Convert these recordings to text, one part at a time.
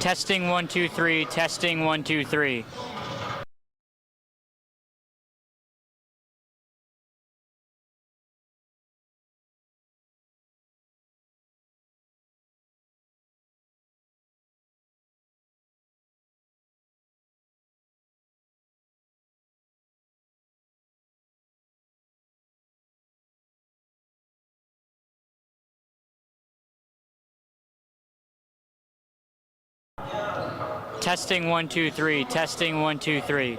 Testing 1 2 3. Testing 1 2 3. Testing 1 2 3. Testing 1 2 3.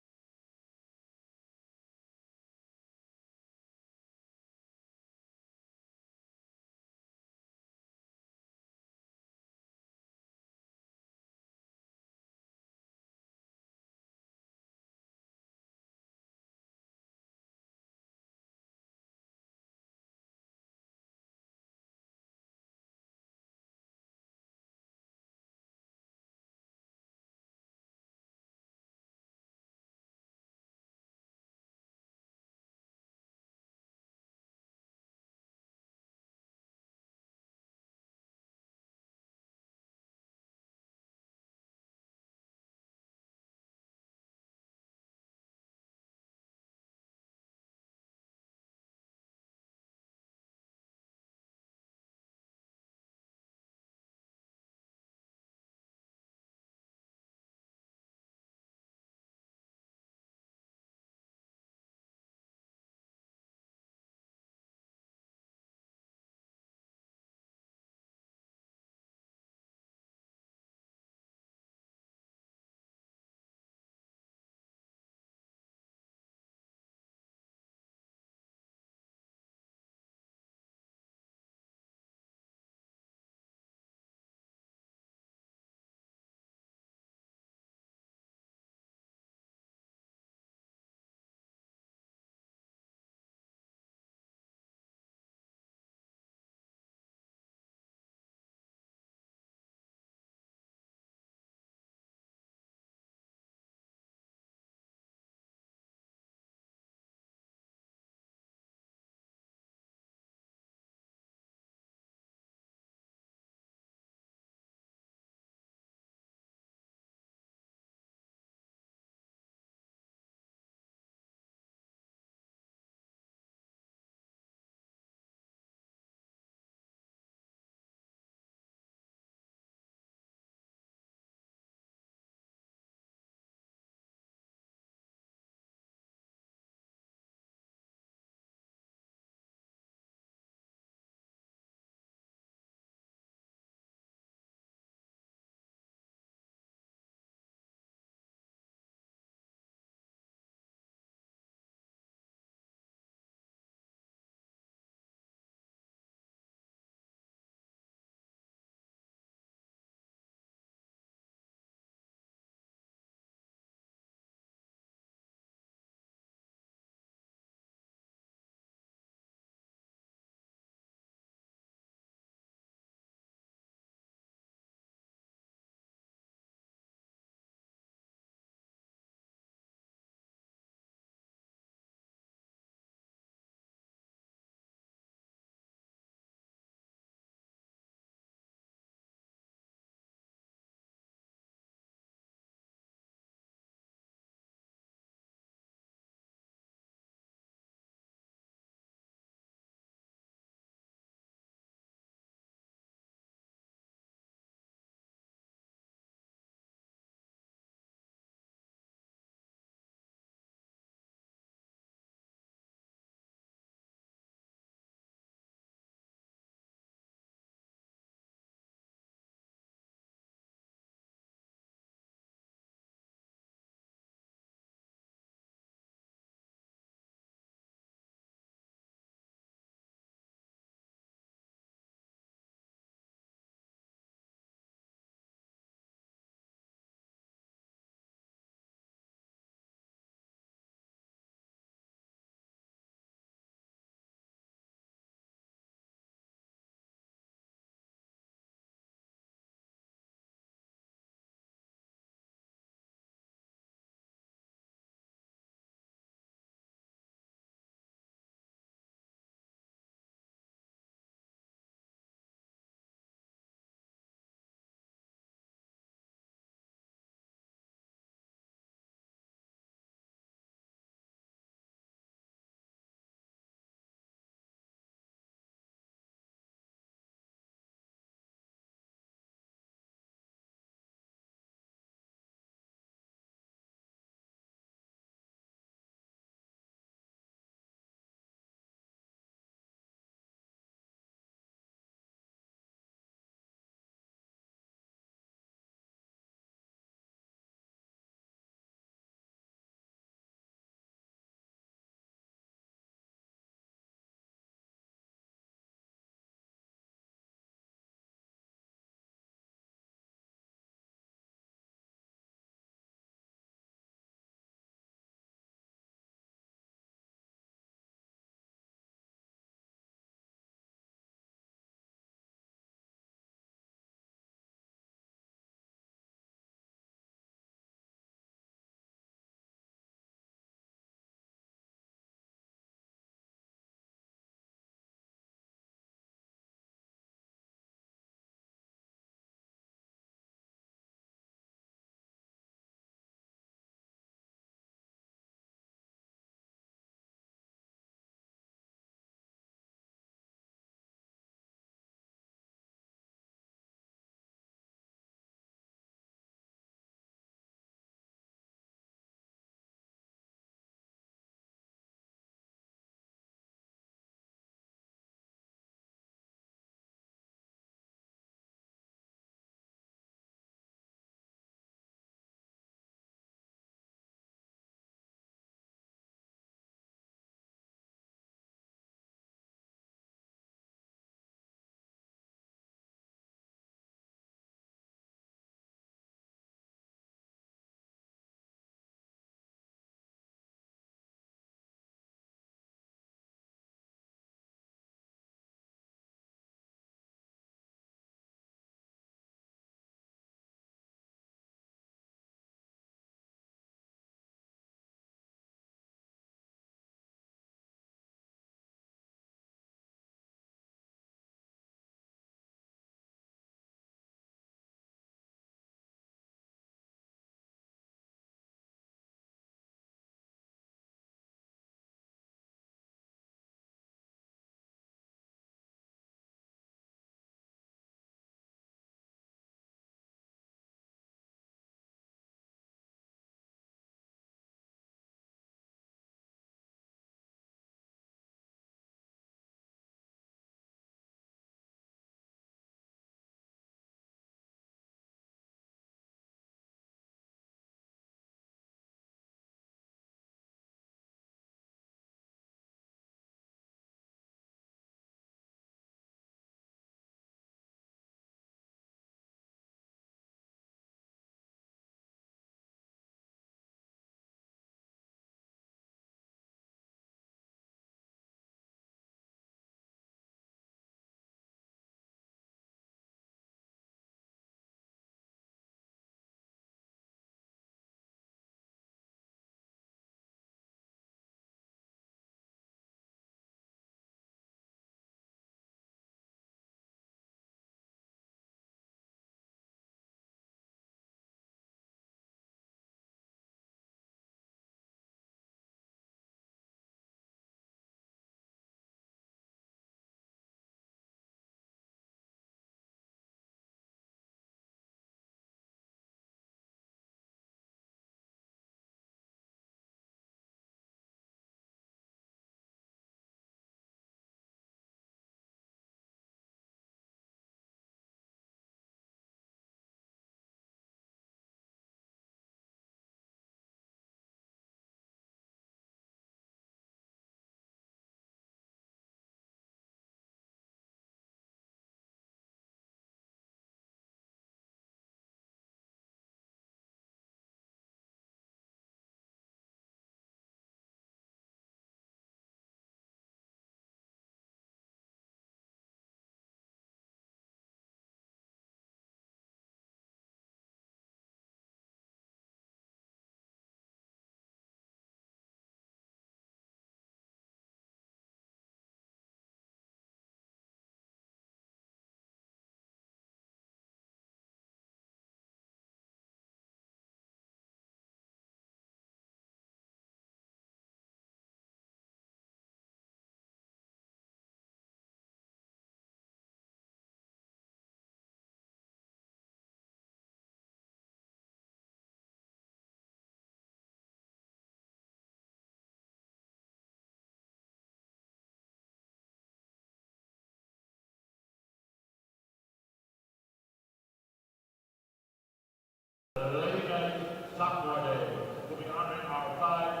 Lady Night Sophomore Day. We'll be honoring our 5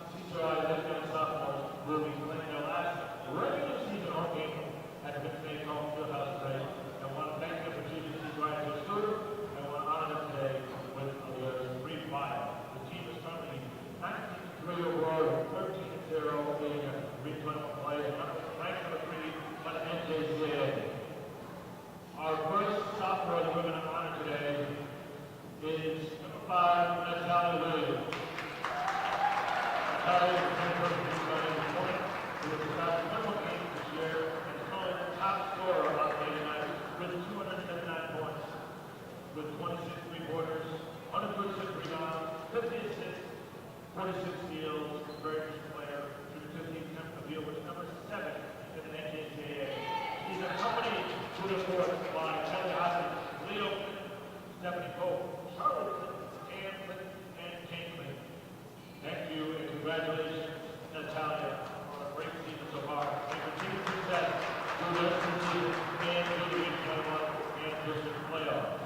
CCRI Lady Night sophomores who will be playing their last regular season home game at the Mid-State Home Fieldhouse today. I want to thank them for choosing CCRI as their student, and I want to honor them today with a brief bio. The team is currently 19-3 overall, 13-0 in regional play, ranked number 3 by the NJCAA. Our first sophomore that we're going to honor today is number 5, Natalia Williams. Natalia is the 21st point, who was about 21 games this year and is currently the top scorer on Lady Night with 279 points, with 26 three-pointers, 136 rebounds, 50 assists, 46 steals, very good player, shooting 15% from the field, which is number 7 in the NJCAA. She's accompanied to the court by Kelly Hoskins, Leo, Stephanie Pope, Charlotte, and Kingsley. Thank you and congratulations, Natalia, on a great season so far. And continued success through the rest of the season and through the Week 21 and district playoffs.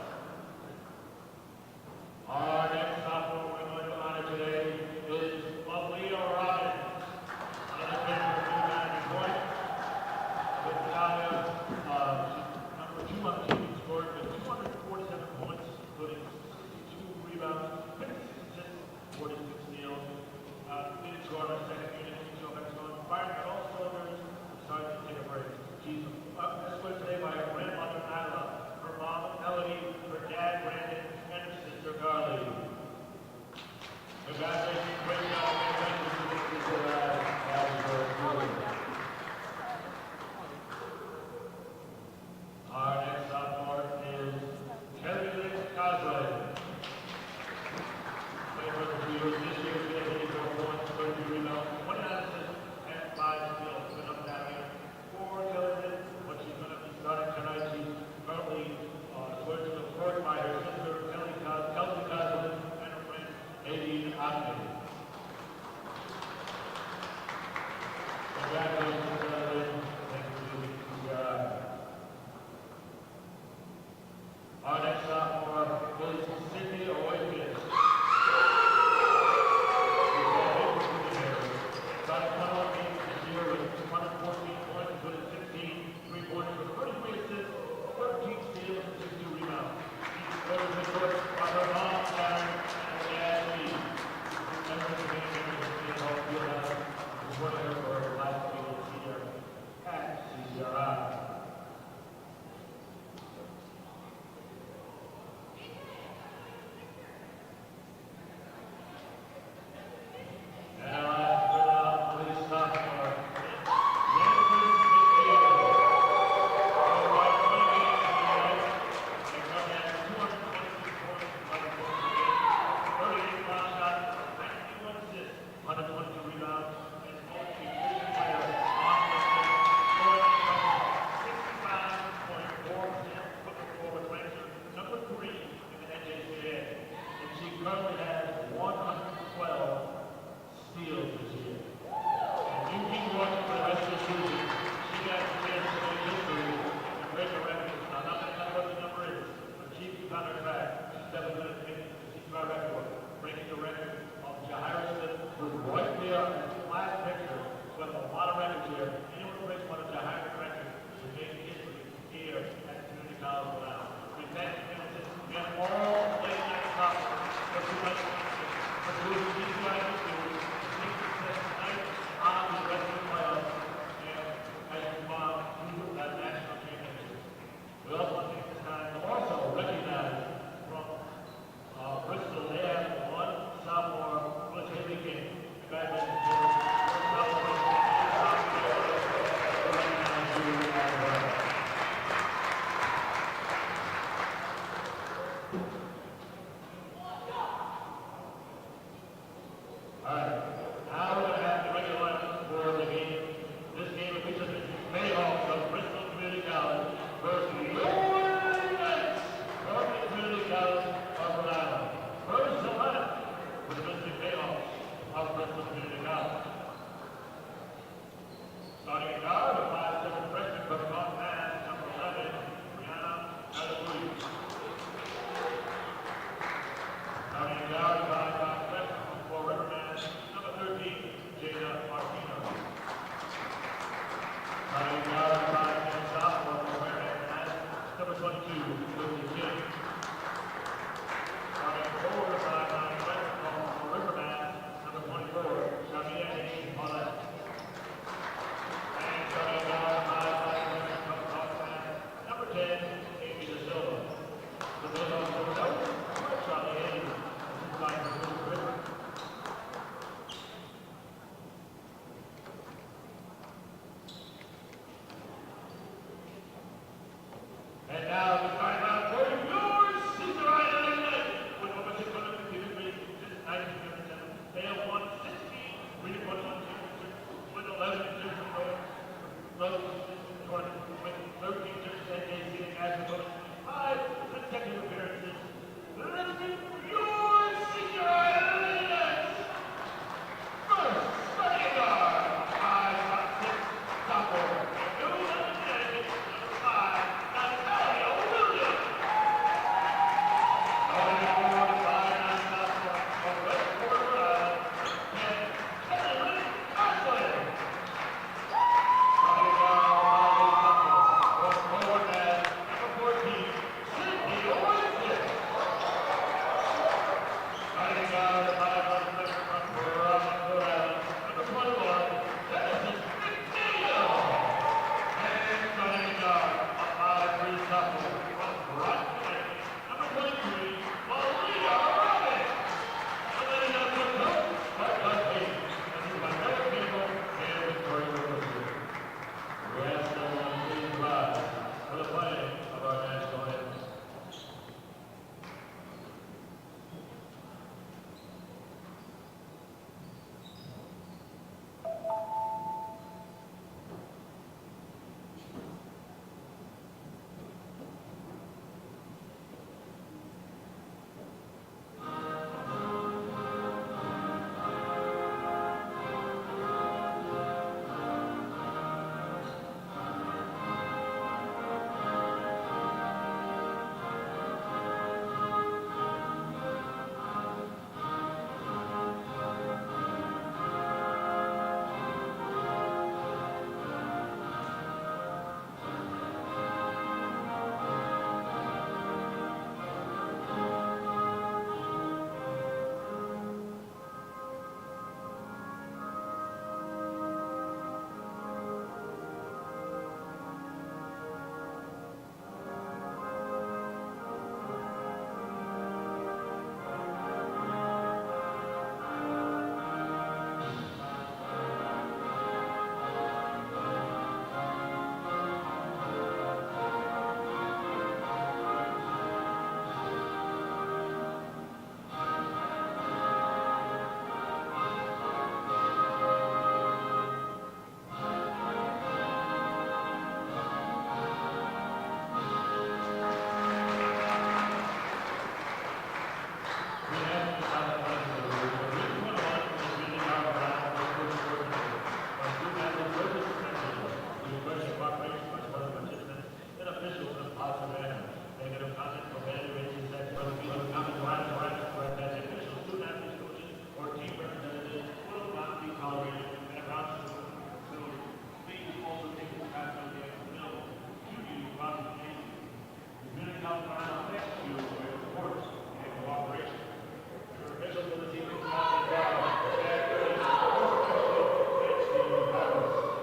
Our next sophomore we're going to honor today is Lovely Robbins. Another player for 290 points. With Natalia, she's number 2 on the team, scored with 247 points.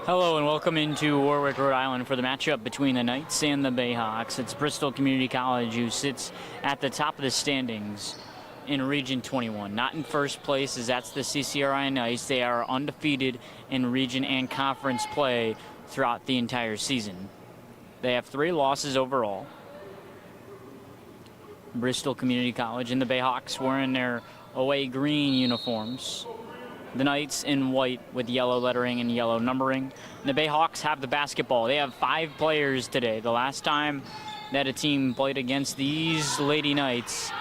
Hello and welcome into Warwick, Rhode Island for the matchup between the Knights and the Bayhawks. It's Bristol Community College who sits at the top of the standings in Region 21. Not in first place, as that's the CCRI Knights. They are undefeated in region and conference play throughout the entire season. They have 3 losses overall. Bristol Community College and the Bayhawks wearing their away green uniforms. The Knights in white with yellow lettering and yellow numbering. And the Bayhawks have the basketball. They have 5 players today. The last time that a team played against these Lady Knights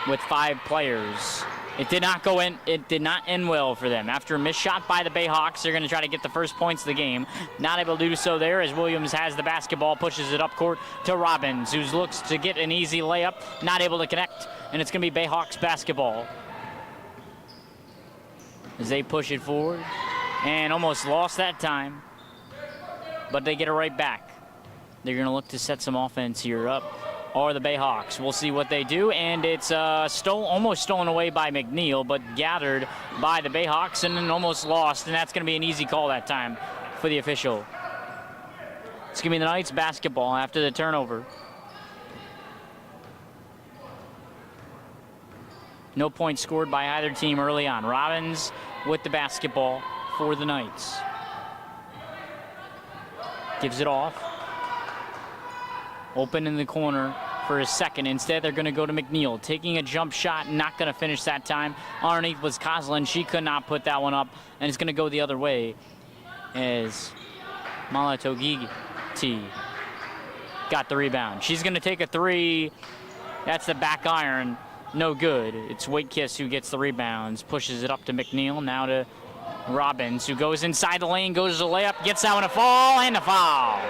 with 5 players, it did not go in. It did not end well for them. After a missed shot by the Bayhawks, they're going to try to get the first points of the game. Not able to do so there as Williams has the basketball, pushes it up court to Robbins, who looks to get an easy layup, not able to connect, and it's going to be Bayhawks basketball as they push it forward and almost lost that time, but they get it right back. They're going to look to set some offense here up, or the Bayhawks. We'll see what they do, and it's almost stolen away by McNeil, but gathered by the Bayhawks and then almost lost, and that's going to be an easy call that time for the official. It's going to be the Knights basketball after the turnover. No points scored by either team early on. Robbins with the basketball for the Knights. Gives it off. Open in the corner for a second. Instead, they're going to go to McNeil. Taking a jump shot, not going to finish that time. Underneath was Coslin. She could not put that one up, and it's going to go the other way as Malatogiti got the rebound. She's going to take a 3. That's the back iron. No good. It's Wakekiss who gets the rebounds, pushes it up to McNeil, now to Robbins, who goes inside the lane, goes to the layup, gets that one a fall, and a foul.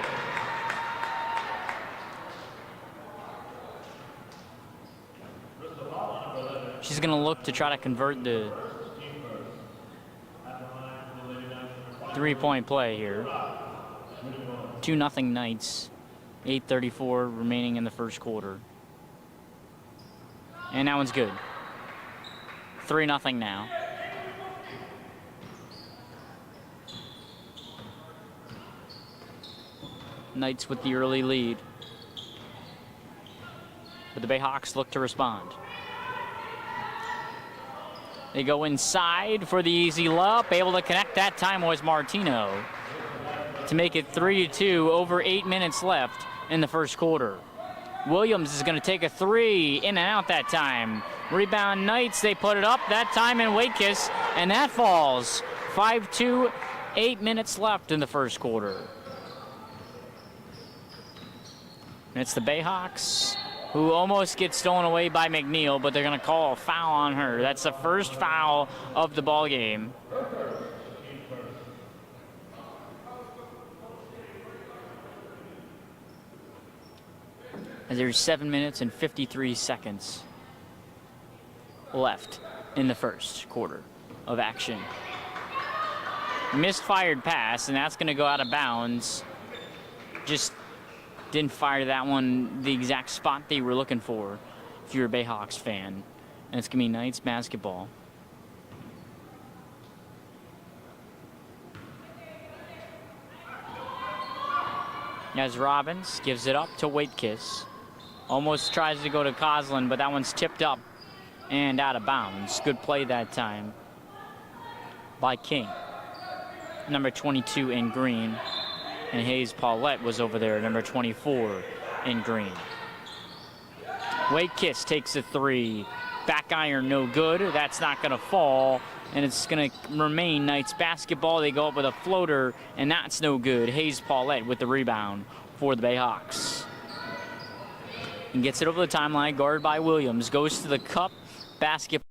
She's going to look to try to convert the 3-point play here. 2-0 Knights, 8:34 remaining in the first quarter. And that one's good. 3-0 now. Knights with the early lead. But the Bayhawks look to respond. They go inside for the easy layup. Able to connect that time was Martino to make it 3-2, over 8 minutes left in the first quarter. Williams is going to take a 3, in and out that time. Rebound Knights, they put it up that time in Wakekiss, and that falls. 5-2, 8 minutes left in the first quarter. And it's the Bayhawks who almost get stolen away by McNeil, but they're going to call a foul on her. That's the first foul of the ball game. As there's 7 minutes and 53 seconds left in the first quarter of action. Misfired pass, and that's going to go out of bounds. Just didn't fire that one the exact spot that you were looking for if you're a Bayhawks fan. And it's going to be Knights basketball. As Robbins gives it up to Wakekiss. Almost tries to go to Coslin, but that one's tipped up and out of bounds. Good play that time by King. Number 22 in green. And Hayes Paulette was over there, number 24 in green. Wakekiss takes a 3. Back iron, no good. That's not going to fall, and it's going to remain Knights basketball. They go up with a floater, and that's no good. Hayes Paulette with the rebound for the Bayhawks. And gets it over the timeline, guarded by Williams. Goes to the cup, basketball.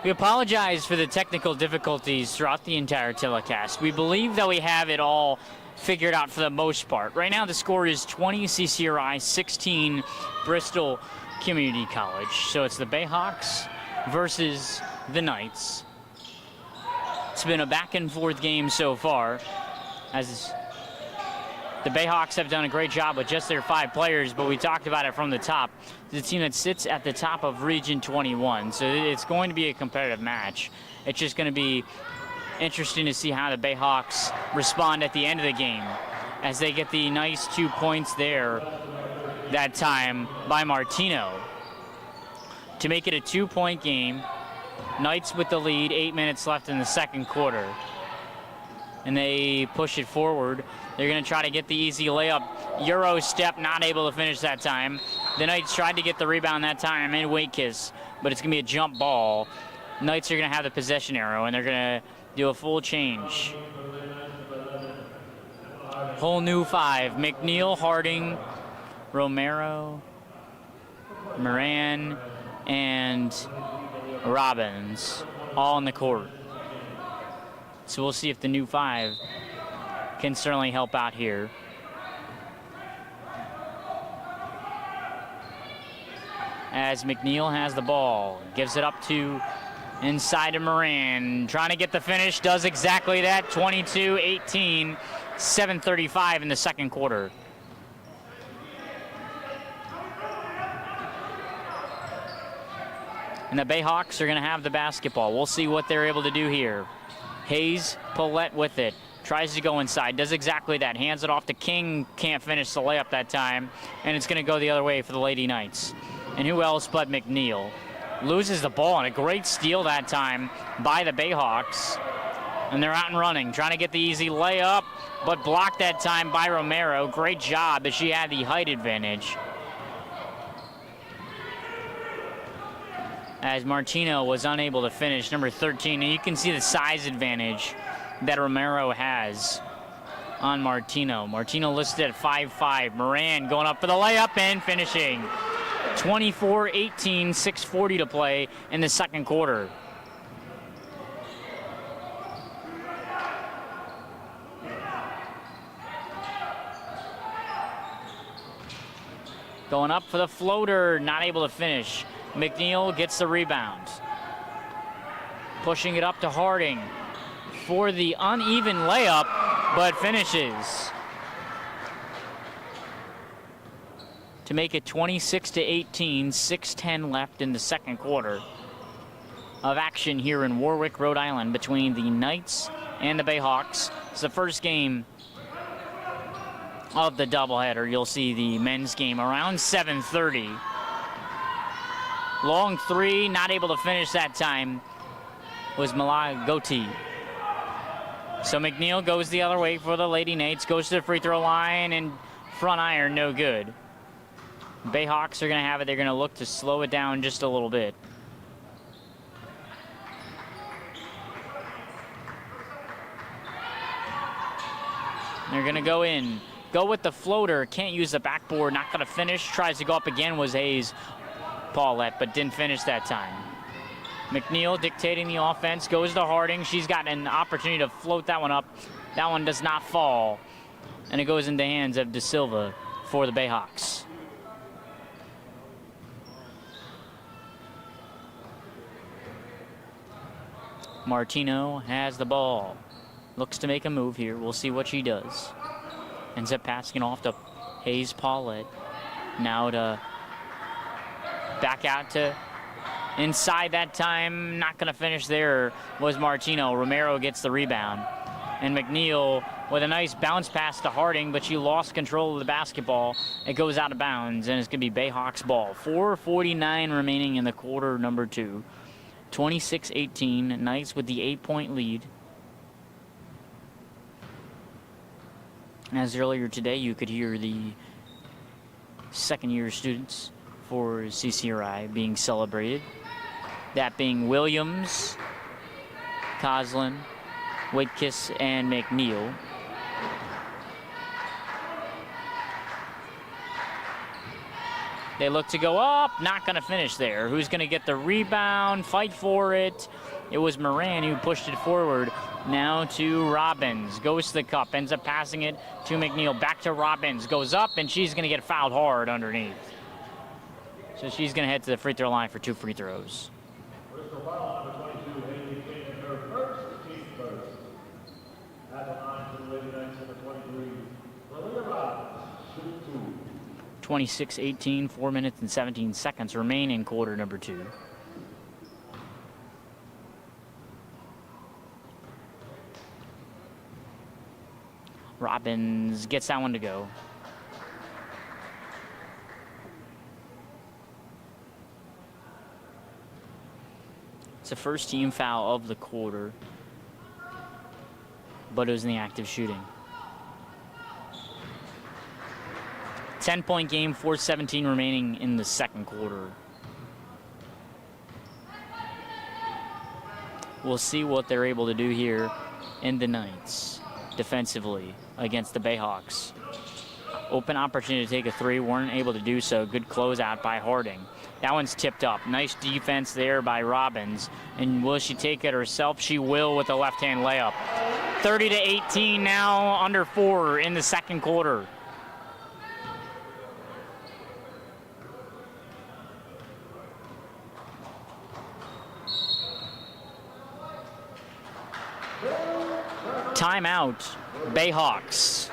We apologize for the technical difficulties throughout the entire telecast. We believe that we have it all figured out for the most part. Right now the score is 20 CCRI, 16 Bristol Community College. So it's the Bayhawks versus the Knights. It's been a back and forth game so far, as the Bayhawks have done a great job with just their 5 players, but we talked about it from the top. The team that sits at the top of Region 21, so it's going to be a competitive match. It's just going to be interesting to see how the Bayhawks respond at the end of the game, as they get the nice 2 points there that time by Martino to make it a 2-point game. Knights with the lead, 8 minutes left in the second quarter. And they push it forward. They're going to try to get the easy layup. Euro step, not able to finish that time. The Knights tried to get the rebound that time in Wakekiss, but it's going to be a jump ball. Knights are going to have the possession arrow, and they're going to do a full change. Whole new 5. McNeil, Harding, Romero, Moran, and Robbins all in the court. So we'll see if the new 5 can certainly help out here. As McNeil has the ball, gives it up to inside to Moran, trying to get the finish, does exactly that. 22-18, 7:35 in the second quarter. And the Bayhawks are going to have the basketball. We'll see what they're able to do here. Hayes, Paulette with it. Tries to go inside, does exactly that. Hands it off to King, can't finish the layup that time. And it's going to go the other way for the Lady Knights. And who else but McNeil? Loses the ball, and a great steal that time by the Bayhawks. And they're out and running, trying to get the easy layup, but blocked that time by Romero. Great job, as she had the height advantage. As Martino was unable to finish, number 13. And you can see the size advantage that Romero has on Martino. Martino listed at 5'5". Moran going up for the layup and finishing. 24-18, 6:40 to play in the second quarter. Going up for the floater, not able to finish. McNeil gets the rebound. Pushing it up to Harding for the uneven layup, but finishes to make it 26-18, 6:10 left in the second quarter of action here in Warwick, Rhode Island, between the Knights and the Bayhawks. It's the first game of the doubleheader. You'll see the men's game around 7:30. Long 3, not able to finish that time, was Malagoti. So McNeil goes the other way for the Lady Knights, goes to the free throw line, and front iron, no good. Bayhawks are going to have it. They're going to look to slow it down just a little bit. They're going to go in. Go with the floater. Can't use the backboard. Not going to finish. Tries to go up again was Hayes Paulette, but didn't finish that time. McNeil dictating the offense. Goes to Harding. She's got an opportunity to float that one up. That one does not fall. And it goes into the hands of De Silva for the Bayhawks. Martino has the ball. Looks to make a move here. We'll see what she does. Ends up passing off to Hayes Paulette. Now to back out to inside that time. Not going to finish there was Martino. Romero gets the rebound. And McNeil with a nice bounce pass to Harding, but she lost control of the basketball. It goes out of bounds, and it's going to be Bayhawks ball. 4:49 remaining in the quarter number 2. 26-18, Knights with the 8-point lead. As earlier today, you could hear the second-year students for CCRI being celebrated. That being Williams, Coslin, Wakekiss, and McNeil. They look to go up, not going to finish there. Who's going to get the rebound, fight for it? It was Moran who pushed it forward. Now to Robbins, goes to the cup, ends up passing it to McNeil. Back to Robbins, goes up, and she's going to get fouled hard underneath. So she's going to head to the free throw line for 2 free throws. Bristol foul number 22, Haley taking her first, team first. At the line for the Lady Knights, number 23, Malia Robbins, shoot 2. 26-18, 4 minutes and 17 seconds remain in quarter number 2. Robbins gets that one to go. It's the first team foul of the quarter, but it was in the act of shooting. 10-point game, 4:17 remaining in the second quarter. We'll see what they're able to do here in the Knights defensively against the Bayhawks. Open opportunity to take a 3, weren't able to do so. Good closeout by Harding. That one's tipped up. Nice defense there by Robbins. And will she take it herself? She will with a left-hand layup. 30-18 now, under 4 in the second quarter. Timeout, Bayhawks.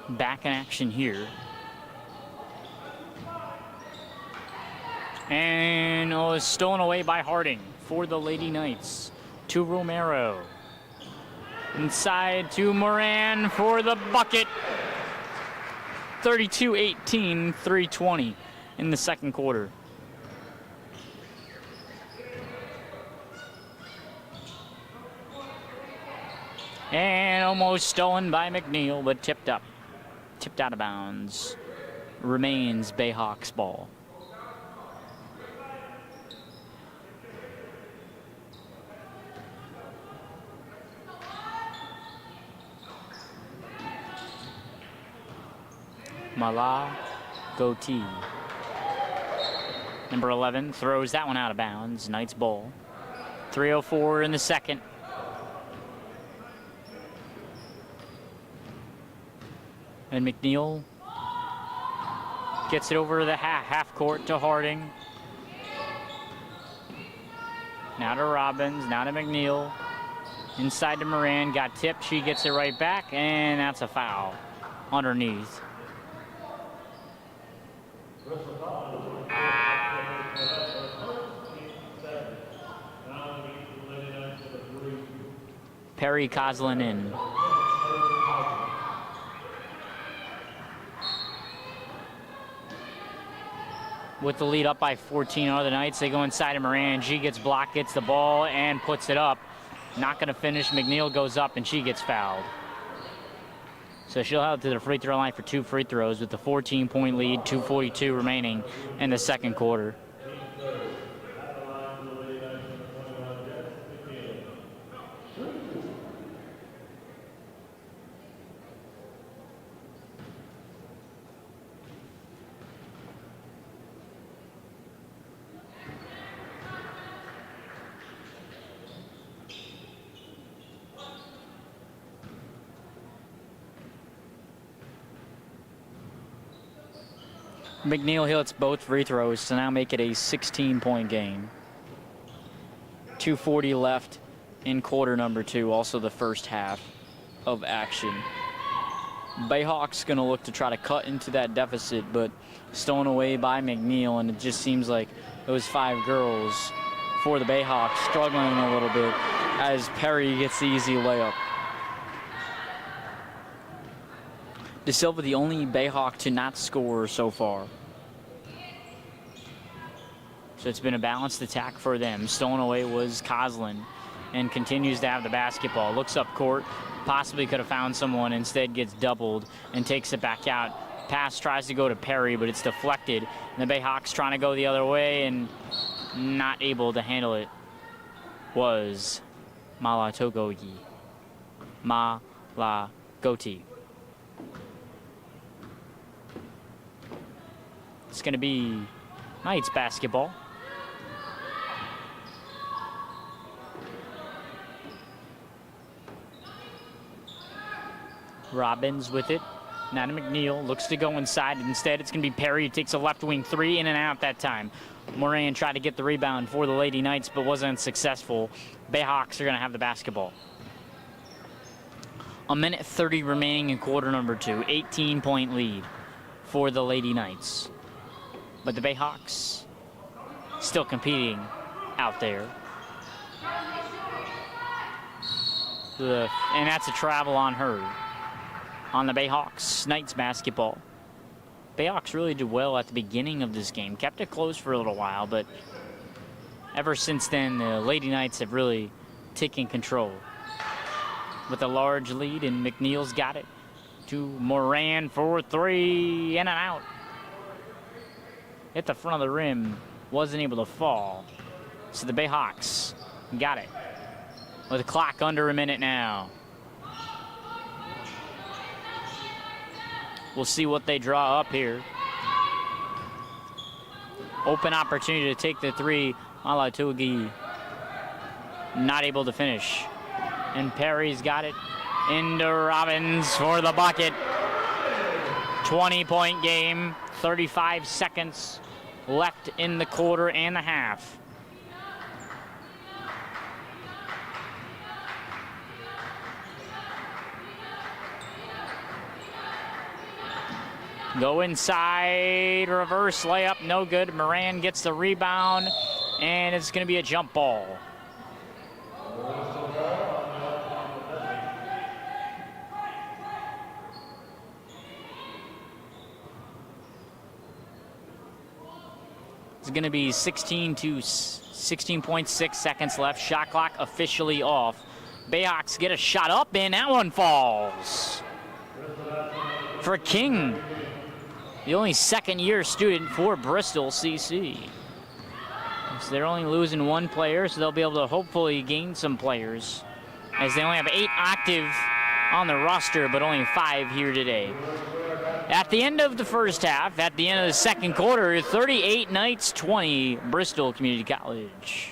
Back in action here. And it's stolen away by Harding for the Lady Knights. To Romero. Inside to Moran for the bucket. 32-18, 3:20 in the second quarter. And almost stolen by McNeil, but tipped up. Tipped out of bounds. Remains Bayhawks ball. Mala Goatee. Number 11 throws that one out of bounds. Knights ball. 3:04 in the second. And McNeil gets it over to the half court to Harding. Now to Robbins, now to McNeil. Inside to Moran, got tipped, she gets it right back, and that's a foul underneath. Perry Coslin in. With the lead up by 14 are the Knights. They go inside to Moran. She gets blocked, gets the ball, and puts it up. Not going to finish. McNeil goes up, and she gets fouled. So she'll head to the free throw line for 2 free throws with the 14-point lead, 2:42 remaining in the second quarter. McNeil hits both free throws to now make it a 16-point game. 2:40 left in quarter number 2, also the first half of action. Bayhawks going to look to try to cut into that deficit, but stolen away by McNeil, and it just seems like those 5 girls for the Bayhawks struggling a little bit as Perry gets the easy layup. De Silva, the only Bayhawk to not score so far. So it's been a balanced attack for them. Stolen away was Coslin and continues to have the basketball. Looks up court, possibly could have found someone, instead gets doubled and takes it back out. Pass tries to go to Perry, but it's deflected. And the Bayhawks trying to go the other way and not able to handle it was Malatogogi. Malagoti. It's going to be Knights basketball. Robbins with it. Now to McNeil. Looks to go inside. Instead, it's going to be Perry who takes a left wing 3 in and out that time. Moran tried to get the rebound for the Lady Knights, but wasn't successful. Bayhawks are going to have the basketball. 1:30 remaining in quarter number 2. 18-point lead for the Lady Knights. But the Bayhawks still competing out there. And that's a travel on her. On the Bayhawks, Knights basketball. Bayhawks really did well at the beginning of this game. Kept it close for a little while, but ever since then, the Lady Knights have really taken control. With a large lead, and McNeil's got it to Moran for 3, in and out. Hit the front of the rim, wasn't able to fall. So the Bayhawks got it. With the clock under a minute now. We'll see what they draw up here. Open opportunity to take the 3. Malatugi not able to finish. And Perry's got it into Robbins for the bucket. 20-point game, 35 seconds left in the quarter and a half. Go inside, reverse layup, no good. Moran gets the rebound, and it's going to be a jump ball. It's going to be 16.6 seconds left. Shot clock officially off. Bayhawks get a shot up, and that one falls. For King, the only second-year student for Bristol CC. So they're only losing 1 player, so they'll be able to hopefully gain some players, as they only have 8 active on the roster, but only 5 here today. At the end of the first half, at the end of the second quarter, 38 Knights, 20 Bristol Community College.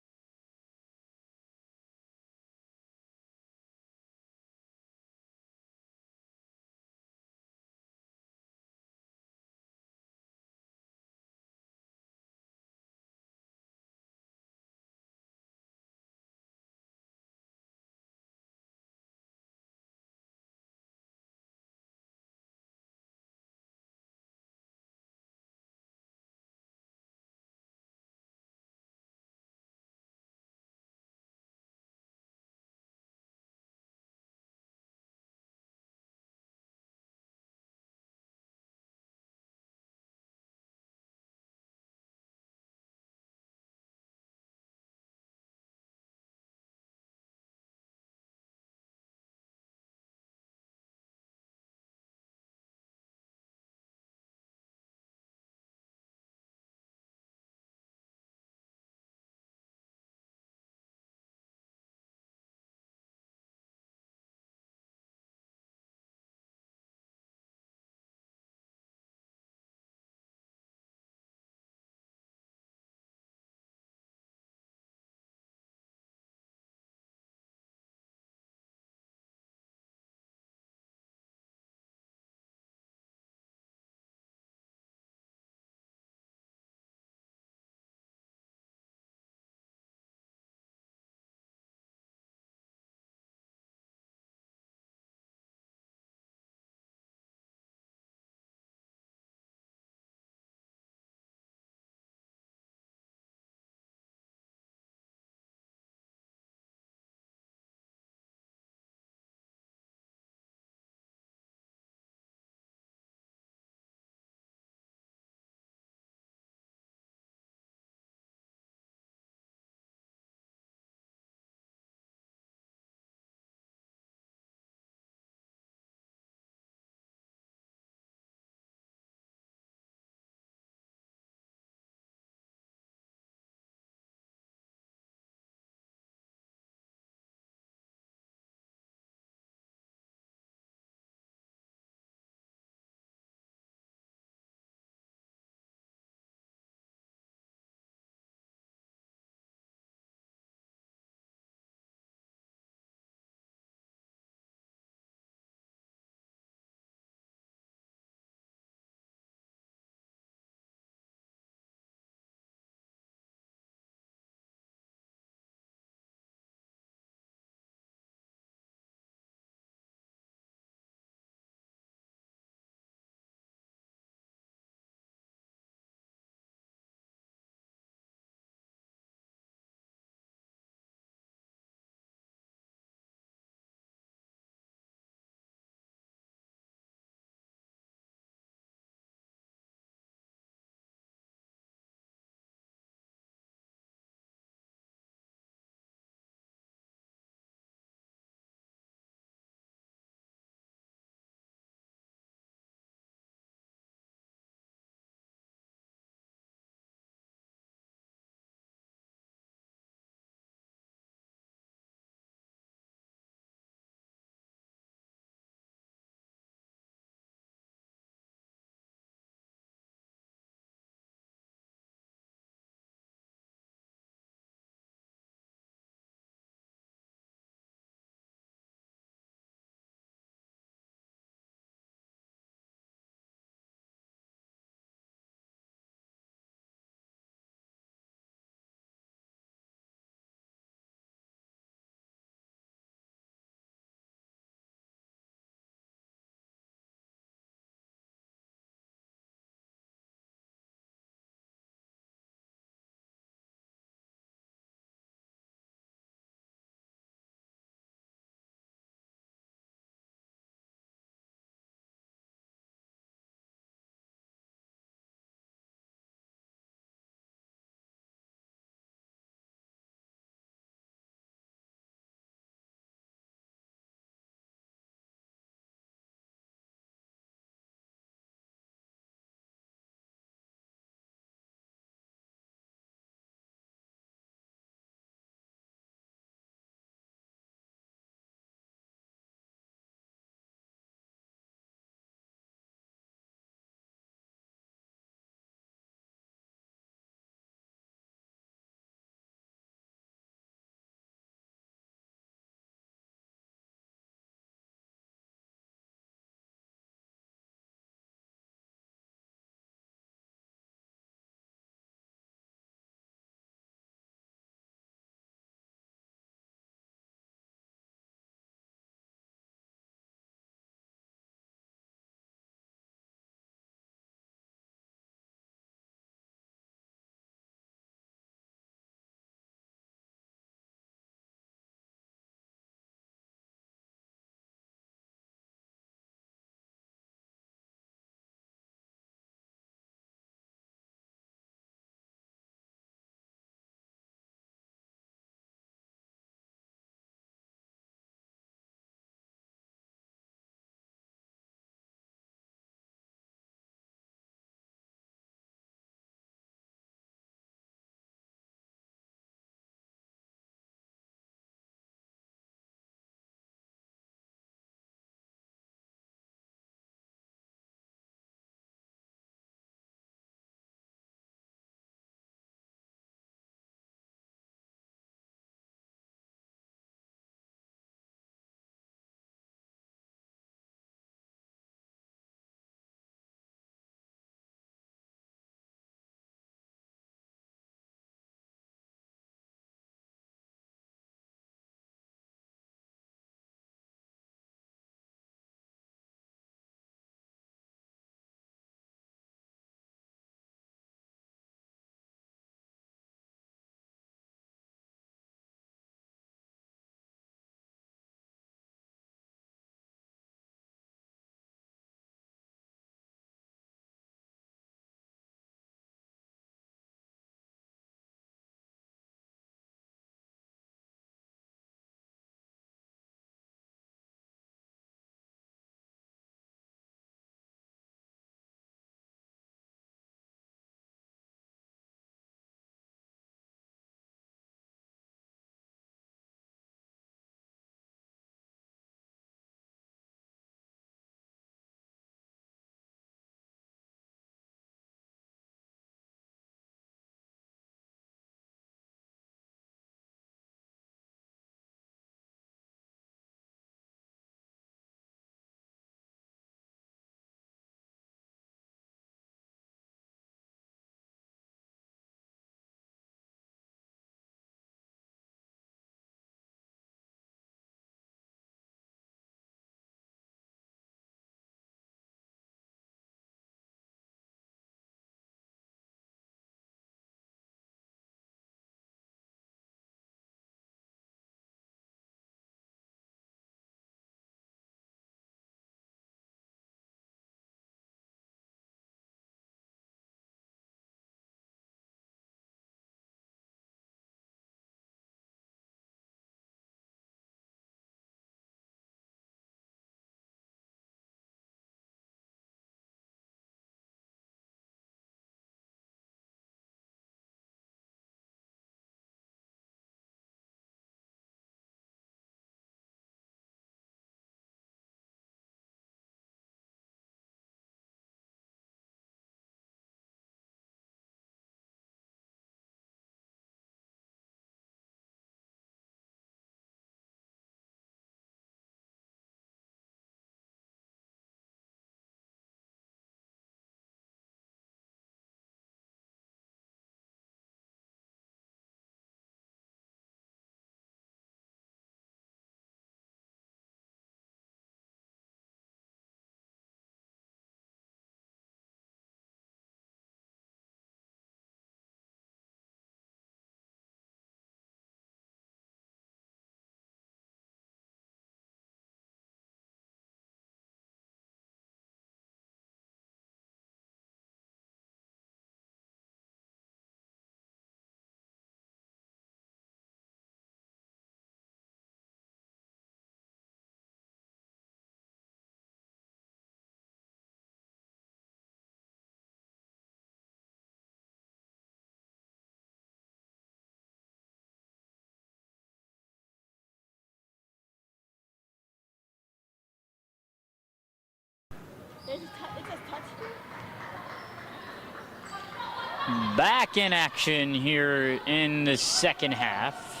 Back in action here in the second half.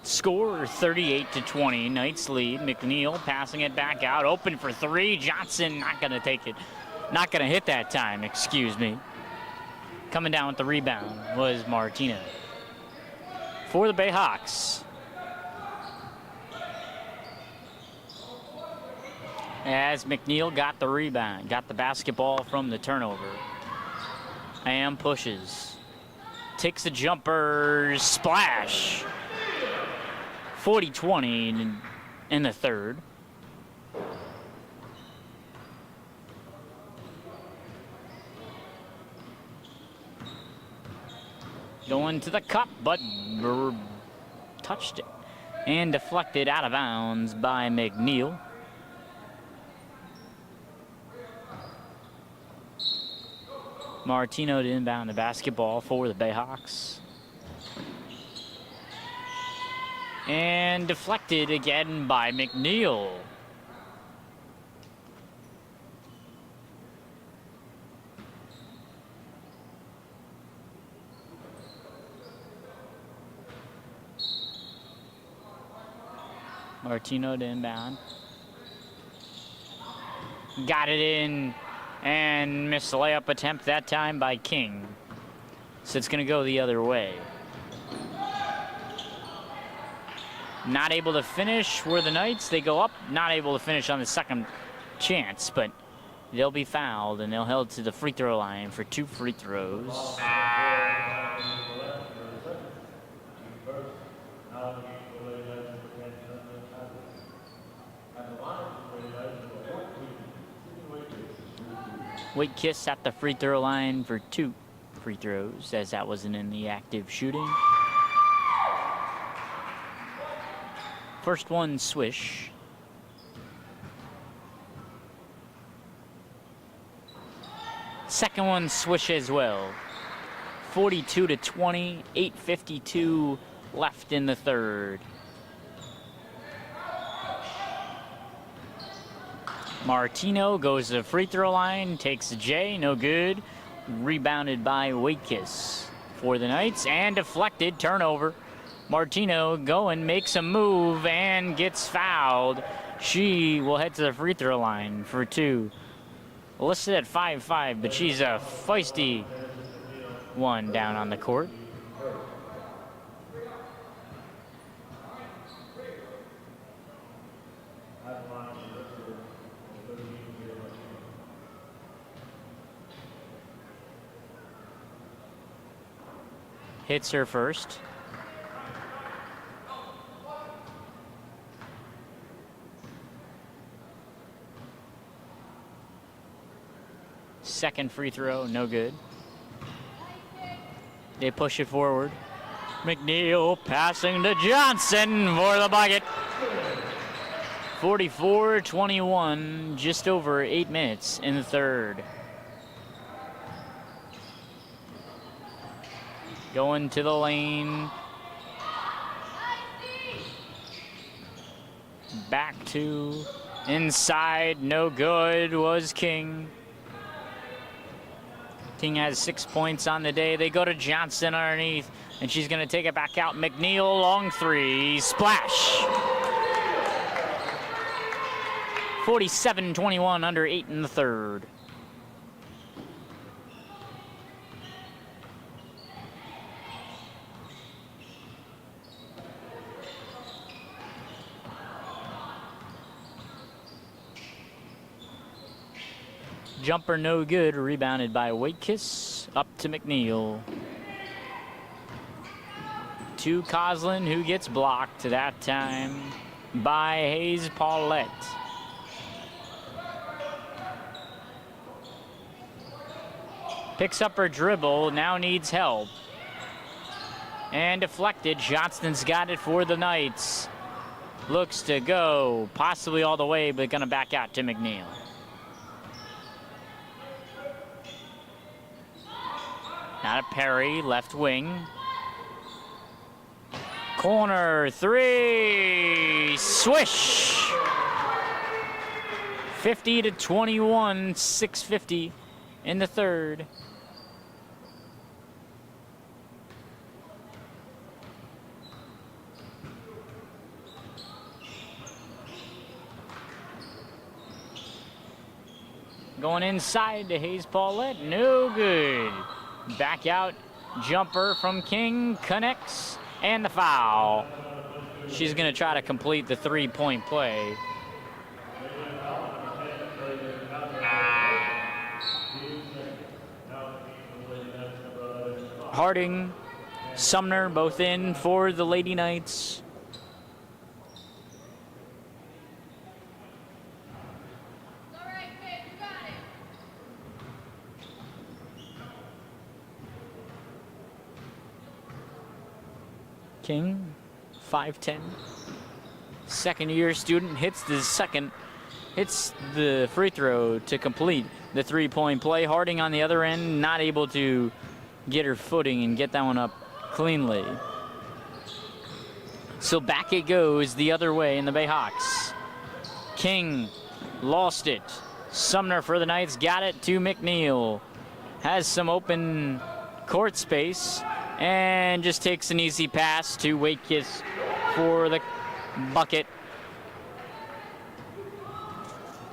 Score 38-20. Knights lead. McNeil passing it back out. Open for three. Johnson not going to take it. Not going to hit that time, excuse me. Coming down with the rebound was Martino. For the Bayhawks. As McNeil got the rebound. Got the basketball from the turnover. And pushes. Takes a jumper. Splash. 40-20 in the third. Going to the cup, but touched it. And deflected out of bounds by McNeil. Martino to inbound the basketball for the Bayhawks. And deflected again by McNeil. Martino to inbound. Got it in and missed the layup attempt that time by King. So it's going to go the other way. Not able to finish were the Knights. They go up, not able to finish on the second chance, but they'll be fouled and they'll head to the free throw line for 2 free throws. Wade Kiss at the free throw line for 2 free throws, as that wasn't in the active shooting. First one, swish. Second one, swish as well. 42-20, 8:52 left in the third. Martino goes to the free throw line, takes a J, no good. Rebounded by Wakekiss for the Knights and deflected, turnover. Martino going, makes a move and gets fouled. She will head to the free throw line for 2. Listed at 5'5", but she's a feisty one down on the court. Hits her first. Second free throw, no good. They push it forward. McNeil passing to Johnson for the bucket. 44-21, just over 8 minutes in the third. Going to the lane. Back to inside, no good was King. King has 6 points on the day. They go to Johnson underneath, and she's gonna take it back out. McNeil, long three, splash. 47-21, under 8 in the third. Jumper no good, rebounded by Wakekiss, up to McNeil. To Coslin, who gets blocked that time by Hayes Paulette. Picks up her dribble, now needs help. And deflected, Johnston's got it for the Knights. Looks to go, possibly all the way, but gonna back out to McNeil. Not a Perry, left wing. Corner, three, swish! 50-21, 6:50 in the third. going inside to Hayes Paulette. No good. Back out jumper from King connects, and the foul. She's going to try to complete the three-point play. Harding, Sumner both in for the Lady Knights. King, 5'10", second-year student, hits the free throw to complete the three-point play. Harding on the other end, not able to get her footing and get that one up cleanly. So back it goes the other way in the Bayhawks. King lost it. Sumner for the Knights got it to McNeil. Has some open court space and just takes an easy pass to Wakekiss for the bucket.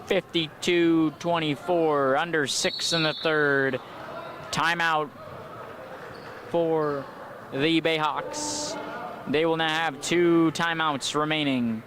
52-24, under 6 in the third. Timeout for the Bayhawks. They will now have 2 timeouts remaining.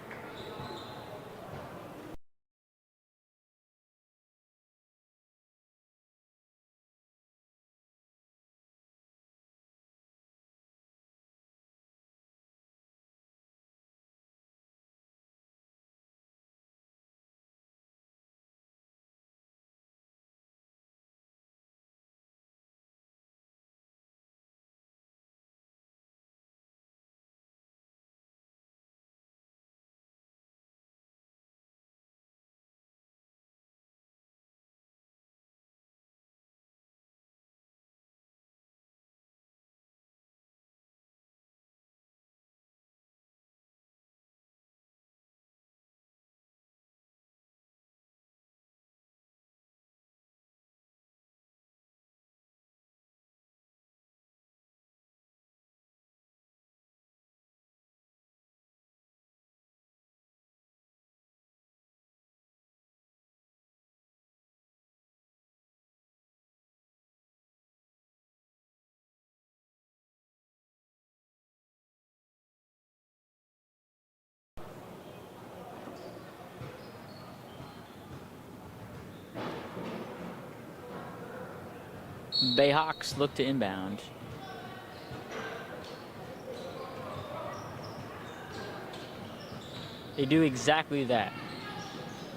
Bayhawks look to inbound. They do exactly that.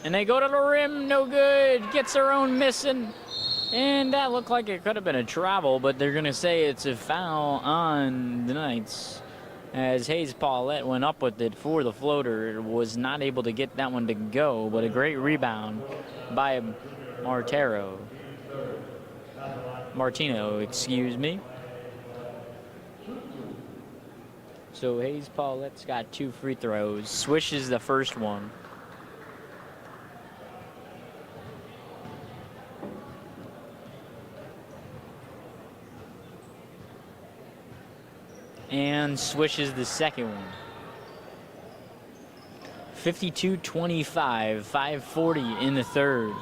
And they go to the rim, no good. Gets their own missing. And that looked like it could have been a travel, but they're going to say it's a foul on the Knights. As Hayes Paulette went up with it for the floater, was not able to get that one to go, but a great rebound by Martino, excuse me. So Hayes Paulette's got 2 free throws, swishes the first one. And swishes the second one. 52-25, 5:40 in the third.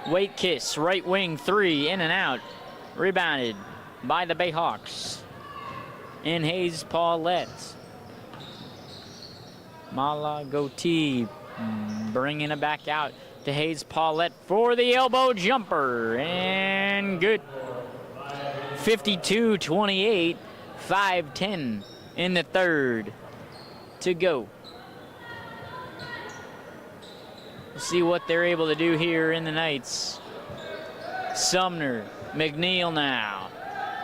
Wakekiss, right wing 3, in and out. Rebounded by the Bayhawks. And Hayes Paulette. Malagoti bringing it back out to Hayes Paulette for the elbow jumper. And good. 52-28, 5:10 in the third to go. We'll see what they're able to do here in the Knights. Sumner, McNeil now.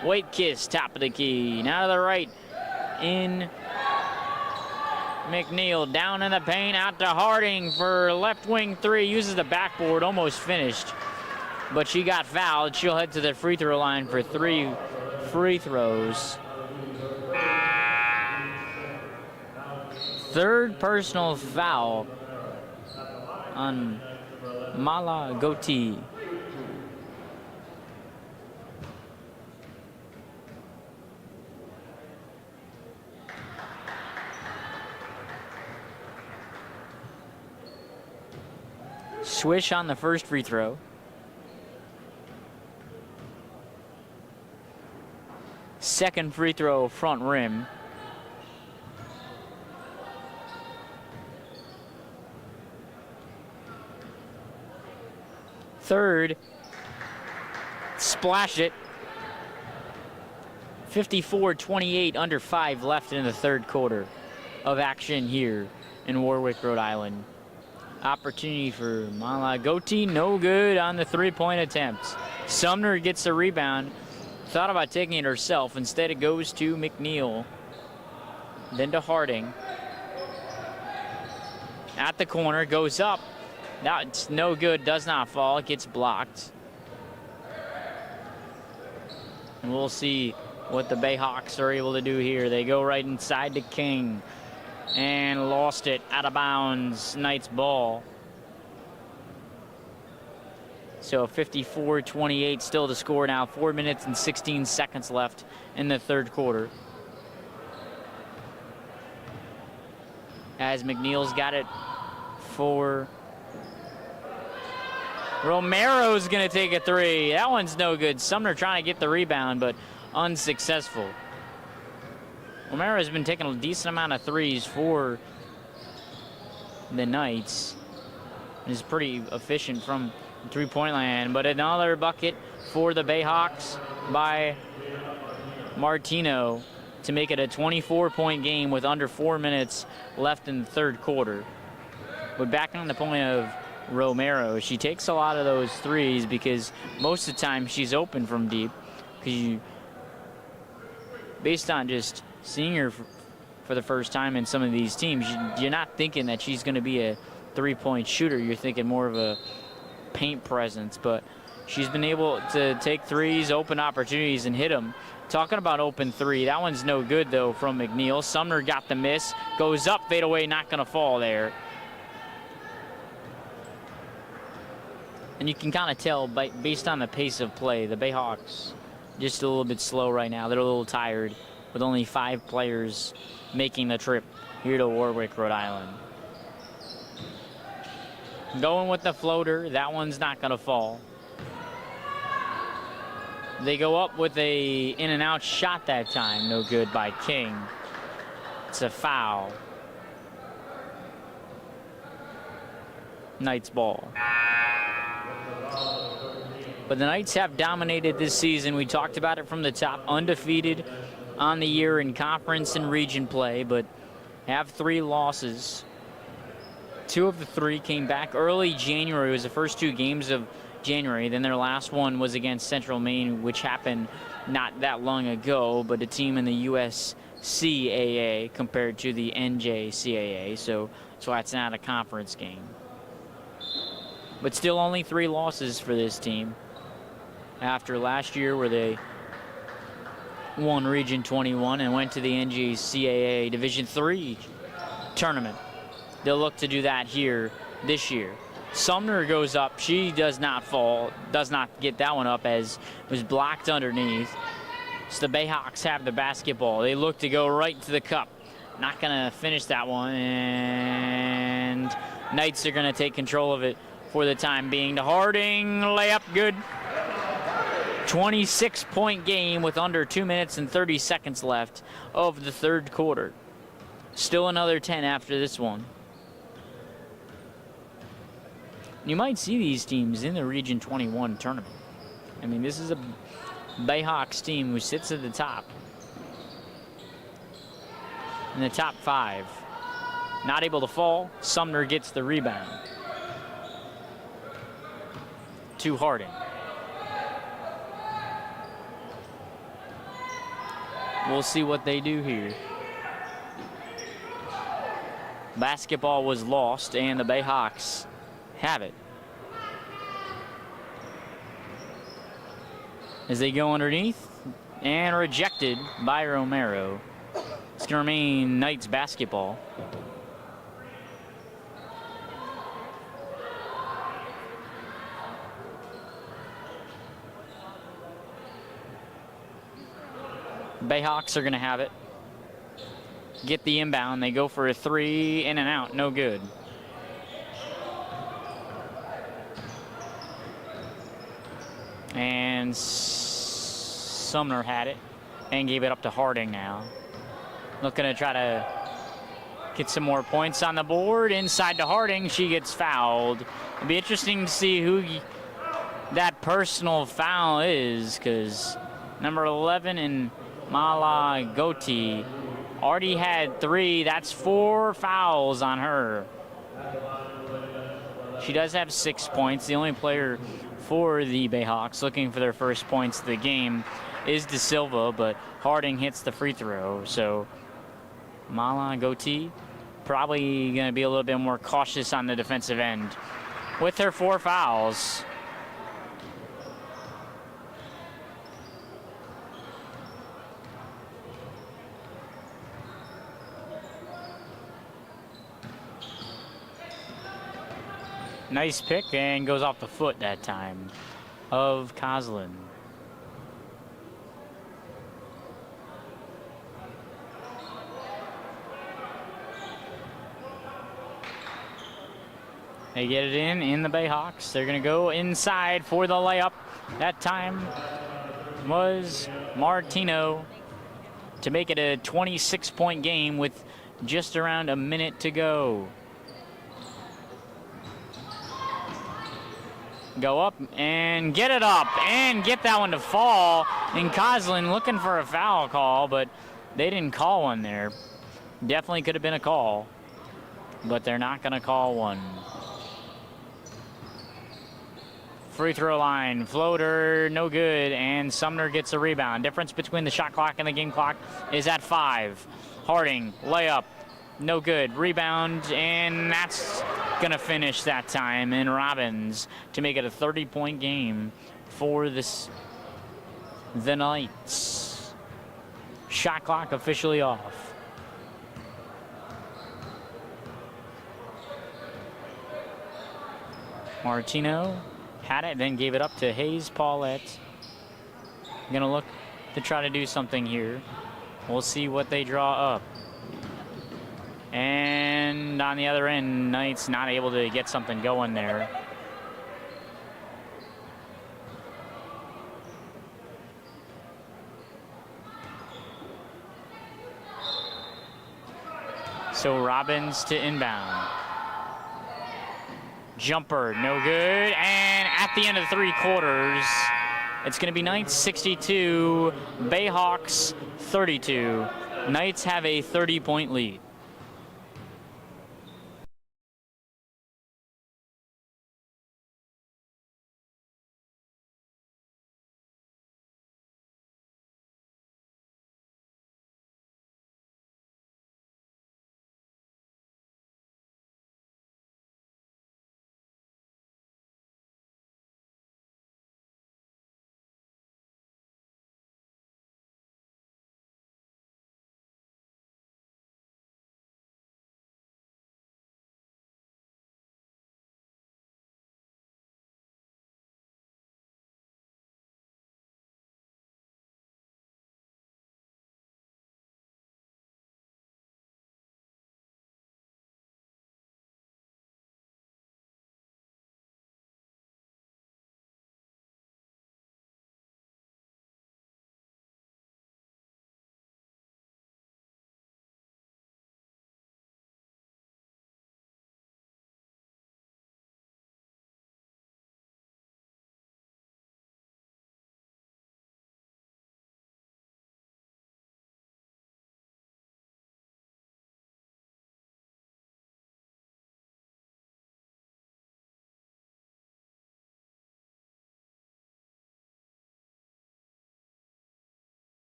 Wakekiss, top of the key. Now to the right in McNeil. Down in the paint, out to Harding for left wing 3. Uses the backboard, almost finished. But she got fouled. She'll head to the free throw line for 3 free throws. Third personal foul on Malagoti. Swish on the first free throw. Second free throw, front rim. Third, splash it. 54-28, under 5 left in the third quarter of action here in Warwick, Rhode Island. Opportunity for Malagoti, no good on the three-point attempts. Sumner gets the rebound. Thought about taking it herself. Instead, it goes to McNeil. Then to Harding. At the corner, goes up. That's no good, does not fall, it gets blocked. And we'll see what the Bayhawks are able to do here. They go right inside to King and lost it out of bounds. Knights ball. So 54-28 still to score now. 4 minutes and 16 seconds left in the third quarter. As McNeil's got it for Romero's gonna take a three. That one's no good. Sumner trying to get the rebound, but unsuccessful. Romero's been taking a decent amount of threes for the Knights. He's pretty efficient from three-point line, but another bucket for the Bayhawks by Martino to make it a 24-point game with under 4 minutes left in the third quarter. But back on the point of Romero, she takes a lot of those threes because most of the time she's open from deep. Because based on just seeing her for the first time in some of these teams, you're not thinking that she's going to be a three-point shooter. You're thinking more of a paint presence, but she's been able to take threes, open opportunities, and hit them. Talking about open three, that one's no good, though, from McNeil. Sumner got the miss, goes up, fade away, not going to fall there. And you can kind of tell based on the pace of play, the Bayhawks just a little bit slow right now. They're a little tired with only 5 players making the trip here to Warwick, Rhode Island. Going with the floater, that one's not going to fall. They go up with a in and out shot that time, no good by King. It's a foul. Knights ball. But the Knights have dominated this season. We talked about it from the top. Undefeated on the year in conference and region play, but have 3 losses. 2 of the 3 came back early January. It was the first 2 games of January. Then their last one was against Central Maine, which happened not that long ago, but a team in the USCAA compared to the NJCAA. So that's not a conference game. But still only 3 losses for this team. After last year where they won Region 21 and went to the NJCAA Division III tournament. They'll look to do that here this year. Sumner goes up. She does not fall, does not get that one up as it was blocked underneath. So the Bayhawks have the basketball. They look to go right to the cup. Not going to finish that one, and Knights are going to take control of it for the time being. To Harding, layup good. 26-point game with under 2 minutes and 30 seconds left of the third quarter. Still another 10 after this one. You might see these teams in the Region 21 tournament. I mean, this is a Bayhawks team who sits at the top. In the top 5. Not able to fall. Sumner gets the rebound. To Harding. We'll see what they do here. Basketball was lost, and the Bayhawks have it. As they go underneath, and rejected by Romero. It's going to remain Knights basketball. Bayhawks are going to have it. Get the inbound. They go for a 3, in and out. No good. And Sumner had it and gave it up to Harding now. Looking to try to get some more points on the board. Inside to Harding, she gets fouled. It'll be interesting to see who that personal foul is, because number 11 in Mala Goti already had 3. That's 4 fouls on her. She does have 6 points. The only player for the Bayhawks looking for their first points of the game is De Silva, but Harding hits the free throw. So Mala Goti probably going to be a little bit more cautious on the defensive end with her 4 fouls. Nice pick, and goes off the foot that time of Coslin. They get it in the Bayhawks. They're going to go inside for the layup. That time was Martino to make it a 26-point game with just around a minute to go. Go up and get it up and get that one to fall. And Coslin looking for a foul call, but they didn't call one there. Definitely could have been a call, but they're not going to call one. Free throw line, floater, no good, and Sumner gets a rebound. Difference between the shot clock and the game clock is at 5. Harding, layup, no good. Rebound, and that's going to finish that time in Robbins to make it a 30-point game for the Knights. Shot clock officially off. Martino had it, then gave it up to Hayes Paulette. Going to look to try to do something here. We'll see what they draw up. And on the other end, Knights not able to get something going there. So Robbins to inbound. Jumper, no good. And at the end of 3 quarters, it's going to be Knights 62, Bayhawks 32. Knights have a 30-point lead.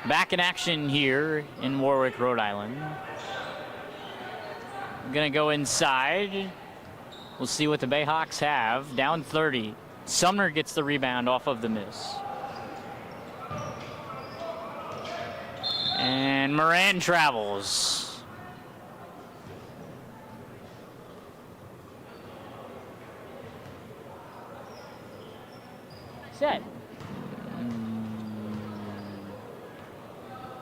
Back in action here in Warwick, Rhode Island. Gonna go inside. We'll see what the Bayhawks have. Down 30. Sumner gets the rebound off of the miss. And Moran travels. set.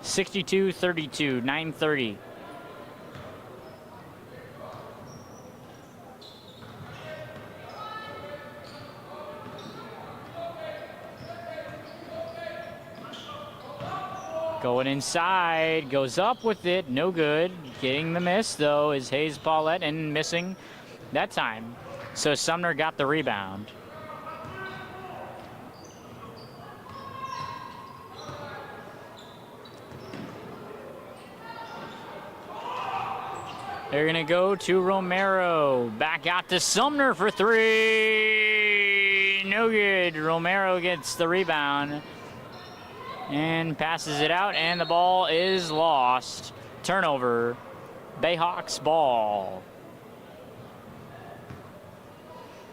62-32, 9:30. Going inside, goes up with it, no good. Getting the miss, though, is Hayes Paulette, and missing that time. So Sumner got the rebound. They're gonna go to Romero. Back out to Sumner for three. No good. Romero gets the rebound and passes it out, and the ball is lost. Turnover. Bayhawks ball.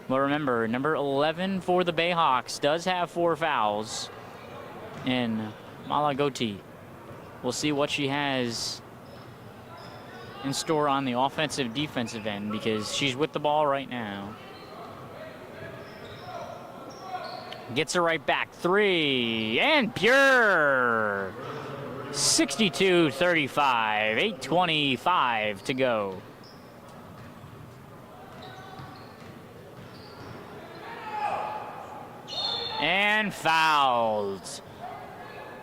Well, remember, number 11 for the Bayhawks does have 4 fouls. And Malagoti. We'll see what she has in store on the offensive defensive end, because she's with the ball right now. Gets her right back. 3 and pure. 62-35, 8:25 to go. And fouled.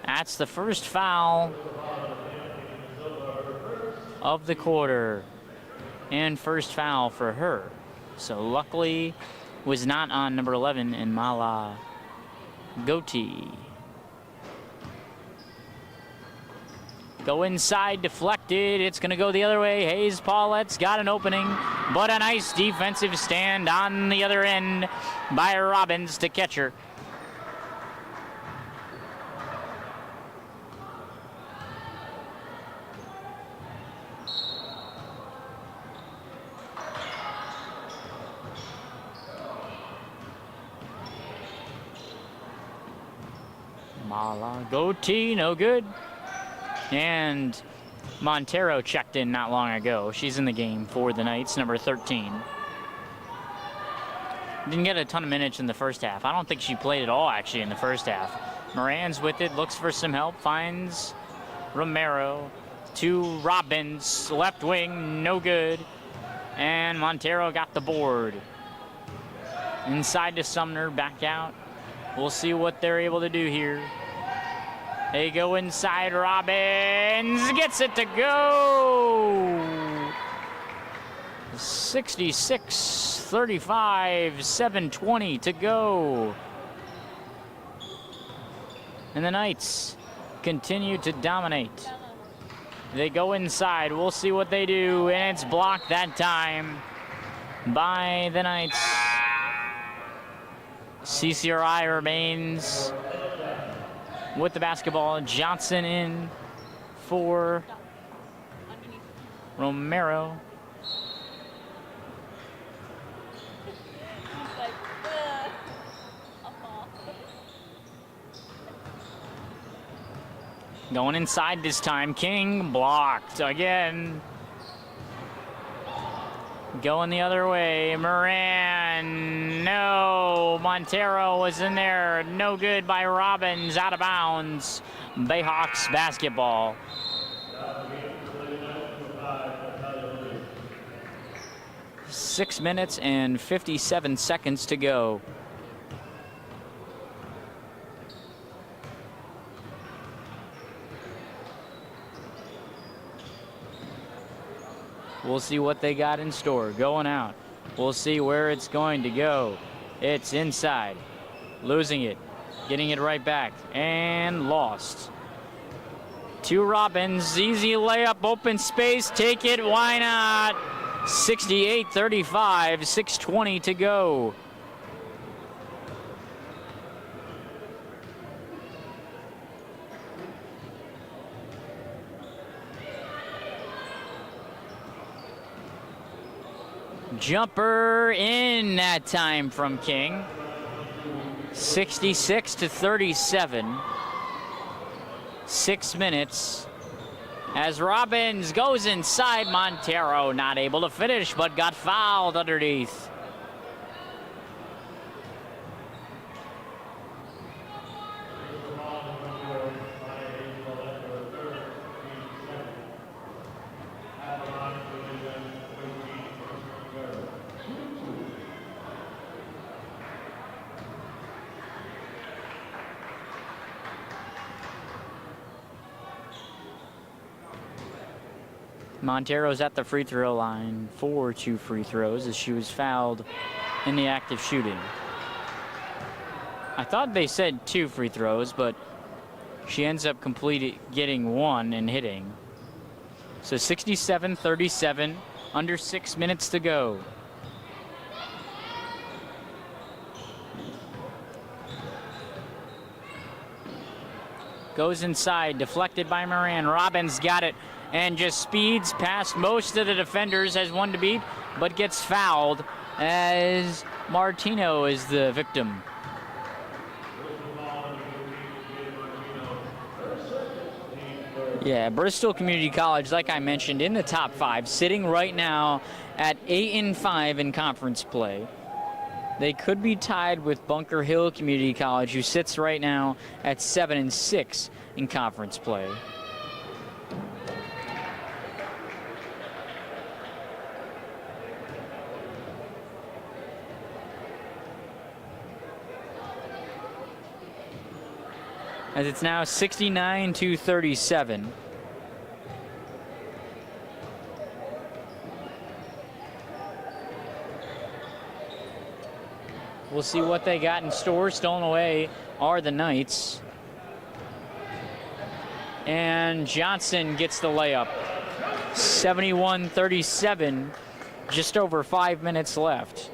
That's the first foul of the quarter, and first foul for her. So luckily was not on number 11 in Mala Goti. Go inside, deflected. It's going to go the other way. Hayes Paulette's got an opening, but a nice defensive stand on the other end by Robbins to catch her. Malagoti, no good. And Montero checked in not long ago. She's in the game for the Knights, number 13. Didn't get a ton of minutes in the first half. I don't think she played at all, actually, in the first half. Moran's with it, looks for some help, finds Romero to Robbins, left wing, no good. And Montero got the board. Inside to Sumner, back out. We'll see what they're able to do here. They go inside, Robbins gets it to go. 66-35, 7:20 to go. And the Knights continue to dominate. They go inside, we'll see what they do, and it's blocked that time by the Knights. CCRI remains with the basketball. Johnson in for Romero. Going inside this time. King blocked again. Going the other way. Moran. No. Montero was in there. No good by Robbins. Out of bounds. Bayhawks basketball. Six minutes and 57 seconds to go. We'll see what they got in store. Going out. We'll see where it's going to go. It's inside. Losing it. Getting it right back. And lost. To Robbins. Easy layup. Open space. Take it. Why not? 68-35. 6:20 to go. Jumper in that time from King. 66-37. 6 minutes. As Robbins goes inside, Montero not able to finish, but got fouled underneath. Montero's at the free throw line for 2 free throws as she was fouled in the act of shooting. I thought they said 2 free throws, but she ends up getting 1 and hitting. So 67-37, under 6 minutes to go. Goes inside, deflected by Moran. Robbins got it and just speeds past most of the defenders, has one to beat, but gets fouled as Martino is the victim. Yeah, Bristol Community College, like I mentioned, in the top 5, sitting right now at 8-5 in conference play. They could be tied with Bunker Hill Community College, who sits right now at 7-6 in conference play. As it's now 69-37. We'll see what they got in store. Stolen away are the Knights. And Johnson gets the layup. 71-37, just over 5 minutes left.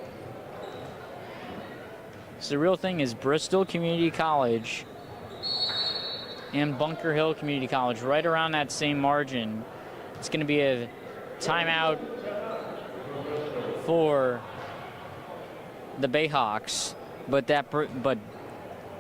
So the real thing is Bristol Community College and Bunker Hill Community College right around that same margin. It's going to be a timeout for the Bayhawks, but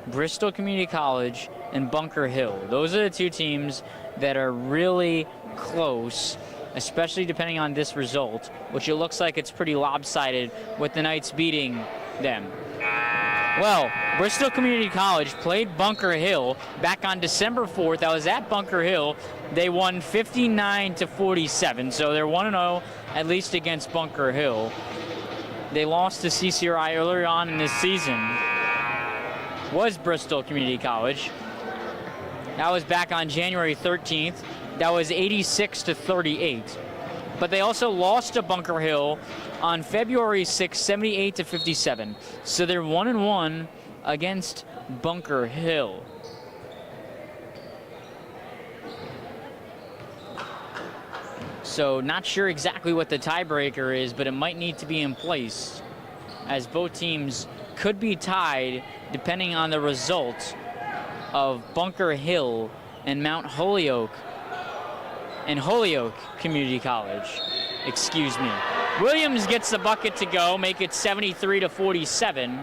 Bristol Community College and Bunker Hill, those are the 2 teams that are really close, especially depending on this result, which it looks like it's pretty lopsided with the Knights beating them. Well, Bristol Community College played Bunker Hill back on December 4th. I was at Bunker Hill. They won 59-47, so they're 1-0 at least against Bunker Hill. They lost to CCRI earlier on in this season. Was Bristol Community College. That was back on January 13th. That was 86-38. But they also lost to Bunker Hill on February 6th, 78-57. So they're 1-1 against Bunker Hill. So not sure exactly what the tiebreaker is, but it might need to be in place, as both teams could be tied depending on the result of Bunker Hill and Mount Holyoke and Holyoke Community College. Excuse me. Williams gets the bucket to go, make it 73-47,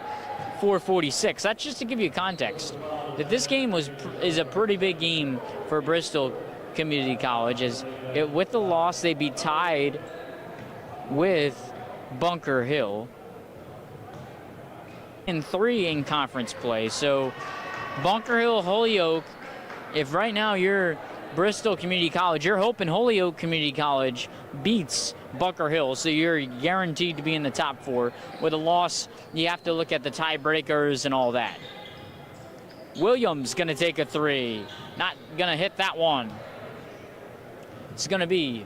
4:46. That's just to give you context that this game is a pretty big game for Bristol Community College, as with the loss they'd be tied with Bunker Hill in 3 in conference play. So Bunker Hill, Holyoke, if right now you're Bristol Community College, you're hoping Holyoke Community College beats Bunker Hill, so you're guaranteed to be in the top 4. With a loss, you have to look at the tiebreakers and all that. Williams gonna take a 3. Not gonna hit that one. It's gonna be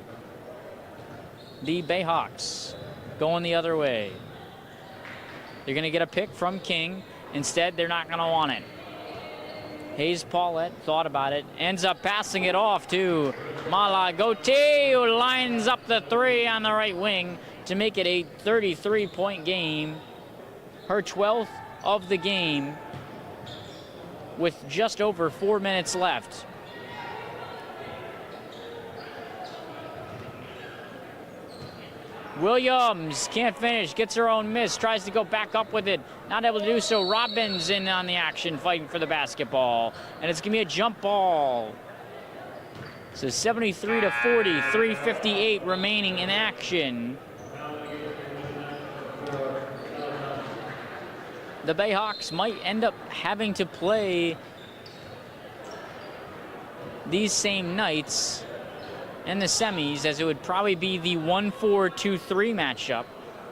the Bayhawks going the other way. They're gonna get a pick from King. Instead, they're not gonna want it. Hayes Paulette thought about it, ends up passing it off to Mala Gauthier, who lines up the 3 on the right wing to make it a 33-point game. Her 12th of the game with just over 4 minutes left. Williams can't finish, gets her own miss, tries to go back up with it, not able to do so. Robbins in on the action, fighting for the basketball, and it's gonna be a jump ball. So 73-40, 3:58 remaining in action. The Bayhawks might end up having to play these same Knights in the semis, as it would probably be the 1-4-2-3 matchup.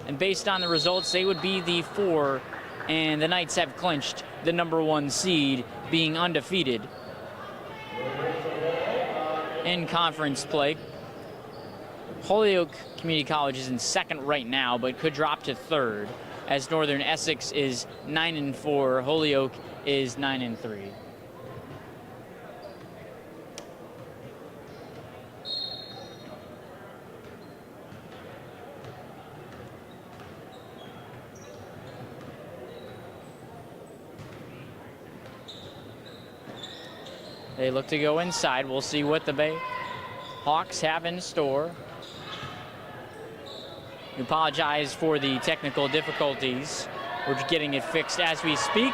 And based on the results, they would be the 4, and the Knights have clinched the #1 seed, being undefeated in conference play. Holyoke Community College is in second right now, but could drop to third, as Northern Essex is 9-4. Holyoke is 9-3. They look to go inside. We'll see what the Bay Hawks have in store. We apologize for the technical difficulties. We're getting it fixed as we speak.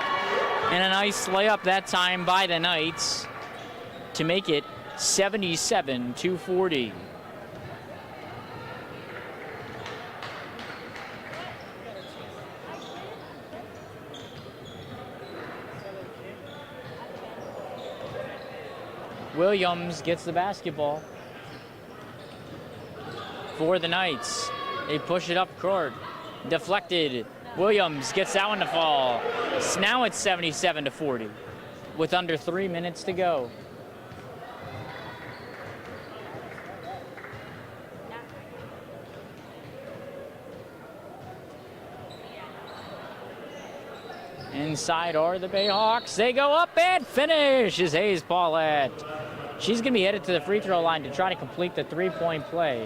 And a nice layup that time by the Knights to make it 77-40. Williams gets the basketball for the Knights. They push it up court. Deflected. Williams gets that one to fall. So now it's 77-40 with under 3 minutes to go. Inside are the Bayhawks. They go up and finish is Hayes Paulette. She's going to be headed to the free throw line to try to complete the three-point play.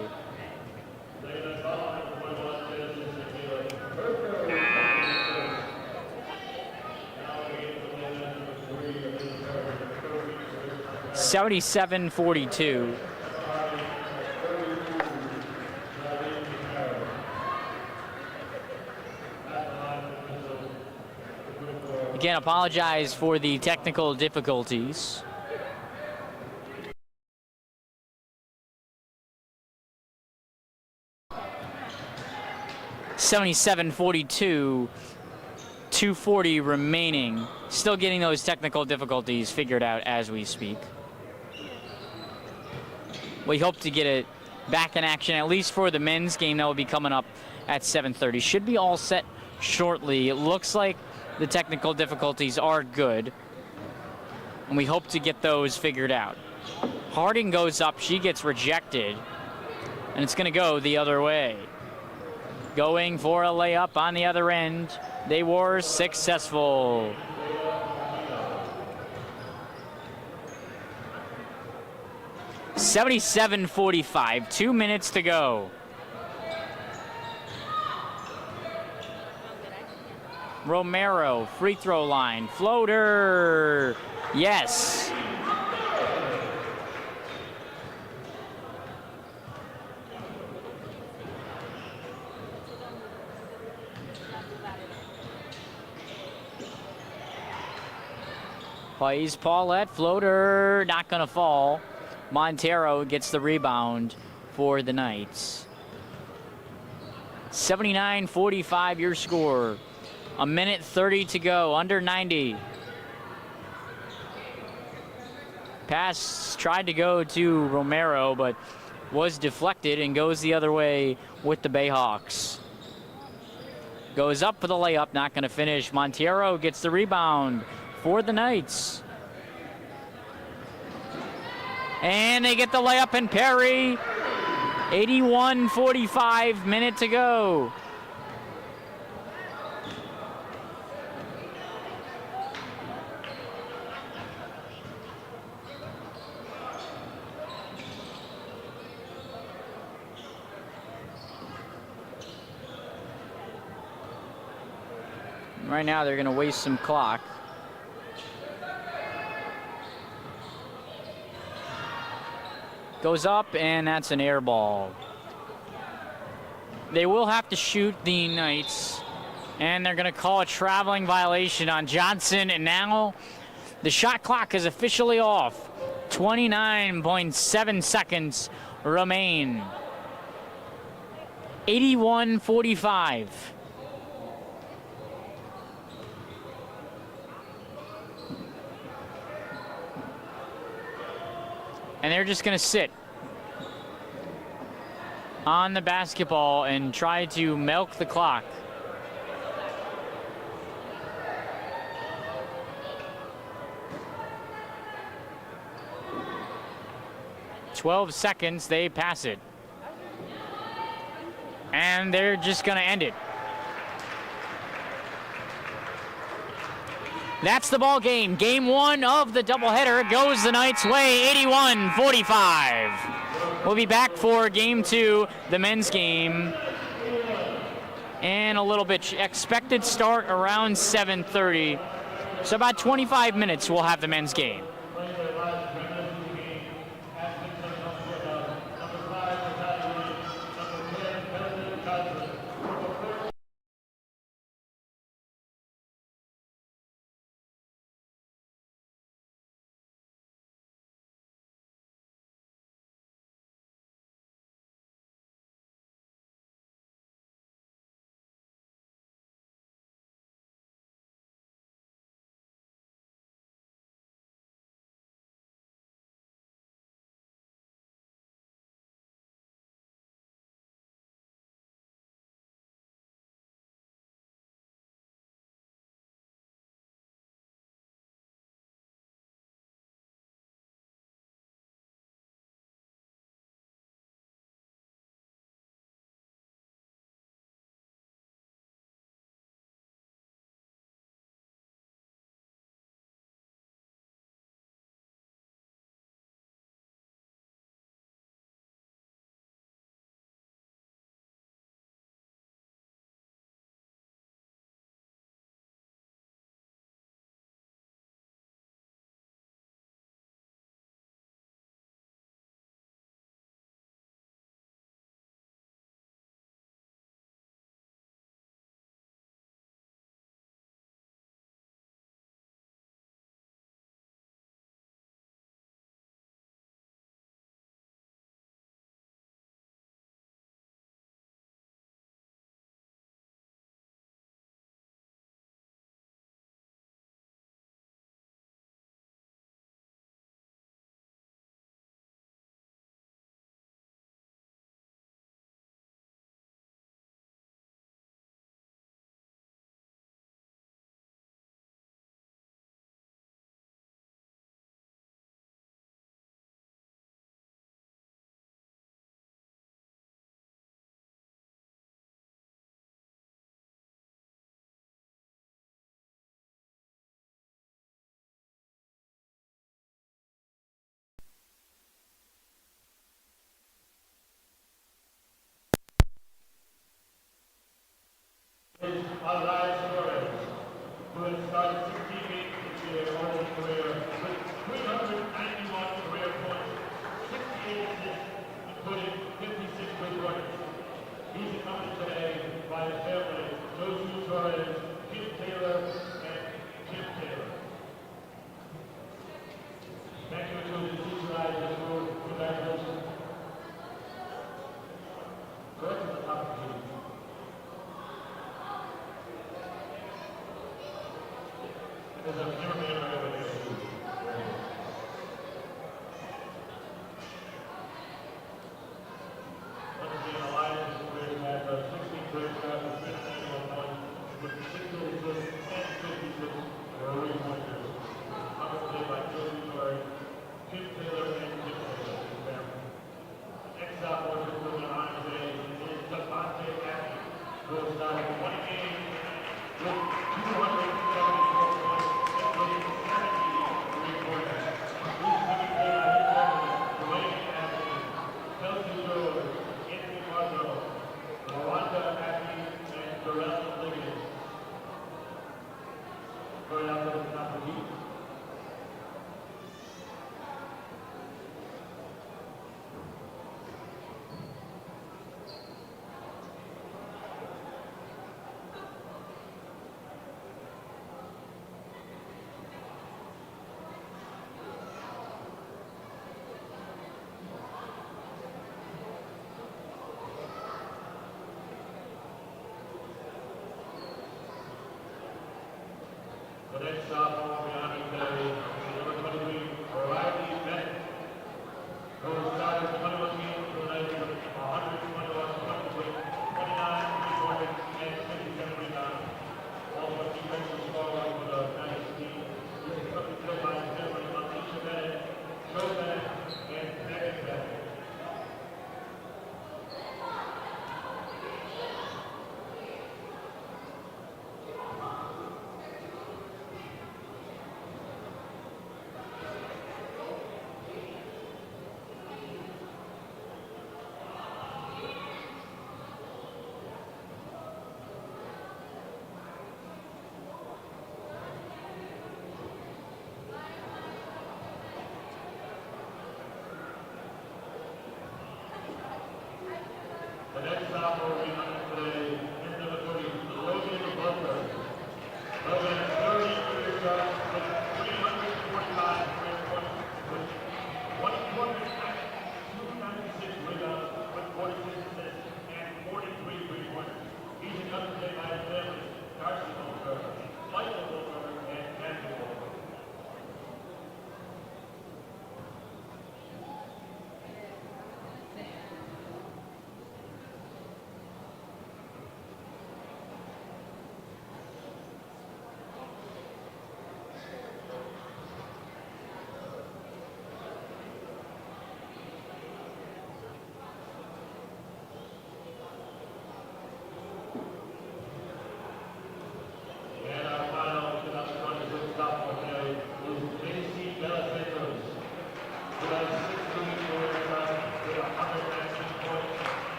(77-42). Again, apologize for the technical difficulties. (77-42). 2:40 remaining. Still getting those technical difficulties figured out as we speak. We hope to get it back in action, at least for the men's game that will be coming up at 7:30. Should be all set shortly. It looks like the technical difficulties are good, and we hope to get those figured out. Harding goes up. She gets rejected, and it's going to go the other way. Going for a layup on the other end. They were successful. (77-45). 2 minutes to go. Romero, free throw line, floater. Yes. Hayes Paulette, floater, not gonna fall. Montero gets the rebound for the Knights. 79-45 your score. 1:30 to go, under 90. Pass tried to go to Romero, but was deflected and goes the other way with the Bayhawks. Goes up for the layup, not gonna finish. Montero gets the rebound for the Knights. And they get the layup and parry. 81-45, minute to go. Right now they're going to waste some clock. Goes up, and that's an air ball. They will have to shoot the Knights, and they're going to call a traveling violation on Johnson, and now the shot clock is officially off. 29.7 seconds remain. 81-45. And they're just going to sit on the basketball and try to milk the clock. (12 seconds), they pass it. and they're just going to end it. That's the ball game. Game 1 of the doubleheader goes the Knights' way, 81-45. We'll be back for Game 2, the men's game, and a little bit expected start around 7:30. So about 25 minutes we'll have the men's game.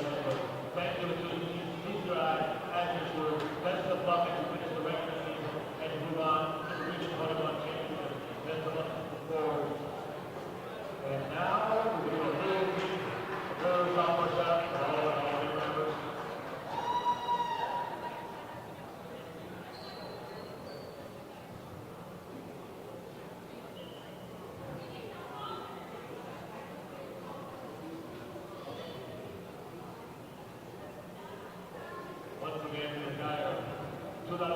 Thank you to the CCRI actors for best of luck as we finish the regular season and move on to the Region 21 Championship. Best of luck forward. And now we're going to do a little sophomore stuff for all of our members. Once again, the entire 2019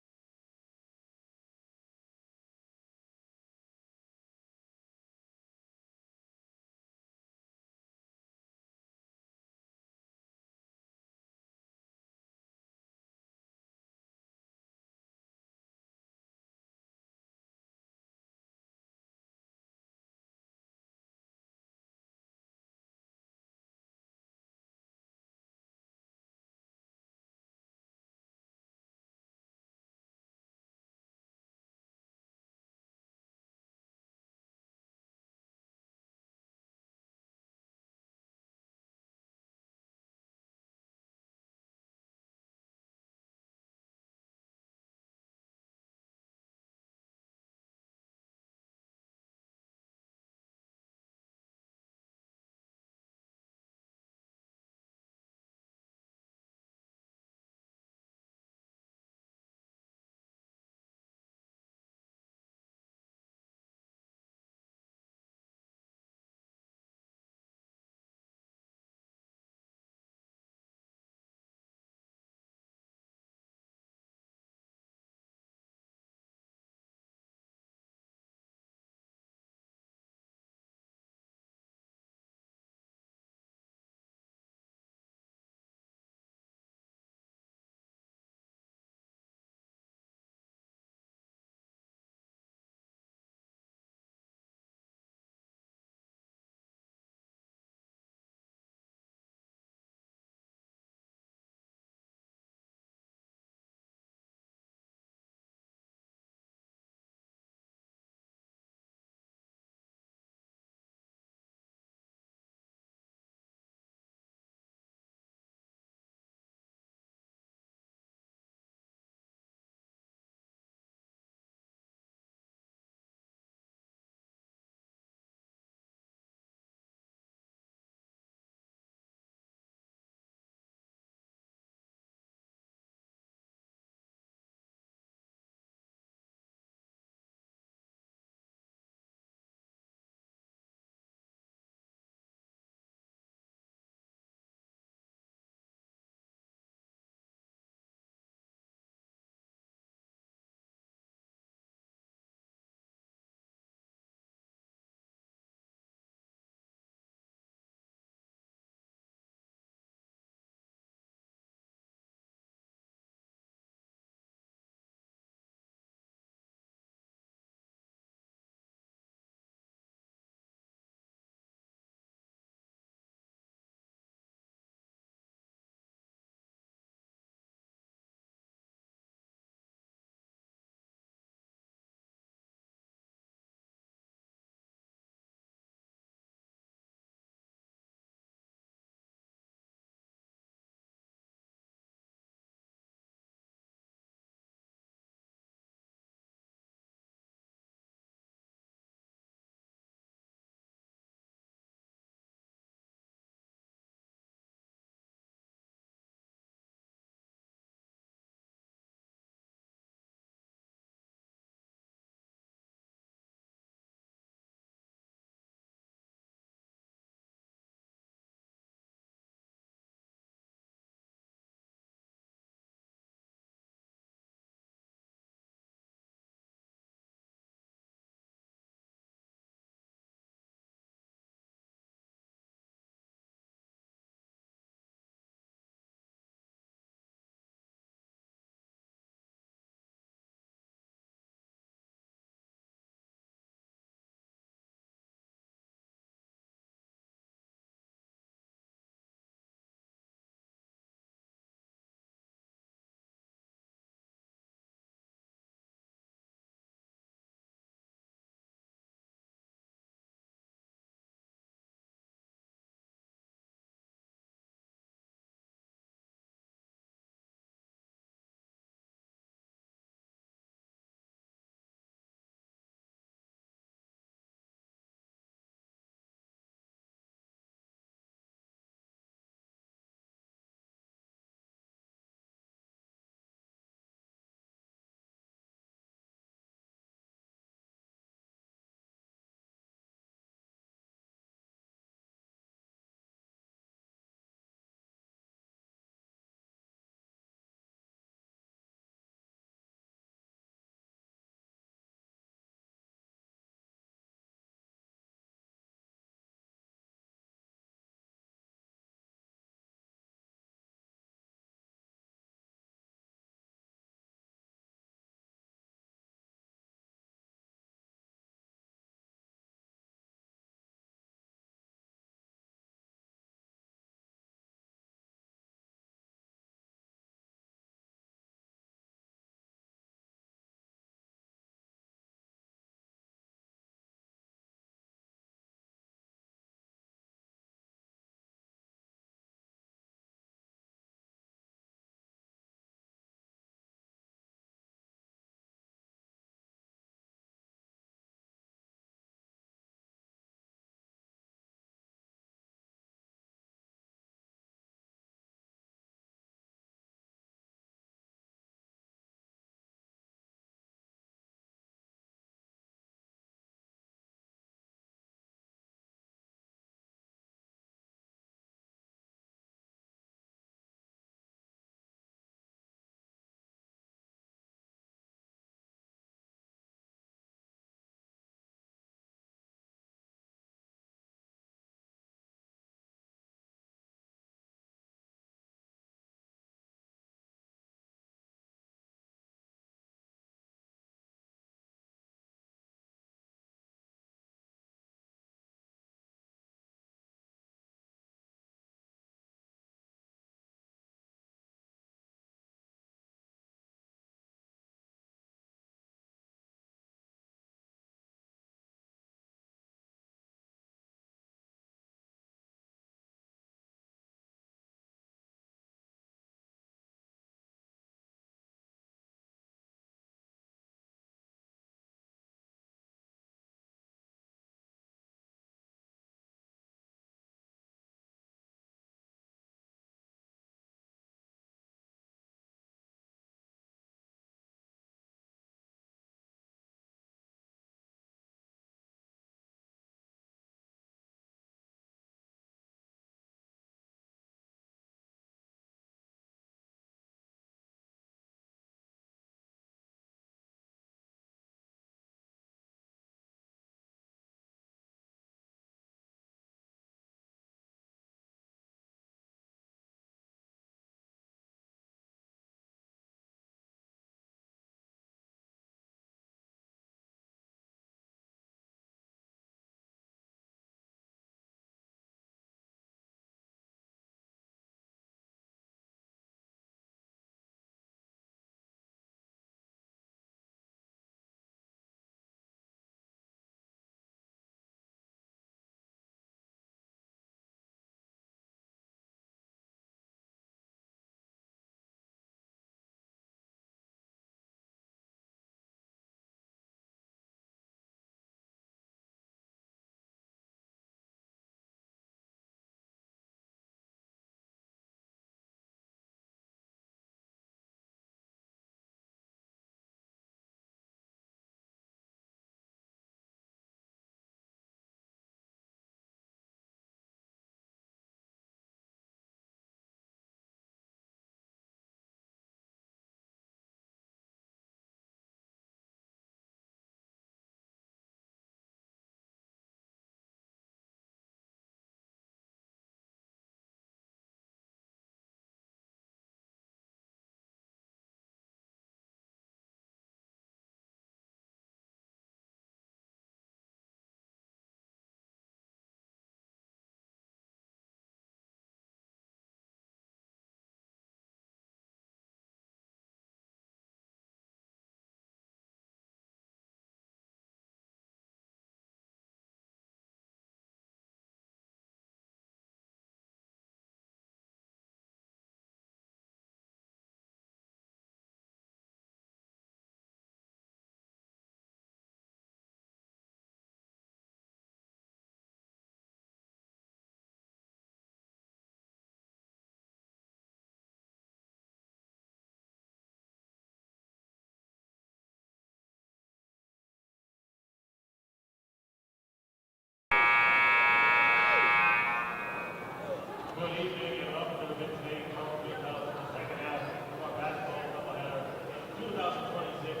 Good evening and welcome to the Big State Conference of the second half of our basketball doubleheader 2026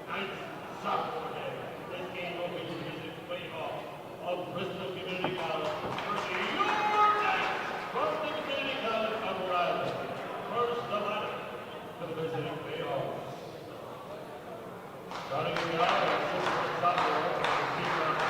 Knights Sophomore Day. This game will be the playoff of Bristol Community College versus your Knights from the Community College of Rhode Island. First the lineup for the visiting playoffs. Starting in the aisle, assistant sophomore, CCRI.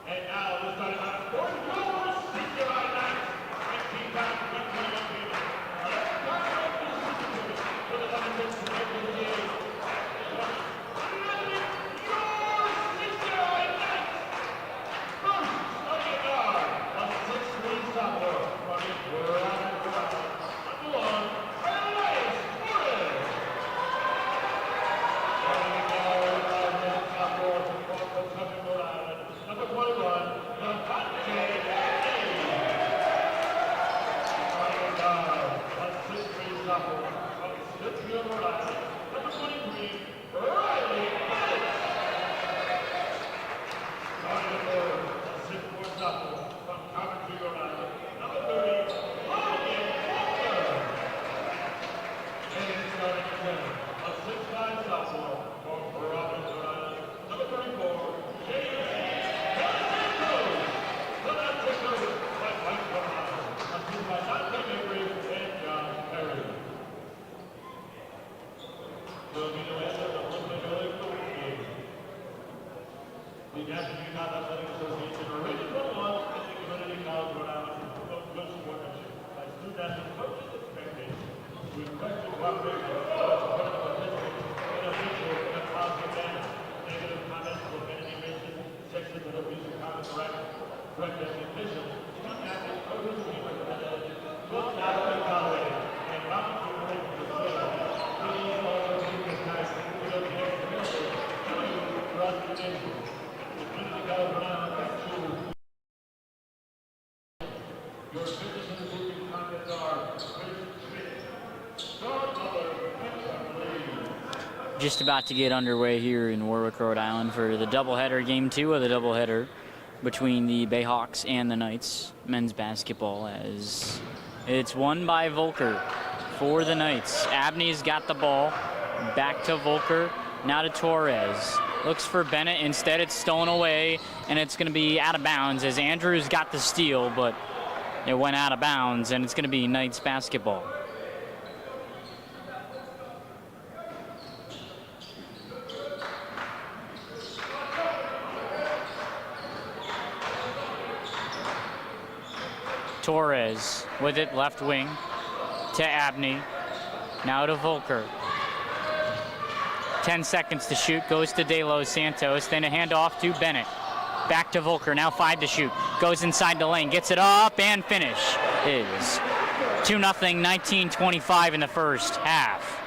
And now we're starting out for your CCRI Knights. 19 times, 121 people. Let's start off this season for the number 6 selected team. Your CCRI Knights. First, starting at guard, a 6'3" sophomore from Rhode Island. Number 1, Elias Flores. Starting at guard, a sophomore from Southern Rhode Island. Number 21, Devontae Lee. Starting at guard, a 6'3" sophomore from Smithfield, Rhode Island. Number 23, Riley Phillips. Starting at third, a 6'4" sophomore from Coventry, Rhode Island. Number 30, Logan Walker. And starting at center, a 6'5" sophomore from Providence, Rhode Island. Number 34, James. The National Youth Athletic Association original one in the Community College Rhode Island of good sportsmanship by student athletes, coaches, and spectators. We request your cooperation to support the participants in a mutual and positive manner. Negative comments, profanity, racist, sexist, and abusive comments are correct as official. Student athletes, coaches, team representatives will not be tolerated and volunteer related to the facility. Please also take this time to feel the extra message to you throughout the nation. Your citizens who can contact our Just about to get underway here in Warwick, Rhode Island for the doubleheader, game 2 of the doubleheader between the Bayhawks and the Knights men's basketball, as it's won by Volker for the Knights. Abney's got the ball, back to Volker, now to Torres. Looks for Bennett, instead it's stolen away, and it's going to be out of bounds as Andrews got the steal, but it went out of bounds, and it's going to be Knights basketball. Torres with it, left wing to Abney, now to Volker. 10 seconds to shoot, goes to De Los Santos, then a handoff to Bennett. Back to Volker, now 5 to shoot. Goes inside the lane, gets it up, and finish is 2-0, 19-25 in the first half.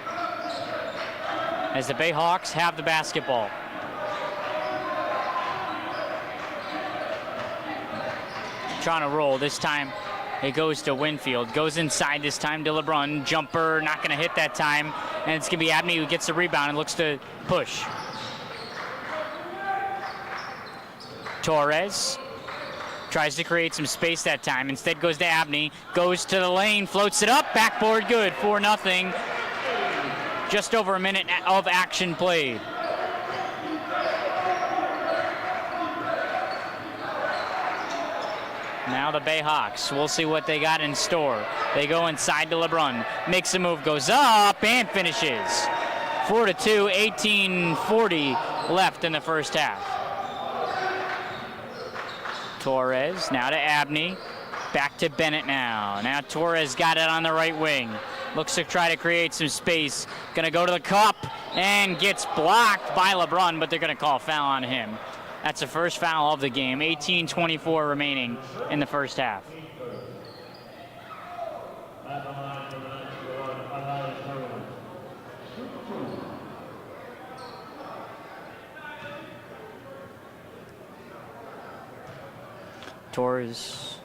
As the Bayhawks have the basketball. Trying to roll, this time it goes to Winfield. Goes inside this time to LeBron. Jumper, not going to hit that time. And it's going to be Abney who gets the rebound and looks to push. Torres tries to create some space that time. Instead goes to Abney. Goes to the lane, floats it up. Backboard good, 4-0. Just over a minute of action played. Now the Bayhawks, we'll see what they got in store. They go inside to LeBron, makes a move, goes up, and finishes. 4-2, 18-40 left in the first half. Torres, now to Abney. Back to Bennett now. Now Torres got it on the right wing. Looks to try to create some space. Gonna go to the cup and gets blocked by LeBron, but they're gonna call a foul on him. That's the first foul of the game. 18:24 remaining in the first half. Torres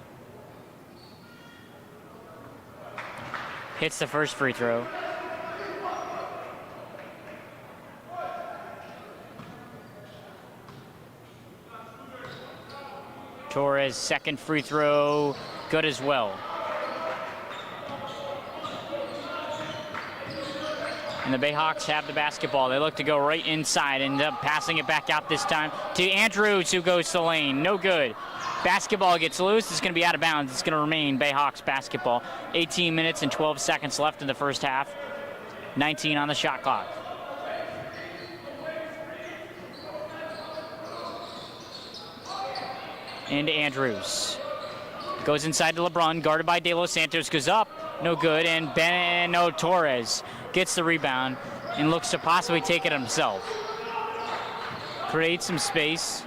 hits the first free throw. Torres' second free throw, good as well. And the Bayhawks have the basketball. They look to go right inside, end up passing it back out this time to Andrews, who goes to the lane. No good. Basketball gets loose. It's going to be out of bounds. It's going to remain Bayhawks basketball. 18 minutes and 12 seconds left in the first half. 19 on the shot clock. And Andrews goes inside to LeBron, guarded by De Los Santos, goes up, no good, and Torres gets the rebound and looks to possibly take it himself. Creates some space.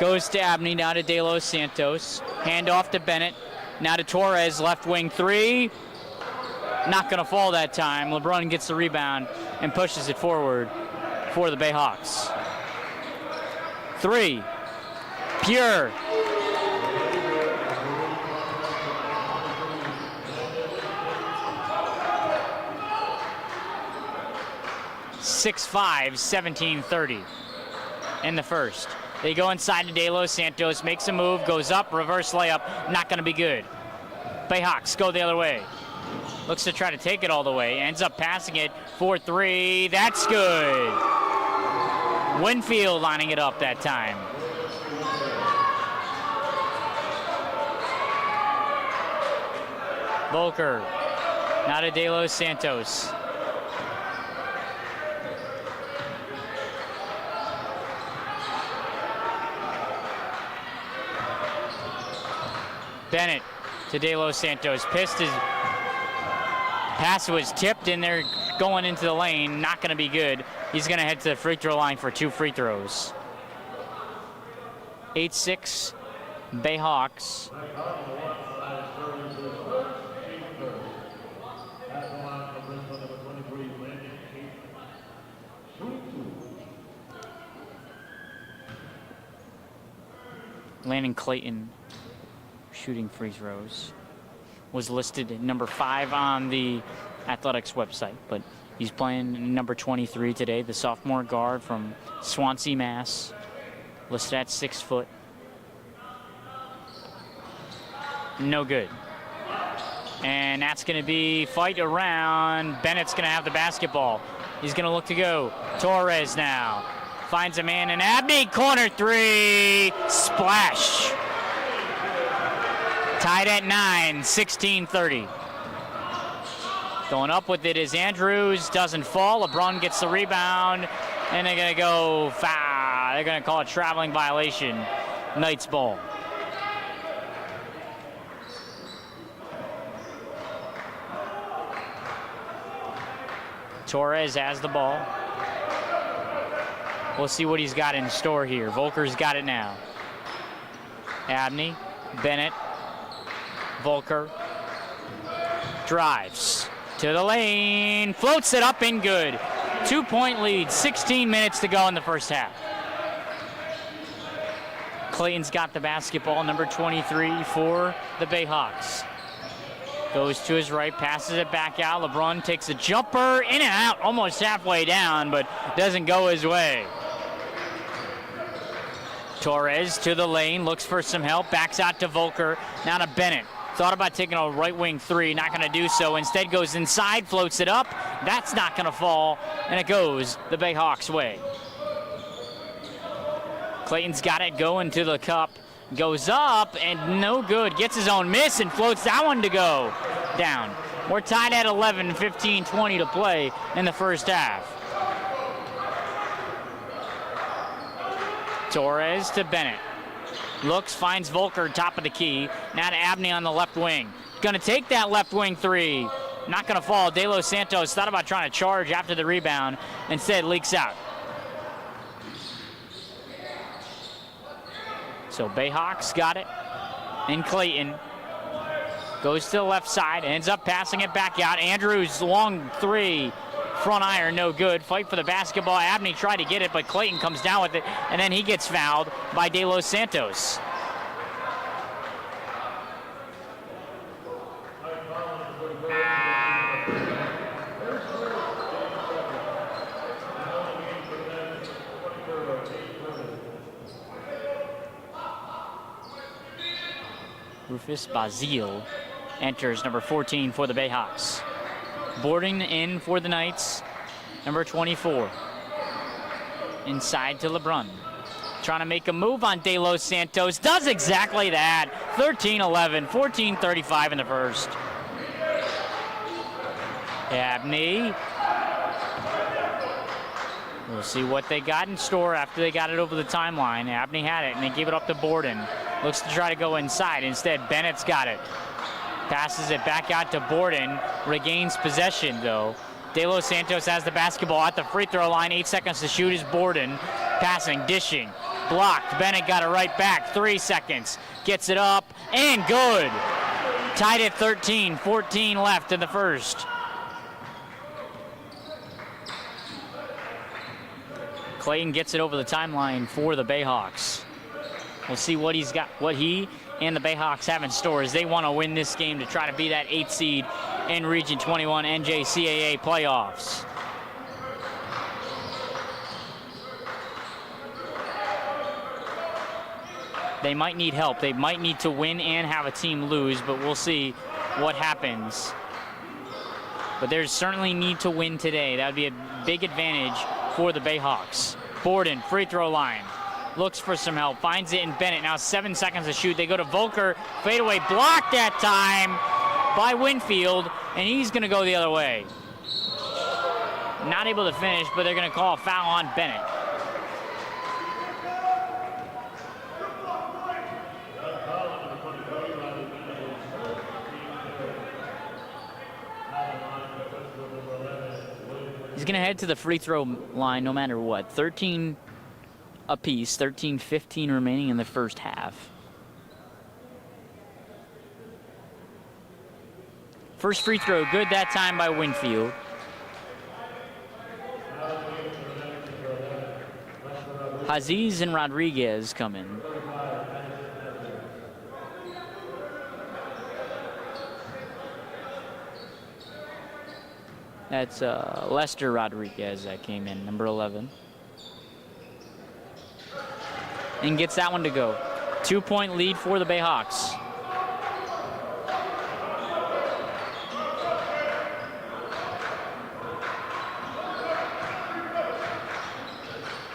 Goes to Abney, now to De Los Santos. Hand off to Bennett. Now to Torres, left wing three. Not gonna fall that time. LeBron gets the rebound and pushes it forward for the Bayhawks. Three. Pure. (6-5, 17-30) in the first. They go inside to De Los Santos, makes a move, goes up, reverse layup, not going to be good. Bayhawks go the other way. Looks to try to take it all the way, ends up passing it for three. That's good. Winfield lining it up that time. Volker, now to De Los Santos. Bennett to De Los Santos. Pissed his pass was tipped and they're going into the lane. Not going to be good. He's going to head to the free throw line for 2 free throws. 8-6 Bayhawks. Landon Clayton, shooting free throws, was listed at number 5 on the athletics website, but he's playing number 23 today, the sophomore guard from Swansea, Mass. Listed at 6 foot. No good. And that's going to be fight around. Bennett's going to have the basketball. He's going to look to go. Torres now. Finds a man in Abney. Corner 3. Splash. Tied at 9, 16-30. Going up with it is Andrews. Doesn't fall. LeBron gets the rebound. And they're going to go foul. They're going to call it traveling violation. Knights ball. Torres has the ball. We'll see what he's got in store here. Volker's got it now. Abney, Bennett, Volker. Drives to the lane, floats it up and good. 2-point lead, 16 minutes to go in the first half. Clayton's got the basketball, number 23 for the Bayhawks. Goes to his right, passes it back out. LeBron takes a jumper, in and out, almost halfway down, but doesn't go his way. Torres to the lane, looks for some help, backs out to Volker, now to Bennett. Thought about taking a right wing 3, not gonna do so. Instead goes inside, floats it up. That's not gonna fall, and it goes the Bayhawks' way. Clayton's got it going to the cup. Goes up and no good. Gets his own miss and floats that one to go down. We're tied at 11, 15-20 to play in the first half. Torres to Bennett. Looks, finds Volker, top of the key. Now to Abney on the left wing. Gonna take that left wing three. Not gonna fall. De Los Santos thought about trying to charge after the rebound. Instead, leaks out. So Bayhawks got it. And Clayton goes to the left side, ends up passing it back out. Andrews, long three. Front iron, no good. Fight for the basketball. Abney tried to get it, but Clayton comes down with it, and then he gets fouled by De Los Santos. Rufus Bazile enters, number 14 for the Bayhawks. Boarding in for the Knights, number 24. Inside to LeBrun. Trying to make a move on De Los Santos. Does exactly that. 13-11, 14-35 in the first. Abney. We'll see what they got in store after they got it over the timeline. Abney had it, and they gave it up to Borden. Looks to try to go inside. Instead, Bennett's got it. Passes it back out to Borden. Regains possession, though. De Los Santos has the basketball at the free throw line. 8 seconds to shoot is Borden. Passing, dishing, blocked. Bennett got it right back. 3 seconds. Gets it up, and good. Tied at 13. 14 left in the first. Clayton gets it over the timeline for the Bayhawks. We'll see what he's got, what he and the Bayhawks have in store as they want to win this game to try to be that 8th seed in Region 21 NJCAA playoffs. They might need help. They might need to win and have a team lose, but we'll see what happens. But there's certainly need to win today. That would be a big advantage for the Bayhawks. Borden, free throw line. Looks for some help, finds it in Bennett. Now 7 seconds to shoot. They go to Volker, fadeaway blocked that time by Winfield, and he's gonna go the other way. Not able to finish, but they're gonna call a foul on Bennett. He's gonna head to the free throw line no matter what. 13 apiece, 13-15 remaining in the first half. First free throw, good that time by Winfield. Aziz and Rodriguez come in. That's Lester Rodriguez that came in, number 11. And gets that one to go. 2-point lead for the Bayhawks.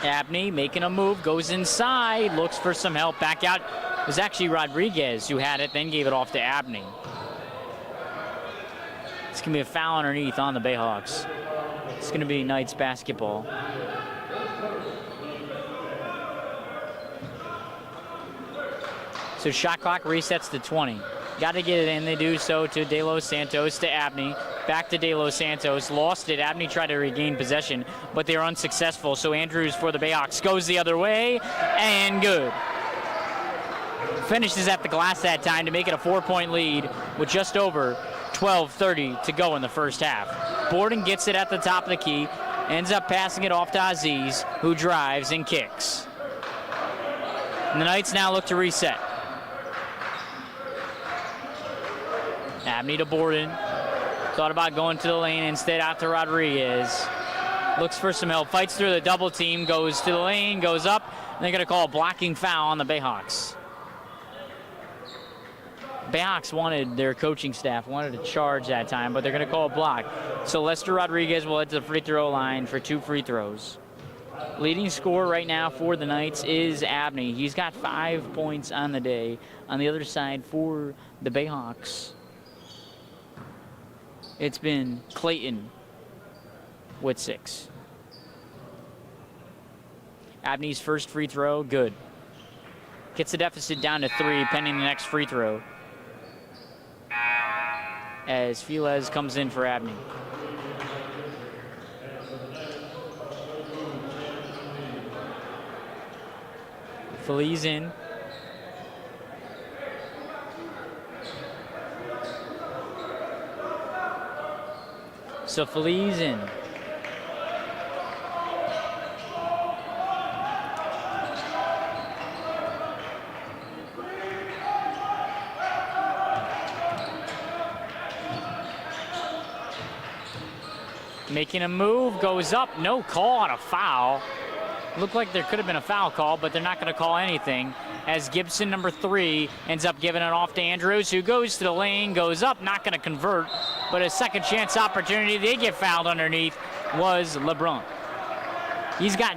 Abney making a move, goes inside, looks for some help. Back out. It was actually Rodriguez who had it, then gave it off to Abney. It's going to be a foul underneath on the Bayhawks. It's going to be Knights basketball. So shot clock resets to 20. Got to get it in. They do so to De Los Santos, to Abney. Back to De Los Santos. Lost it. Abney tried to regain possession, but they were unsuccessful. So Andrews for the Bayhawks goes the other way, and good. Finishes at the glass that time to make it a 4-point lead with just over 12:30 to go in the first half. Borden gets it at the top of the key, ends up passing it off to Aziz, who drives and kicks. And the Knights now look to reset. Abney to Borden. Thought about going to the lane, instead out to Rodriguez. Looks for some help, fights through the double team, goes to the lane, goes up, and they're going to call a blocking foul on the Bayhawks. Bayhawks wanted, their coaching staff wanted to charge that time, but they're going to call a block. So Lester Rodriguez will head to the free throw line for 2 free throws. Leading scorer right now for the Knights is Abney. He's got 5 points on the day. On the other side for the Bayhawks, it's been Clayton with 6. Abney's first free throw, good. Gets the deficit down to 3 pending the next free throw. As Felez comes in for Abney. Feliz in. So Feliz in. Making a move, goes up, no call on a foul. Looked like there could have been a foul call, but they're not going to call anything, as Gibson, number 3, ends up giving it off to Andrews, who goes to the lane, goes up, not going to convert, but a second chance opportunity. They get fouled underneath was LeBron.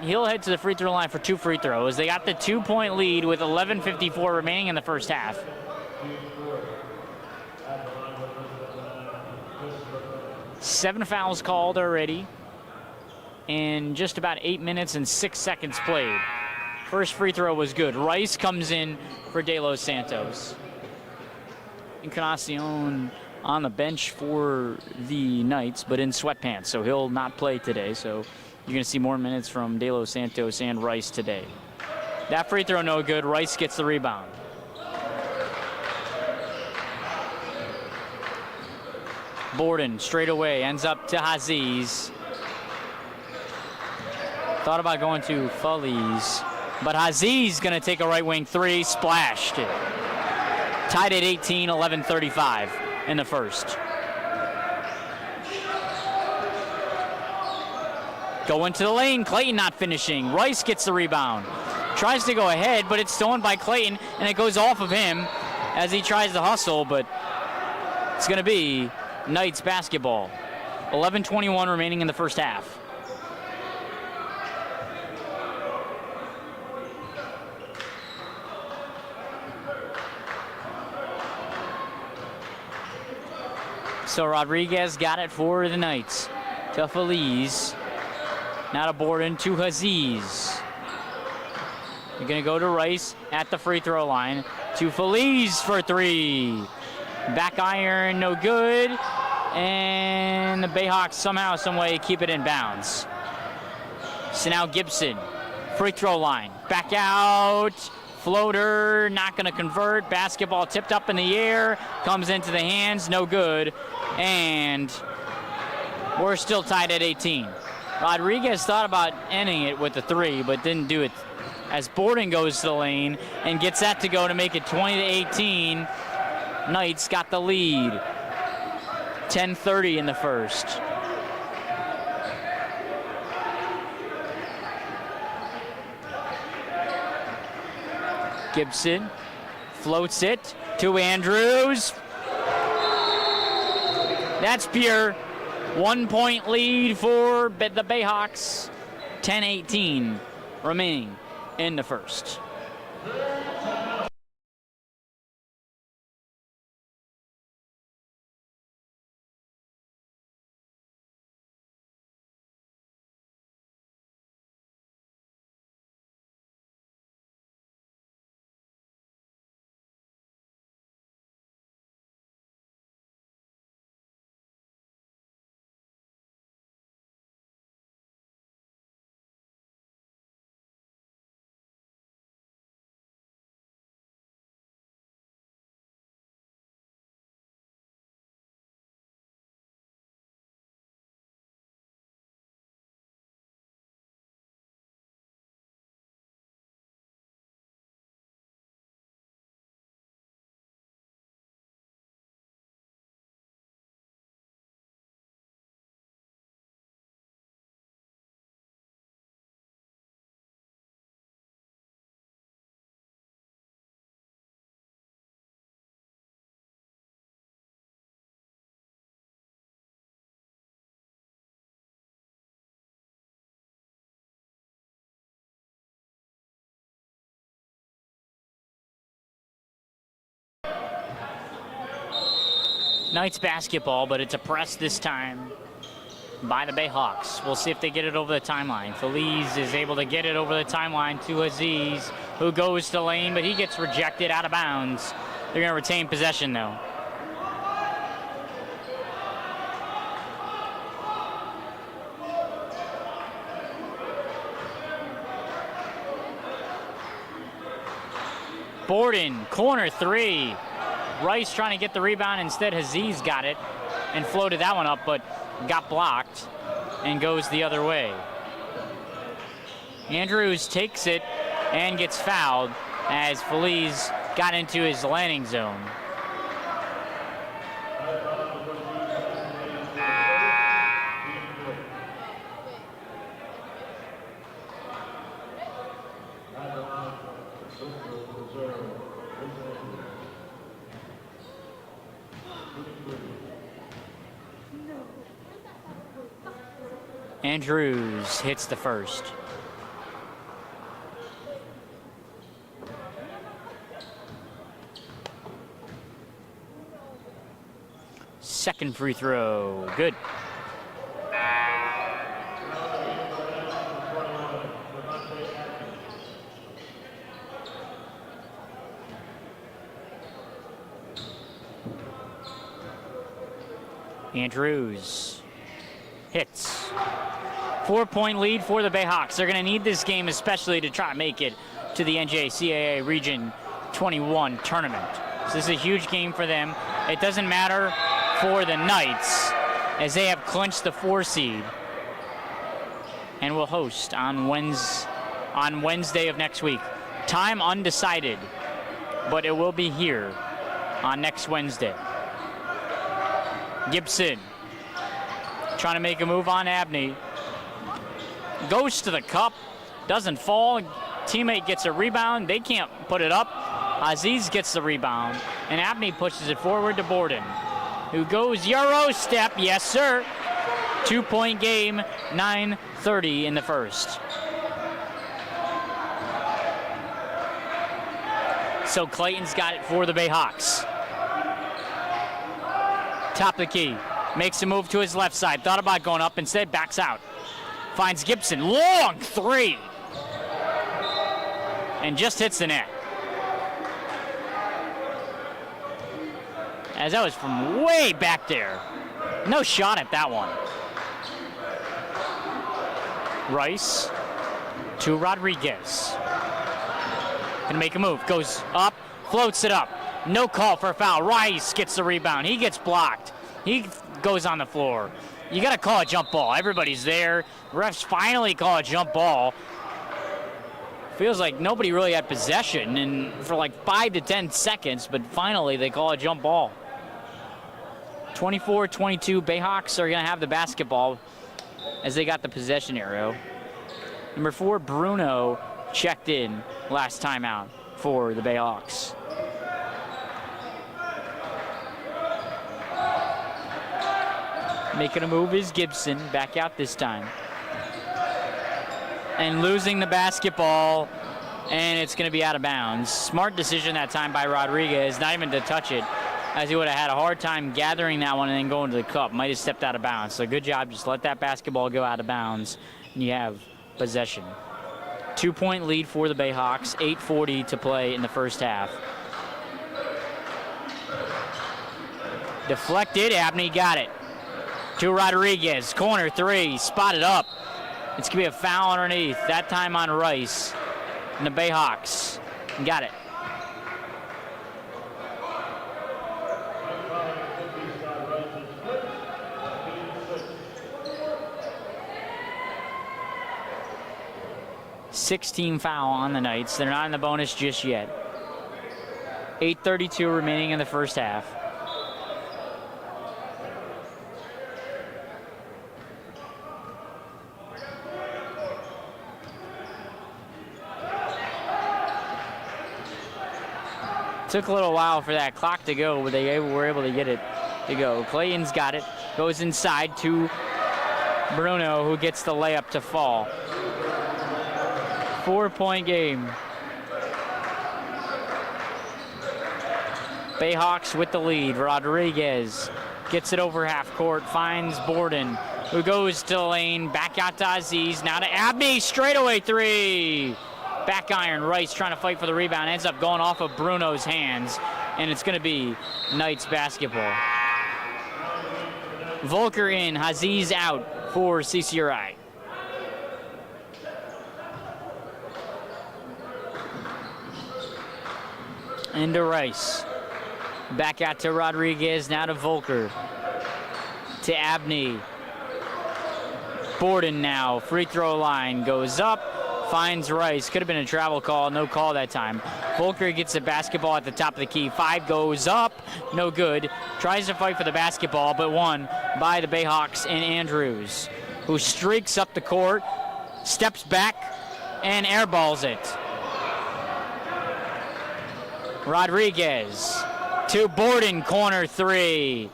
He'll head to the free throw line for 2 free throws. They got the 2-point lead with 11:54 remaining in the first half. Seven fouls called already in just about 8 minutes and 6 seconds played. First free throw was good. Rice comes in for De Los Santos. Encarnacion on the bench for the Knights, but in sweatpants, so he'll not play today. So you're going to see more minutes from De Los Santos and Rice today. That free throw no good. Rice gets the rebound. Borden straight away ends up to Haziz. Thought about going to Feliz, but Haziz gonna take a right wing 3, splashed it. Tied at 18, 11:35 in the first. Going to the lane, Clayton not finishing. Rice gets the rebound. Tries to go ahead, but it's stolen by Clayton, and it goes off of him as he tries to hustle, but it's gonna be Knights basketball. 11:21 remaining in the first half. So Rodriguez got it for the Knights. To Feliz. Now to Borden, to Haziz. You're gonna go to Rice at the free throw line. To Feliz for 3. Back iron, no good. And the Bayhawks somehow, some way keep it in bounds. So now Gibson, free throw line. Back out, floater, not gonna convert. Basketball tipped up in the air, comes into the hands, no good. And we're still tied at 18. Rodriguez thought about ending it with the 3, but didn't do it. As Borden goes to the lane and gets that to go to make it 20-18. Knights got the lead. 10:30 in the first. Gibson floats it to Andrews. That's pure. 1-point lead for the Bayhawks. 10:18 remaining in the first. Knights basketball, but it's a press this time. by the Bayhawks. We'll see if they get it over the timeline. Feliz is able to get it over the timeline to Aziz, who goes to lane, but he gets rejected out of bounds. They're going to retain possession, though. Borden, corner three. Rice trying to get the rebound. Instead, Aziz got it and floated that one up, but got blocked and goes the other way. Andrews takes it and gets fouled as Feliz got into his landing zone. Andrews hits the first. Second free throw, good. Andrews hits. 4-point lead for the Bayhawks. They're going to need this game especially to try to make it to the NJCAA Region 21 tournament. So this is a huge game for them. It doesn't matter for the Knights as they have clinched the 4 seed and will host on Wednesday of next week. Time undecided, but it will be here on next Wednesday. Gibson trying to make a move on Abney. Goes to the cup, doesn't fall. Teammate gets a rebound. They can't put it up. Aziz gets the rebound, and Abney pushes it forward to Borden, who goes Euro step. Yes, sir. 2-point game, 9:30 in the first. So Clayton's got it for the Bayhawks. Top of the key. Makes a move to his left side. Thought about going up, instead backs out. Finds Gibson, long three. And just hits the net. As that was from way back there. No shot at that one. Rice to Rodriguez. Gonna make a move, goes up, floats it up. No call for a foul. Rice gets the rebound, he gets blocked. He goes on the floor. You gotta call a jump ball. Everybody's there. Refs finally call a jump ball. Feels like nobody really had possession and for like 5 to 10 seconds, but finally they call a jump ball. 24-22, Bayhawks are gonna have the basketball as they got the possession arrow. Number 4, Bruno checked in last time out for the Bayhawks. Making a move is Gibson, back out this time. And losing the basketball, and it's gonna be out of bounds. Smart decision that time by Rodriguez, not even to touch it, as he would have had a hard time gathering that one and then going to the cup. Might have stepped out of bounds. So good job, just let that basketball go out of bounds, and you have possession. 2-point lead for the Bayhawks, 8:40 to play in the first half. Deflected, Abney got it. To Rodriguez, corner three, spotted up. It's gonna be a foul underneath, that time on Rice. And the Bayhawks got it. $16 foul on the Knights. They're not in the bonus just yet. 8:32 remaining in the first half. Took a little while for that clock to go, but they were able to get it to go. Clayton's got it, goes inside to Bruno, who gets the layup to fall. 4-point game. Bayhawks with the lead. Rodriguez gets it over half court, finds Borden. who goes to the lane, back out to Aziz, now to Abney, straightaway three. Back iron, Rice trying to fight for the rebound, ends up going off of Bruno's hands, and it's going to be Knights basketball. Volker in, Aziz out for CCRI. Into Rice. Back out to Rodriguez, now to Volker. To Abney. Borden now, free throw line, goes up, finds Rice. Could have been a travel call, no call that time. Volker gets the basketball at the top of the key. 5 goes up, no good. Tries to fight for the basketball, but won by the Bayhawks and Andrews, who streaks up the court, steps back, and airballs it. Rodriguez to Borden, corner three.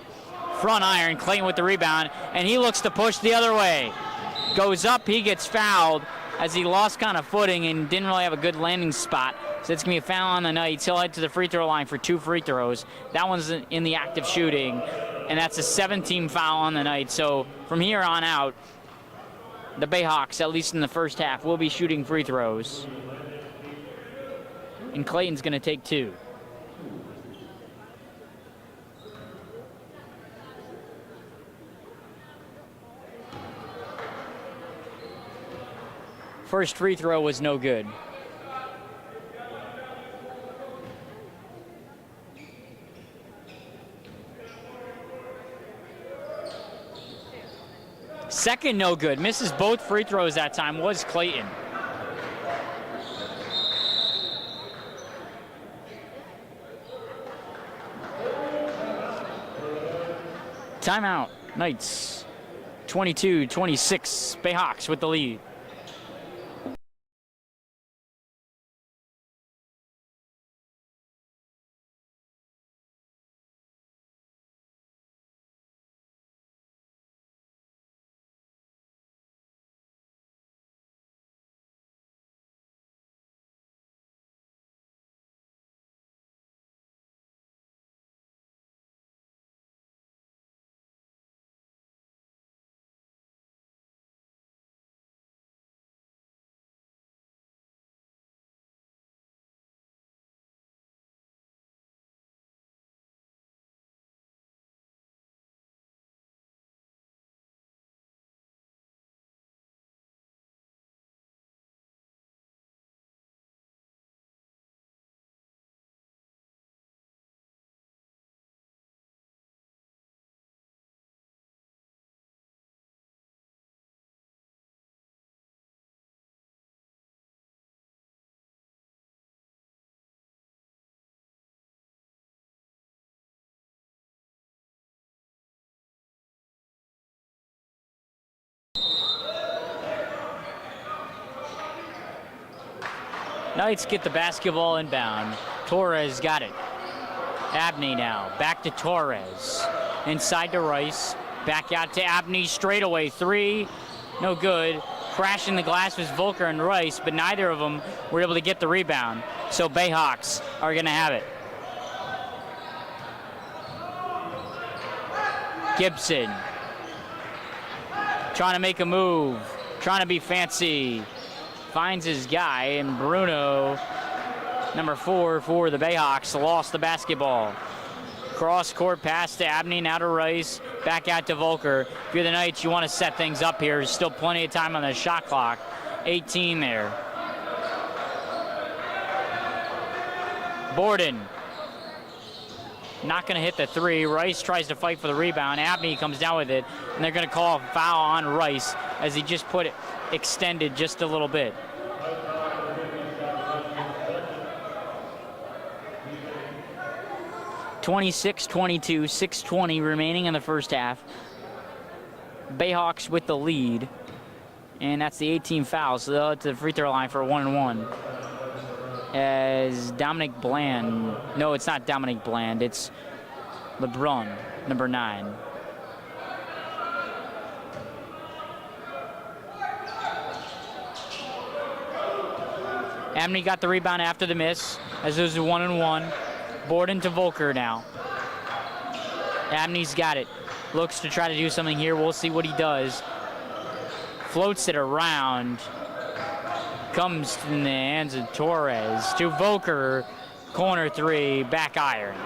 Front iron, Clayton with the rebound, and he looks to push the other way. Goes up, he gets fouled as he lost kind of footing and didn't really have a good landing spot. So it's going to be a foul on the Knights. He'll head to the free throw line for 2 free throws. That one's in the act of shooting, and that's a 7-team foul on the Knights. So from here on out, the Bayhawks, at least in the first half, will be shooting free throws. And Clayton's going to take 2. First free throw was no good. Second no good. Misses both free throws that time was Clayton. Timeout. Knights 22-26. Bayhawks with the lead. Knights get the basketball inbound. Torres got it. Abney now, back to Torres. Inside to Rice, back out to Abney, straightaway three, no good. Crashing the glass was Volker and Rice, but neither of them were able to get the rebound. So Bayhawks are gonna have it. Gibson, trying to make a move, trying to be fancy. Finds his guy, and Bruno, number 4 for the Bayhawks, lost the basketball. Cross-court pass to Abney, now to Rice, back out to Volker. If you're the Knights, you want to set things up here. There's still plenty of time on the shot clock. 18 there. Borden, not going to hit the three. Rice tries to fight for the rebound. Abney comes down with it, and they're going to call a foul on Rice as he just put it extended just a little bit. (26-22), 6:20 remaining in the first half. Bayhawks with the lead, and that's the 18 fouls, so they'll head to the free throw line for a 1-and-1. As Dominic Bland, no, it's not Dominic Bland, it's LeBron, number 9. Abney got the rebound after the miss, as it was a 1-and-1. Borden to Volker now. Abney's got it. looks to try to do something here. We'll see what he does. Floats it around. Comes in the hands of Torres to Volker. Corner three, back iron.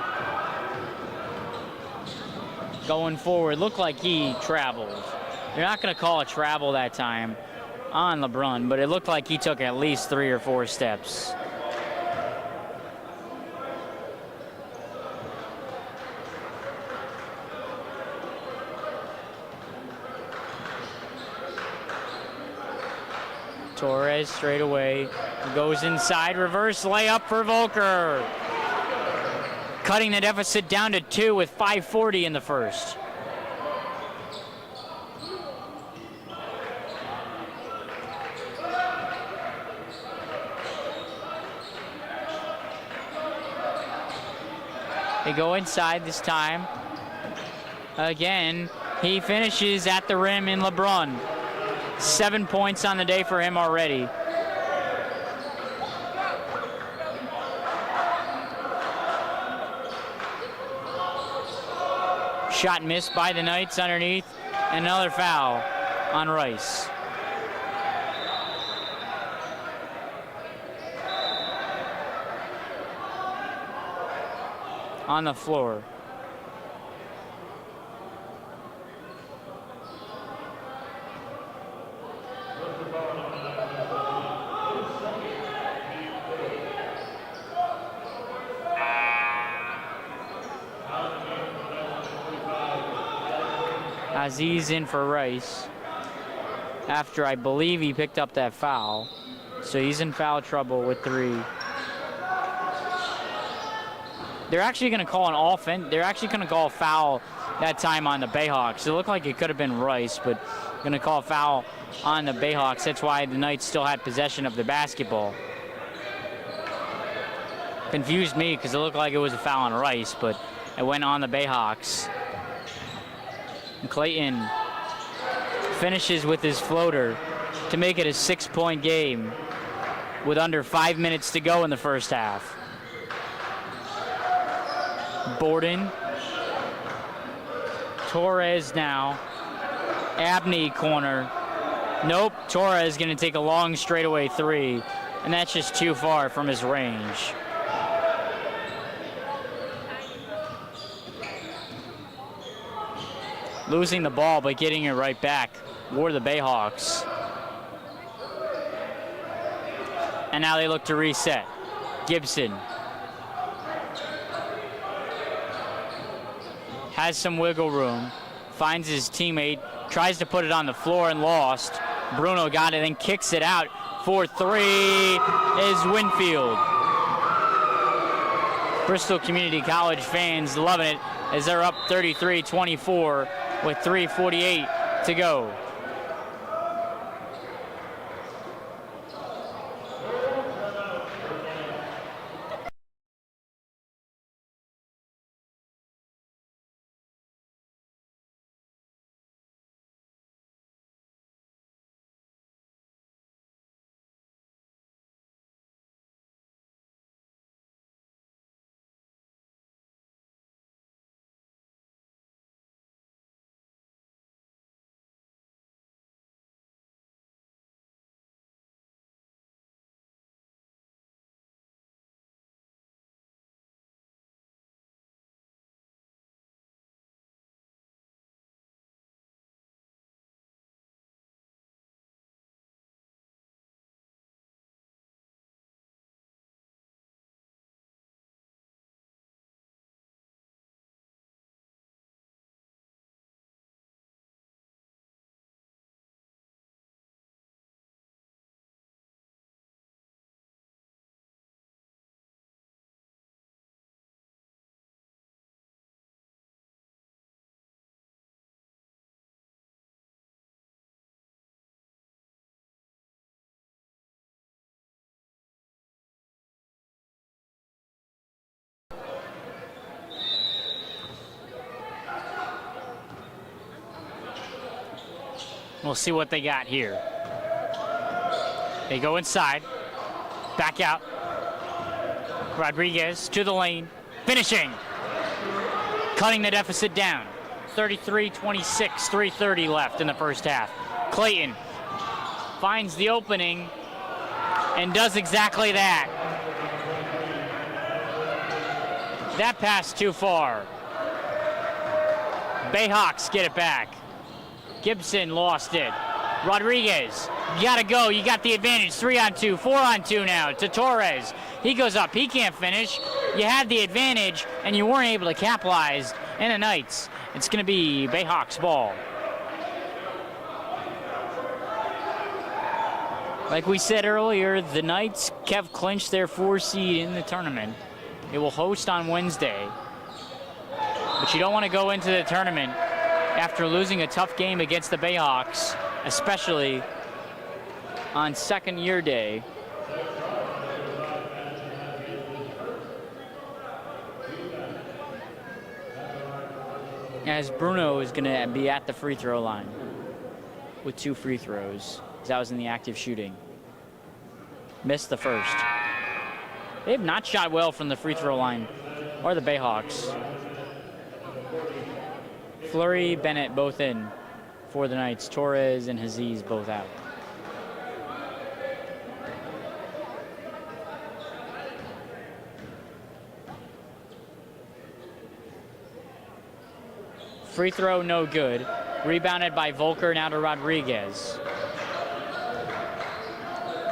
Going forward, looked like he traveled. You're not going to call a travel that time on LeBron, but it looked like he took at least 3 or 4 steps. Torres straight away, goes inside, reverse layup for Volker. Cutting the deficit down to 2 with 5:40 in the first. They go inside this time. Again, he finishes at the rim in LeBron. 7 points on the day for him already. Shot missed by the Knights underneath. Another foul on Rice. On the floor. Aziz in for Rice after I believe he picked up that foul. So he's in foul trouble with 3. They're actually going to call an offense. They're actually going to call a foul that time on the Bayhawks. It looked like it could have been Rice, but going to call a foul on the Bayhawks. That's why the Knights still had possession of the basketball. Confused me because it looked like it was a foul on Rice, but it went on the Bayhawks. And Clayton finishes with his floater to make it a 6-point game with under 5 minutes to go in the first half. Borden. Torres now. Abney corner. Nope, Torres going to take a long straightaway 3, and that's just too far from his range. Losing the ball, but getting it right back were the Bayhawks. And now they look to reset. Gibson has some wiggle room, finds his teammate, tries to put it on the floor and lost. Bruno got it and kicks it out for 3 is Winfield. Bristol Community College fans loving it as they're up 33-24 with 3:48 to go. We'll see what they got here. They go inside, back out. Rodriguez to the lane, finishing. Cutting the deficit down. 33-26, 3:30 left in the first half. Clayton finds the opening and does exactly that. That pass too far. Bayhawks get it back. Gibson lost it. Rodriguez, you gotta go, you got the advantage. 3-on-2, 4-on-2 now to Torres. He goes up, he can't finish. You had the advantage and you weren't able to capitalize. And the Knights, it's gonna be Bayhawks ball. Like we said earlier, the Knights have clinched their 4 seed in the tournament. They will host on Wednesday. But you don't want to go into the tournament after losing a tough game against the Bayhawks, especially on second year day. As Bruno is going to be at the free throw line with 2 free throws. That was in the active shooting. Missed the first. They have not shot well from the free throw line, or the Bayhawks. Fleury, Bennett both in for the Knights. Torres and Haziz both out. Free throw no good. Rebounded by Volker, now to Rodriguez.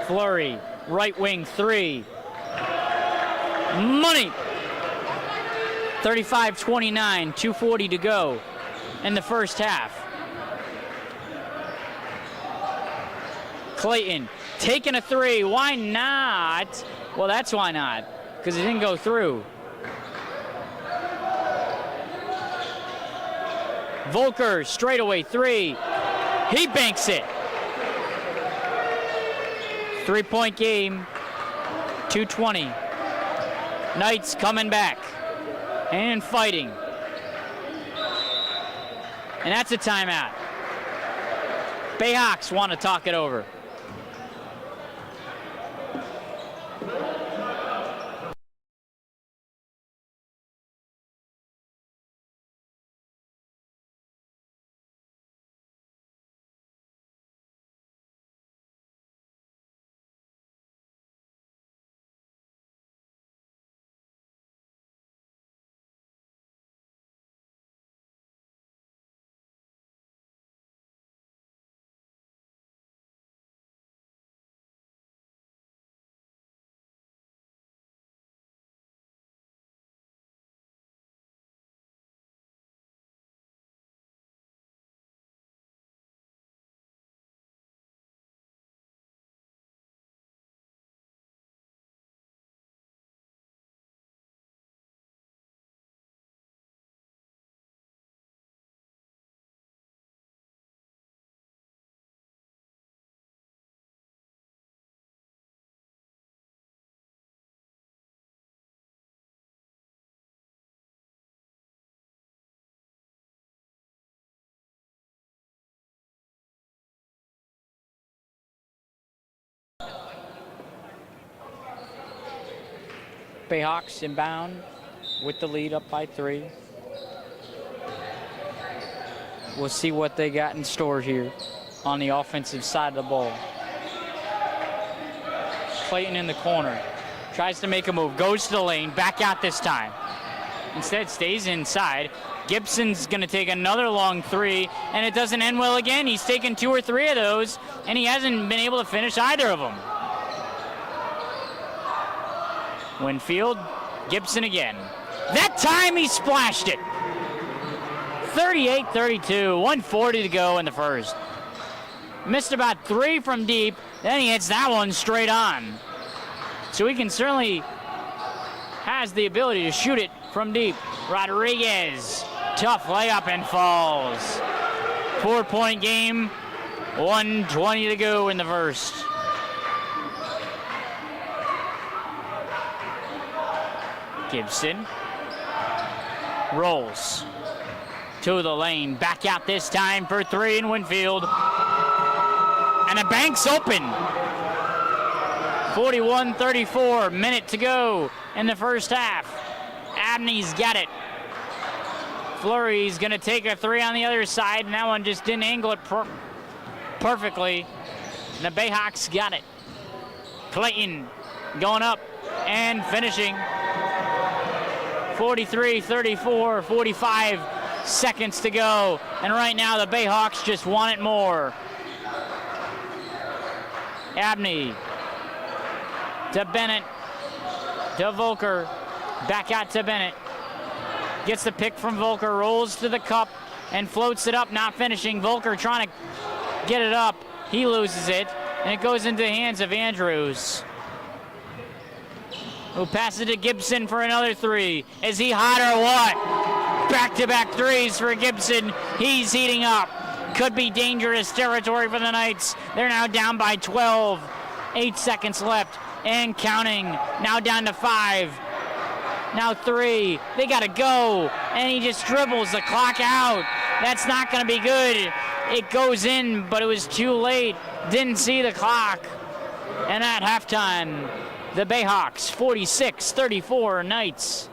Fleury, right wing 3. Money! 35-29, 2:40 to go in the first half. Clayton taking a 3. Why not? Well, that's why not, because it didn't go through. Volker, straightaway 3. He banks it. 3-point game, 2:20. Knights coming back and fighting. And that's a timeout. Bayhawks want to talk it over. Bayhawks inbound with the lead up by 3. We'll see what they got in store here on the offensive side of the ball. Clayton in the corner. Tries to make a move. Goes to the lane. Back out this time. Instead stays inside. Gibson's going to take another long 3, and it doesn't end well again. He's taken 2 or 3 of those, and he hasn't been able to finish either of them. Winfield, Gibson again. That time he splashed it. 38-32, 1:40 to go in the first. Missed about 3 from deep, then he hits that one straight on. So he can certainly has the ability to shoot it from deep. Rodriguez, tough layup and falls. 4-point game, 1:20 to go in the first. Gibson rolls to the lane, back out this time for 3 in Winfield. And the bank's open. 41-34, minute to go in the first half. Abney's got it. Flurry's going to take a three on the other side, and that one just didn't angle it perfectly. And the Bayhawks got it. Clayton going up and finishing. 43-34, 45 seconds to go. And right now the Bayhawks just want it more. Abney to Bennett, to Volker, back out to Bennett. Gets the pick from Volker, rolls to the cup and floats it up, not finishing. Volker trying to get it up. He loses it, and it goes into the hands of Andrews, who passes it to Gibson for another three. Is he hot or what? Back-to-back threes for Gibson. He's heating up. Could be dangerous territory for the Knights. They're now down by 12. 8 seconds left and counting. Now down to 5. Now 3. They got to go. And he just dribbles the clock out. That's not going to be good. It goes in, but it was too late. Didn't see the clock. And at halftime, the Bayhawks 46-34 Knights.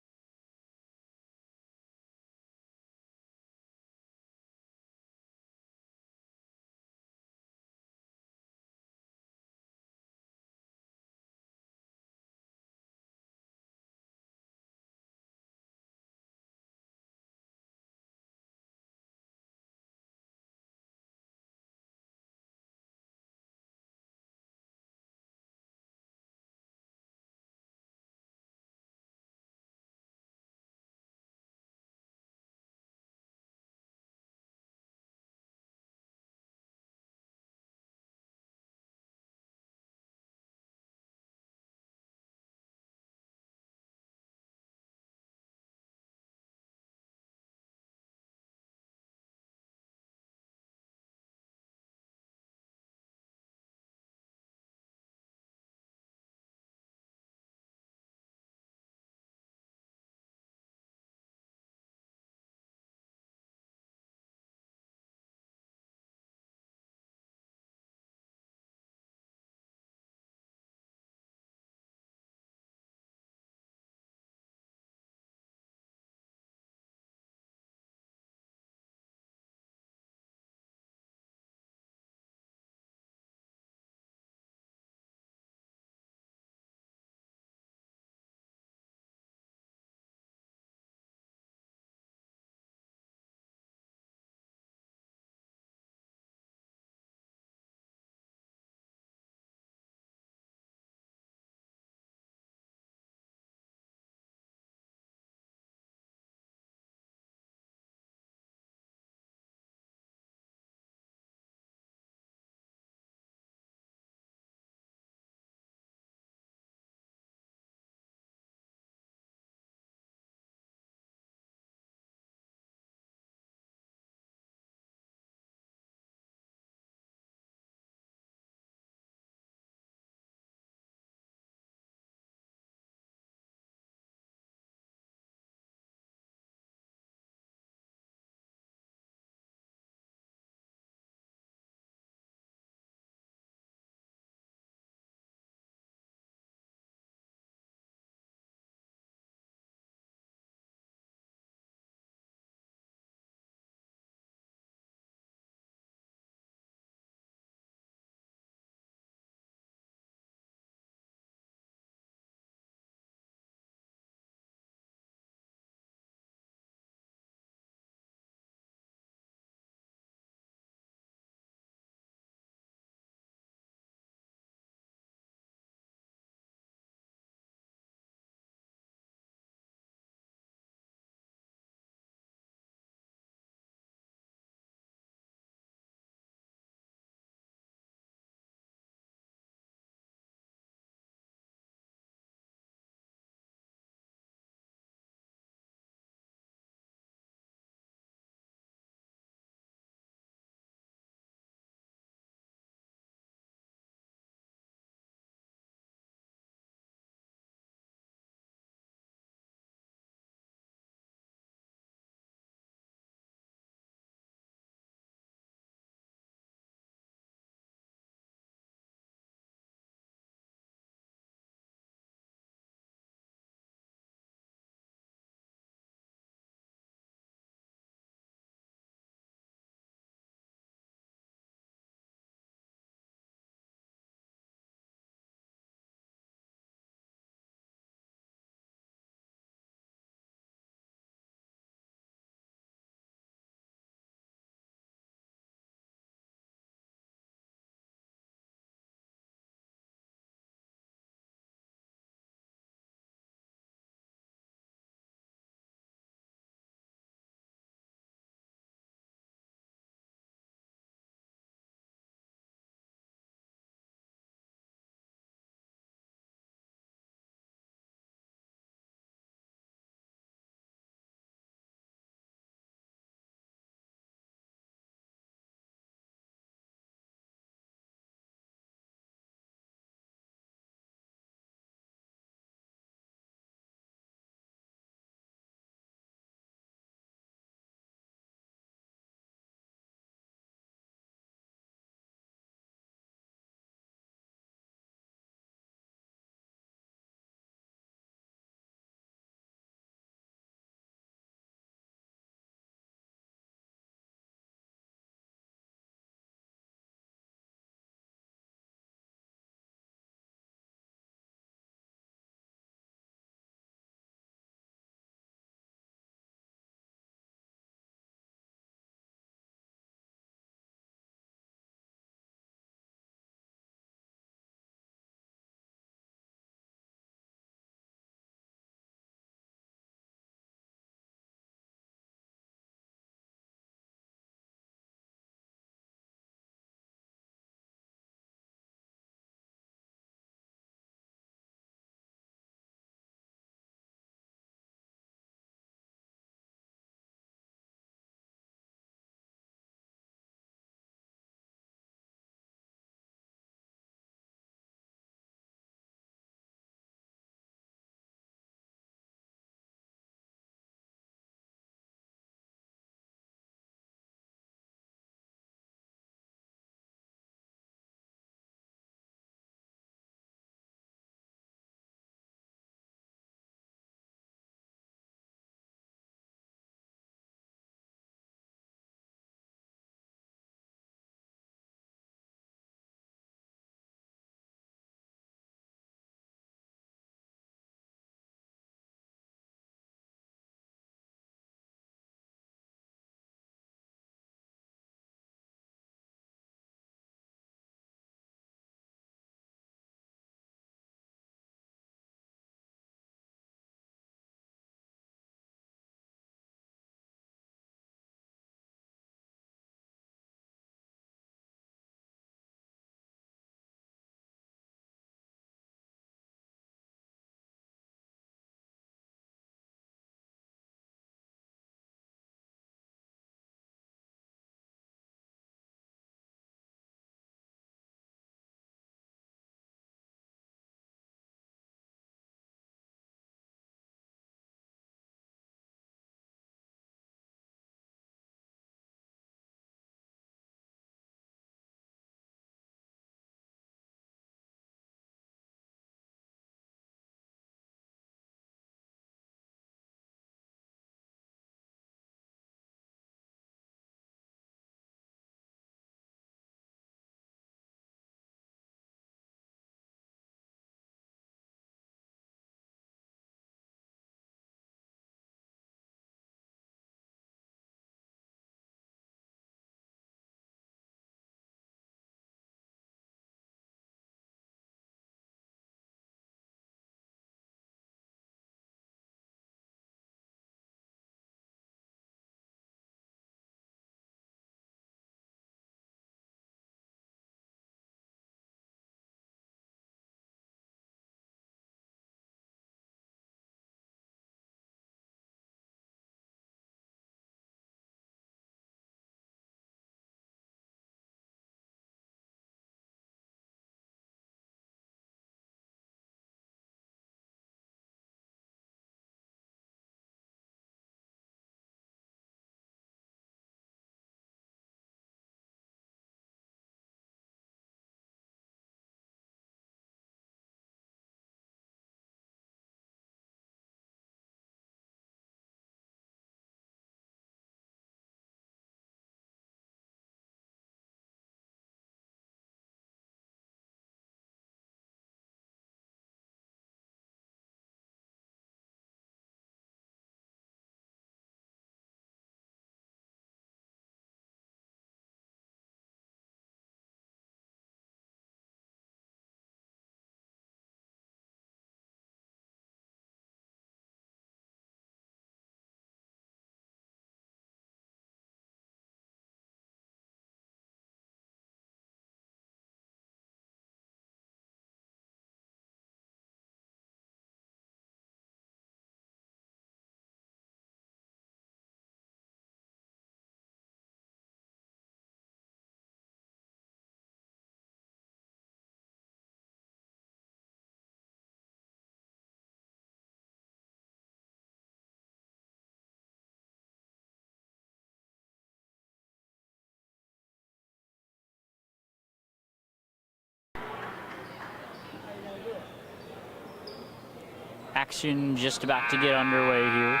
Action just about to get underway here.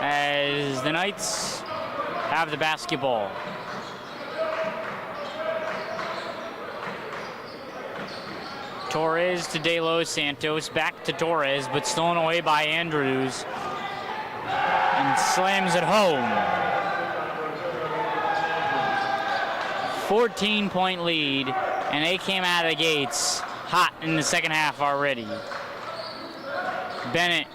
As the Knights have the basketball. Torres to De Los Santos, back to Torres, but stolen away by Andrews. And slams it home. 14-point lead, and they came out of the gates hot in the second half already. Bennett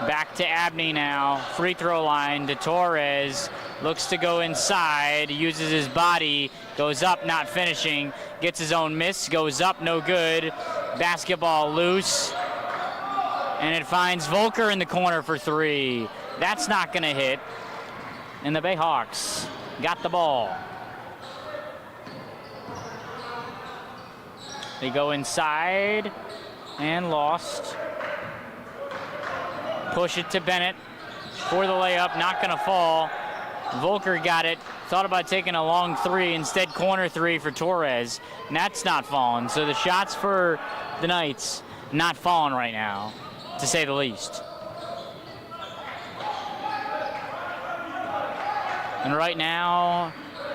back to Abney now. Free throw line to Torres. Looks to go inside, uses his body, goes up, not finishing, gets his own miss, goes up, no good. Basketball loose. And it finds Volker in the corner for three. That's not gonna hit. And the Bayhawks got the ball. They go inside and lost. Push it to Bennett for the layup, not gonna fall. Volker got it, thought about taking a long three, instead corner three for Torres, and that's not falling. So the shots for the Knights not falling right now, to say the least. And right now,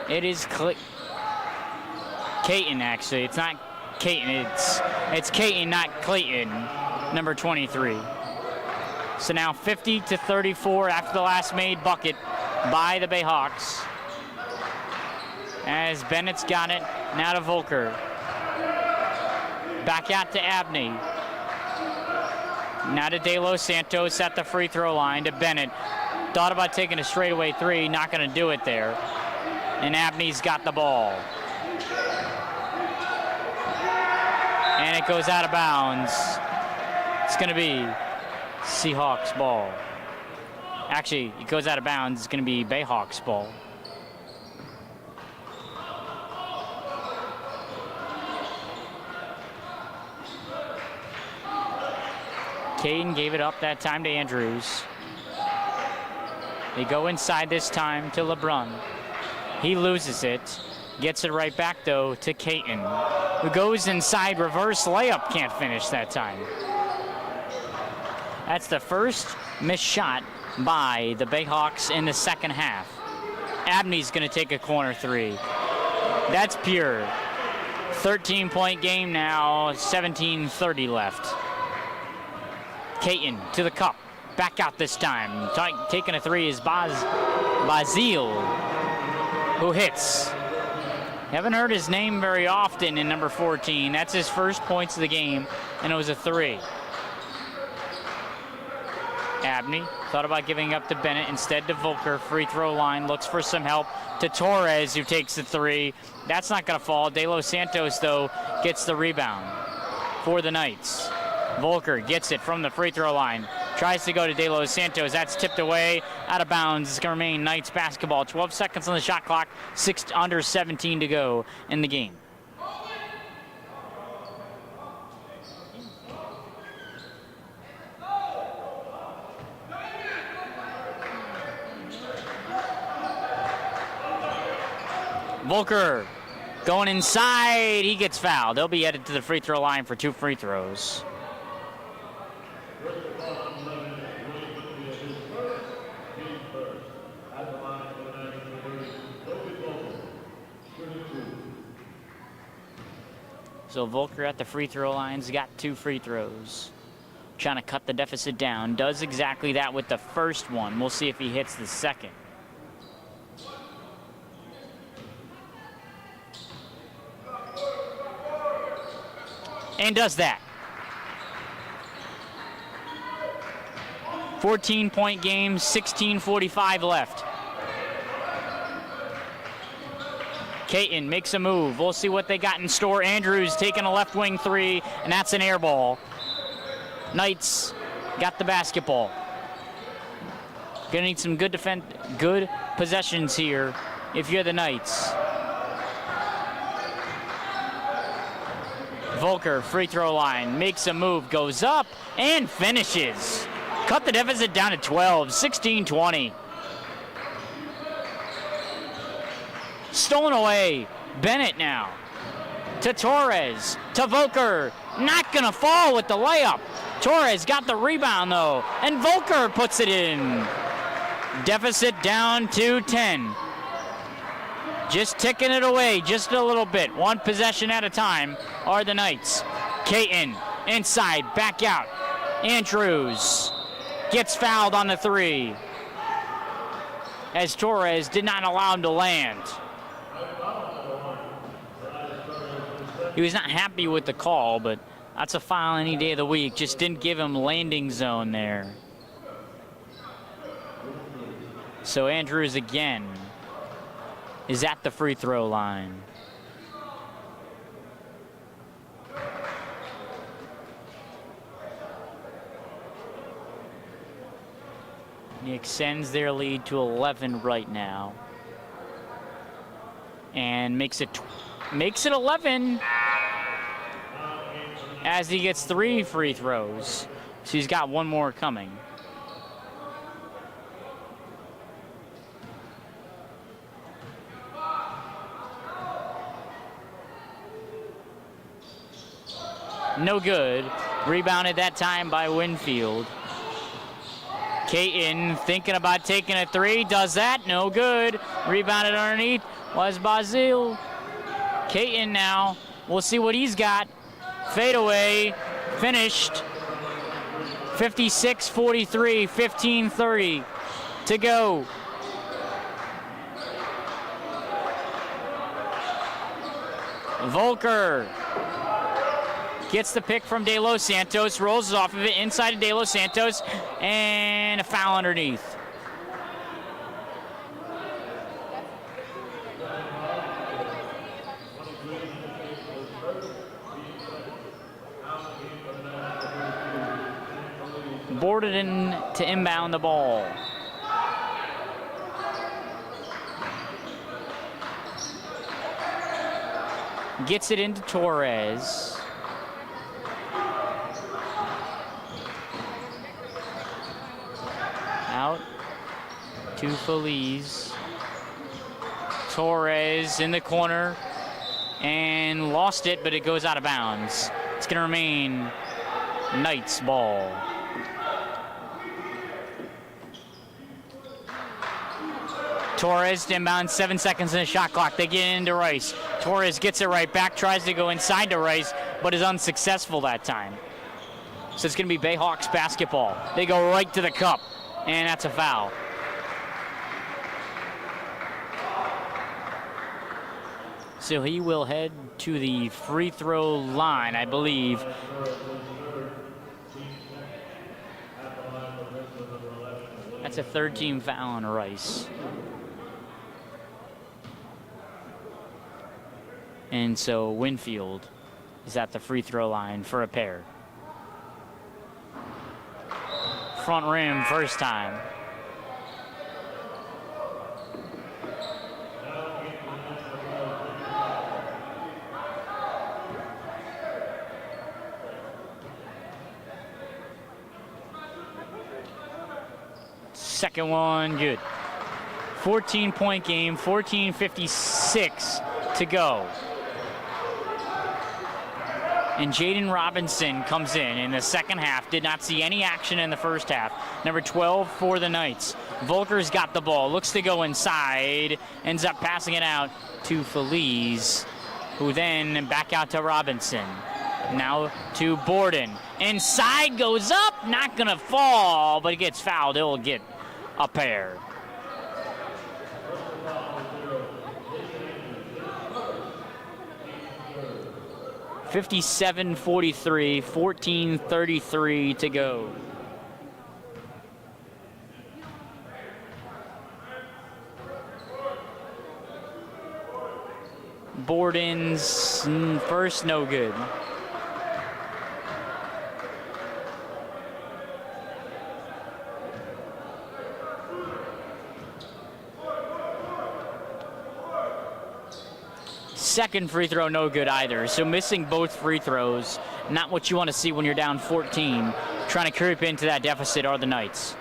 it is Caton, actually. It's not Caton, it's Caton, not Clayton, number 23. So now 50-34 after the last made bucket by the Bayhawks. As Bennett's got it, now to Volker. Back out to Abney. Now to De Los Santos at the free throw line to Bennett. Thought about taking a straightaway three, not gonna do it there. And Abney's got the ball. And it goes out of bounds. It's gonna be Seahawks ball. Actually, it goes out of bounds. It's going to be Bayhawks ball. Caden gave it up that time to Andrews. They go inside this time to LeBron. He loses it. Gets it right back, though, to Caton, who goes inside, reverse layup, can't finish that time. That's the first missed shot by the Bayhawks in the second half. Abney's gonna take a corner three. That's pure. 13-point game now, 17:30 left. Caton to the cup, back out this time. Taking a three is Bazil, who hits. Haven't heard his name very often in number 14. That's his first points of the game, and it was a three. Abney thought about giving up to Bennett, instead to Volker. Free throw line, looks for some help to Torres, who takes the three. That's not gonna fall. De Los Santos, though, gets the rebound for the Knights. Volker gets it from the free throw line. Tries to go to De Los Santos. That's tipped away, out of bounds. It's gonna remain Knights basketball. 12 seconds on the shot clock, under 17 to go in the game. Volker going inside, he gets fouled. They'll be headed to the free throw line for two free throws. So Volker at the free throw line's got two free throws. Trying to cut the deficit down. Does exactly that with the first one. We'll see if he hits the second. And does that. 14-point game, 16:45 left. Caton makes a move. We'll see what they got in store. Andrews taking a left wing three, and that's an air ball. Knights got the basketball. Gonna need some good possessions here if you're the Knights. Volker, free throw line, makes a move, goes up, and finishes. Cut the deficit down to 12, 16-20. Stolen away. Bennett now. To Torres. To Volker. Not gonna fall with the layup. Torres got the rebound though. And Volker puts it in. Deficit down to 10. Just ticking it away just a little bit. One possession at a time are the Knights. Caton inside, back out. Andrews gets fouled on the 3 as Torres did not allow him to land. He was not happy with the call, but that's a foul any day of the week. Just didn't give him landing zone there. So Andrews again is at the free throw line. He extends their lead to 11 right now. And makes it 11 as he gets 3 free throws. So he's got one more coming. No good. Rebounded that time by Winfield. Caton thinking about taking a 3. Does that. No good. Rebounded underneath was Bazil. Caton now. We'll see what he's got. Fadeaway. Finished. 56-43. 15-30 to go. Volker gets the pick from De Los Santos, rolls off of it inside of De Los Santos, and a foul underneath. Boarded in to inbound the ball. Gets it into Torres. Out to Feliz. Torres in the corner and lost it, but it goes out of bounds. It's going to remain Knights ball. Torres inbound, 7 seconds in the shot clock. They get into Rice. Torres gets it right back, tries to go inside to Rice, but is unsuccessful that time. So it's going to be Bayhawks basketball. They go right to the cup, and that's a foul. So he will head to the free throw line, I believe. That's a third team foul on Rice. And so Winfield is at the free throw line for a pair. Front rim first time. Second one, good. 14-point game, 14:56 to go. And Jaden Robinson comes in the second half. Did not see any action in the first half. Number 12 for the Knights. Volker's got the ball, looks to go inside, ends up passing it out to Feliz, who then back out to Robinson. Now to Borden. Inside goes up, not gonna fall, but it gets fouled. It'll get a pair. (57-43), 14:33 to go. Borden's first, no good. Second free throw, no good either. So missing both free throws, not what you want to see when you're down 14. Trying to creep into that deficit are the Knights.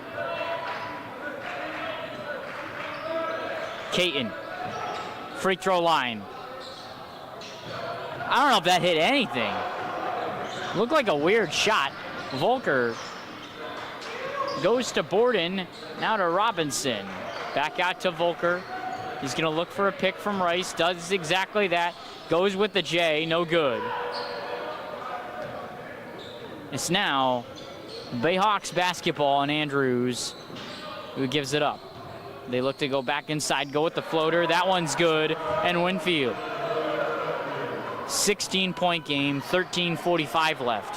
Caton free throw line. I don't know if that hit anything. Looked like a weird shot. Volker goes to Borden, now to Robinson. Back out to Volker. He's gonna look for a pick from Rice, does exactly that. Goes with the J, no good. It's now Bayhawks basketball, and Andrews who gives it up. They look to go back inside, go with the floater. That one's good, and Winfield. 16-point game, 13:45 left.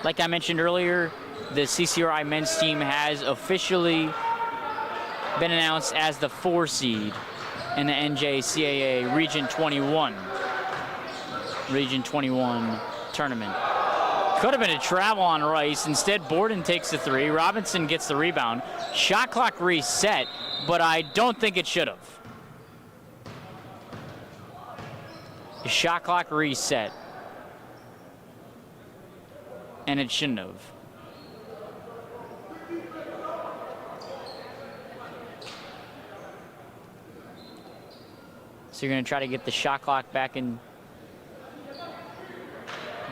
Like I mentioned earlier, the CCRI men's team has officially been announced as the 4 seed in the NJCAA Region 21 tournament. Could have been a travel on Rice. Instead, Borden takes the 3. Robinson gets the rebound. Shot clock reset, but I don't think it should have. The shot clock reset, and it shouldn't have. So you're going to try to get the shot clock back in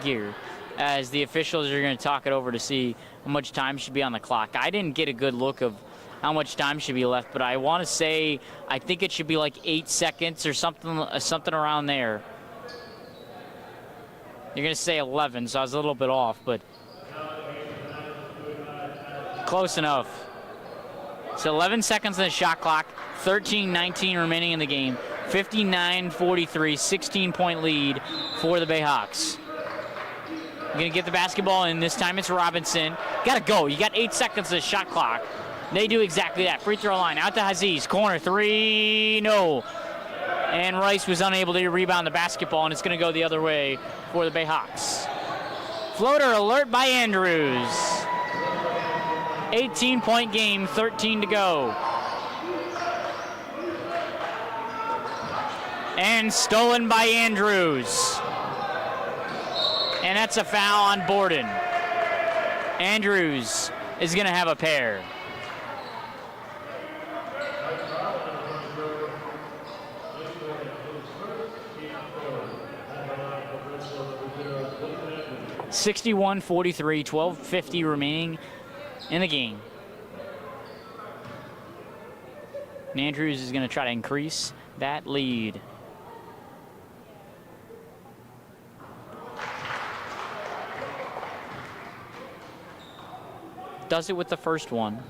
gear, as the officials are going to talk it over to see how much time should be on the clock. I didn't get a good look of how much time should be left, but I want to say I think it should be like 8 seconds or something around there. You're going to say 11, so I was a little bit off, but close enough. So 11 seconds on the shot clock, 13:19 remaining in the game. 59-43, 16-point lead for the Bayhawks. Gonna get the basketball in. This time it's Robinson. Gotta go. You got 8 seconds of the shot clock. They do exactly that. Free throw line out to Aziz. Corner 3, no. And Rice was unable to rebound the basketball, and it's gonna go the other way for the Bayhawks. Floater alert by Andrews. 18-point game, 13 to go. And stolen by Andrews. And that's a foul on Borden. Andrews is going to have a pair. (61-43), 12:50 remaining in the game. And Andrews is going to try to increase that lead. Does it with the first one.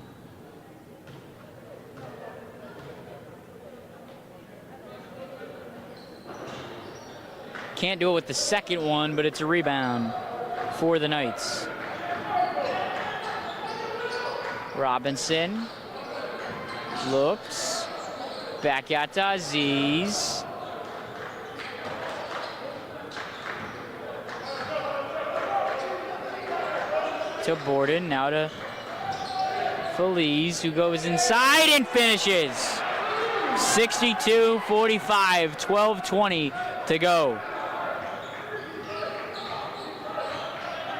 Can't do it with the second one, but it's a rebound for the Knights. Robinson looks back out to Aziz. To Borden, now to Feliz, who goes inside and finishes. 62-45, 12:20 to go.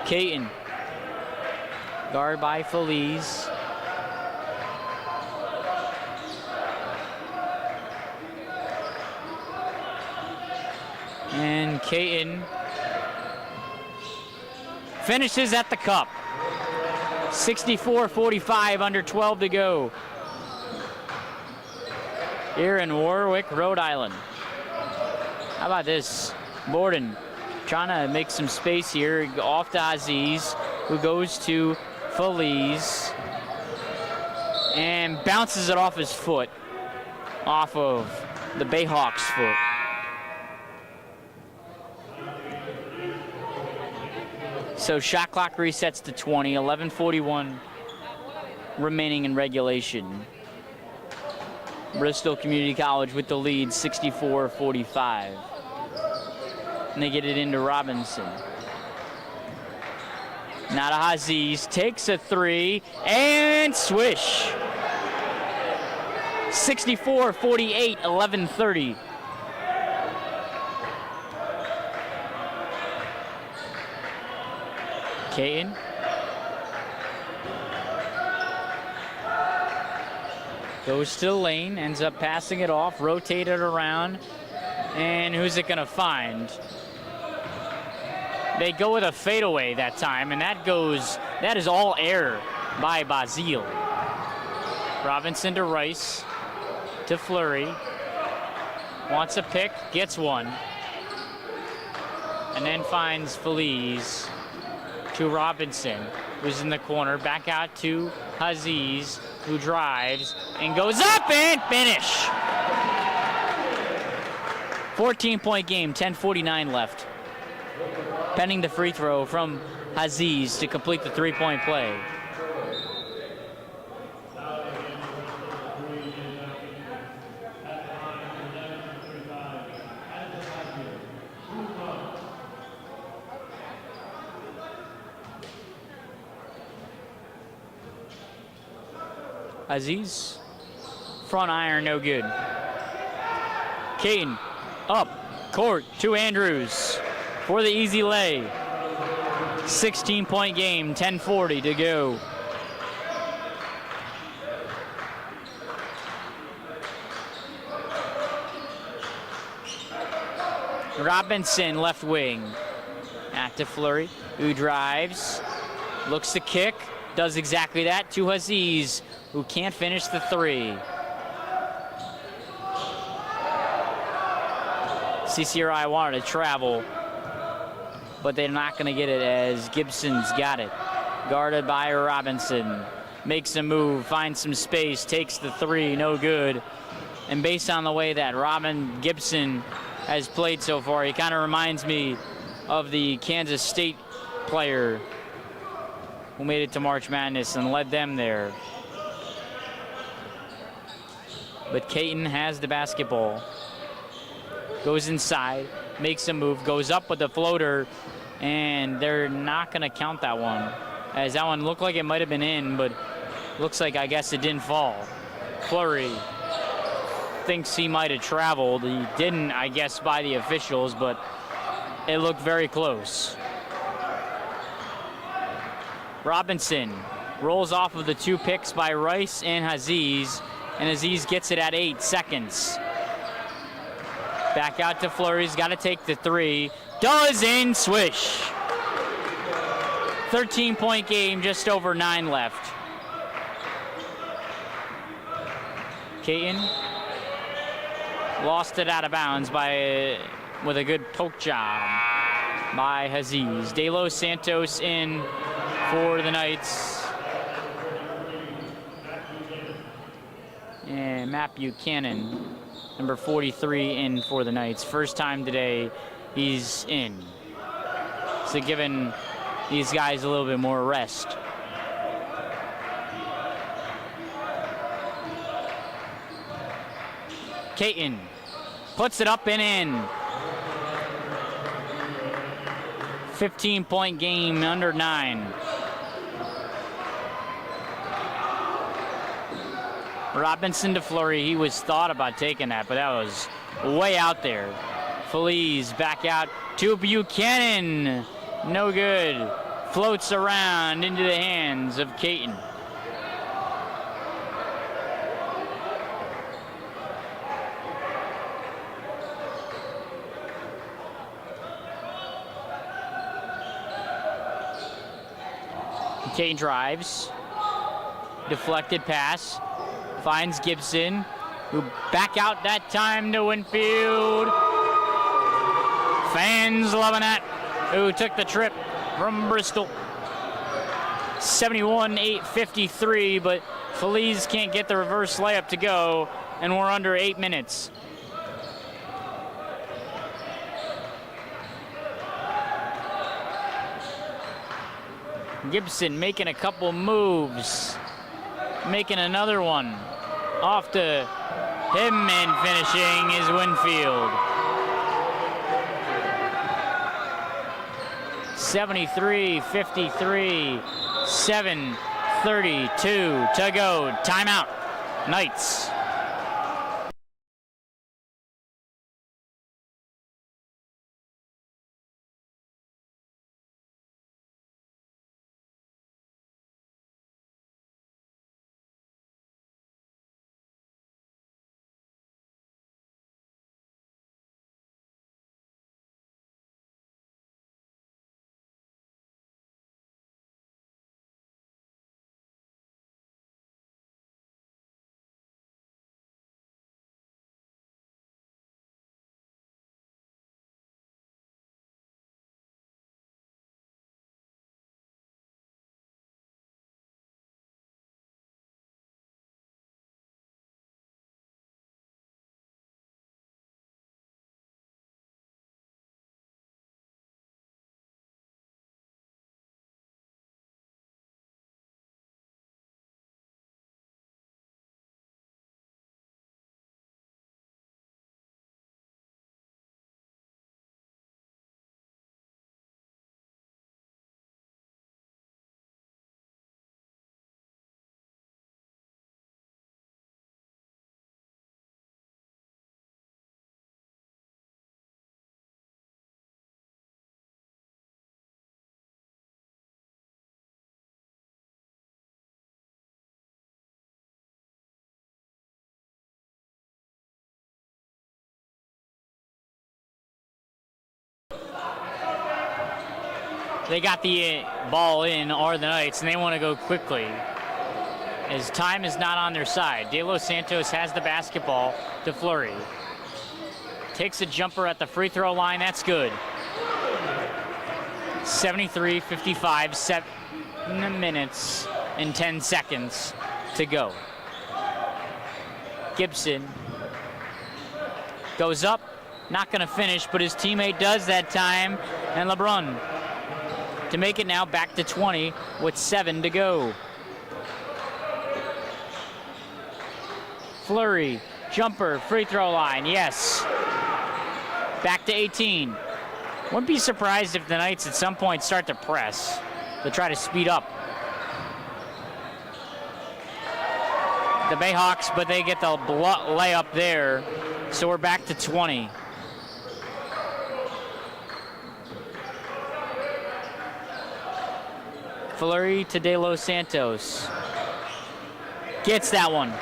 Caton, guard by Feliz. And Caton finishes at the cup. 64-45, under 12 to go. Here in Warwick, Rhode Island. How about this? Borden trying to make some space here. Off to Aziz, who goes to Feliz. And bounces it off his foot. Off of the Bayhawks' foot. So shot clock resets to 20, 11:41 remaining in regulation. Bristol Community College with the lead, 64-45. And they get it into Robinson. Now to Aziz, takes a 3, and swish. 64-48, 11:30. Caton. Goes to the lane, ends up passing it off, rotated around, and who's it gonna find? They go with a fadeaway that time, and that is all air by Basile. Robinson to Rice, to Fleury. Wants a pick, gets one. And then finds Feliz to Robinson, who's in the corner. Back out to Aziz, who drives and goes up and finish. 14-point game, 10:49 left. Pending the free throw from Aziz to complete the three-point play. Aziz, front iron, no good. Caden, up court to Andrews for the easy lay. 16-point game, 10:40 to go. Robinson, left wing. Back to Fleury, who drives, looks to kick, does exactly that to Aziz, who can't finish the three. CCRI wanted to travel, but they're not going to get it as Gibson's got it. Guarded by Robinson. Makes a move, finds some space, takes the three, no good. And based on the way that Robin Gibson has played so far, he kind of reminds me of the Kansas State player who made it to March Madness and led them there. But Caton has the basketball. Goes inside, makes a move, goes up with the floater, and they're not going to count that one. As that one looked like it might have been in, but looks like, I guess, it didn't fall. Fleury thinks he might have traveled. He didn't, I guess, by the officials, but it looked very close. Robinson rolls off of the two picks by Rice and Aziz, and Aziz gets it at 8 seconds. Back out to Fleury, he's got to take the three. Doesn't swish. 13-point game, just over 9 left. Caton lost it out of bounds with a good poke job by Aziz. De Los Santos in for the Knights. And Matt Buchanan, number 43, in for the Knights. First time today he's in. So giving these guys a little bit more rest. Caton puts it up and in. 15-point game, under 9. Robinson to Fleury, he was thought about taking that, but that was way out there. Feliz back out to Buchanan. No good. Floats around into the hands of Caton. Caton drives. Deflected pass. Finds Gibson, who back out that time to Winfield. Fans loving that, who took the trip from Bristol. 71-8-53, but Feliz can't get the reverse layup to go, and we're under 8 minutes. Gibson making a couple moves. Making another one. Off to him, and finishing is Winfield. 73-53, 7:32 to go. Timeout, Knights. they got the ball in, are the Knights, and they want to go quickly, as time is not on their side. De Los Santos has the basketball to Fleury. Takes a jumper at the free throw line. That's good. 73-55, 7 minutes and 10 seconds to go. Gibson goes up, not going to finish, but his teammate does that time, and LeBrun to make it now back to 20 with 7 to go. Fleury, jumper, free throw line, yes. Back to 18. Wouldn't be surprised if the Knights at some point start to press to try to speed up the Bayhawks, but they get the layup there, so we're back to 20. Fleury to De Los Santos. Gets that one.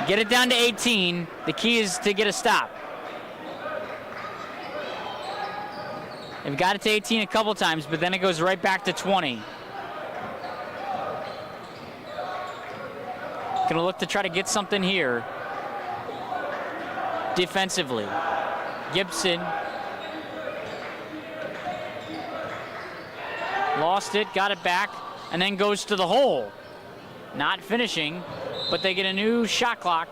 Get it down to 18. The key is to get a stop. They've got it to 18 a couple times, but then it goes right back to 20. Gonna look to try to get something here defensively. Gibson lost it, got it back, and then goes to the hole. Not finishing, but they get a new shot clock.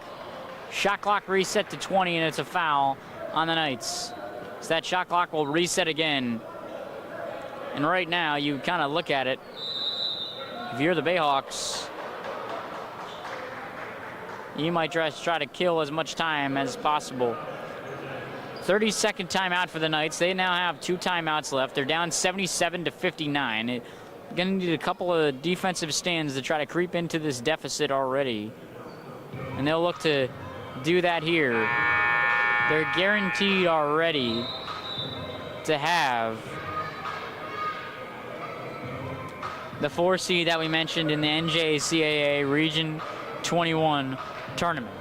Shot clock reset to 20, and it's a foul on the Knights. So that shot clock will reset again. And right now, you kind of look at it. If you're the Bayhawks, you might try to kill as much time as possible. 30-second timeout for the Knights. They now have 2 timeouts left. They're down 77-59. Gonna need a couple of defensive stands to try to creep into this deficit already. And they'll look to do that here. They're guaranteed already to have the 4 seed that we mentioned in the NJCAA Region 21 tournament.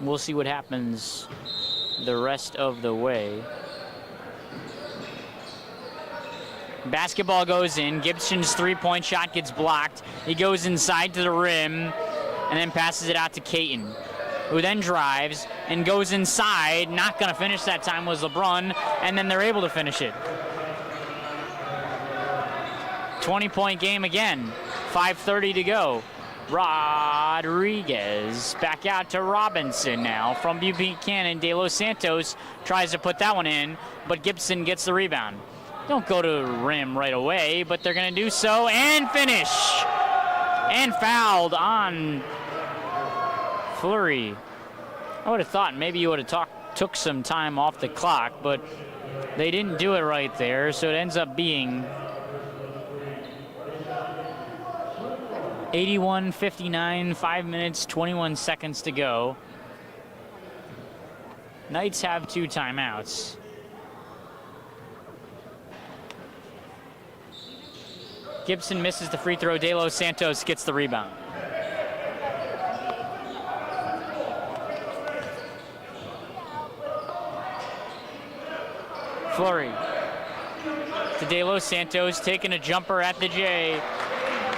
We'll see what happens the rest of the way. Basketball goes in. Gibson's three-point shot gets blocked. He goes inside to the rim and then passes it out to Caton, who then drives and goes inside. Not going to finish that time was LeBrun, and then they're able to finish it. 20-point game again. 5:30 to go. Rodriguez back out to Robinson now from Buchanan. De Los Santos tries to put that one in, but Gibson gets the rebound. Don't go to the rim right away, but they're going to do so and finish. And fouled on Fleury. I would have thought maybe you would have took some time off the clock, but they didn't do it right there, so it ends up being 81-59, 5 minutes, 21 seconds to go. Knights have 2 timeouts. Gibson misses the free throw. De Los Santos gets the rebound. Fleury to De Los Santos, taking a jumper at the J,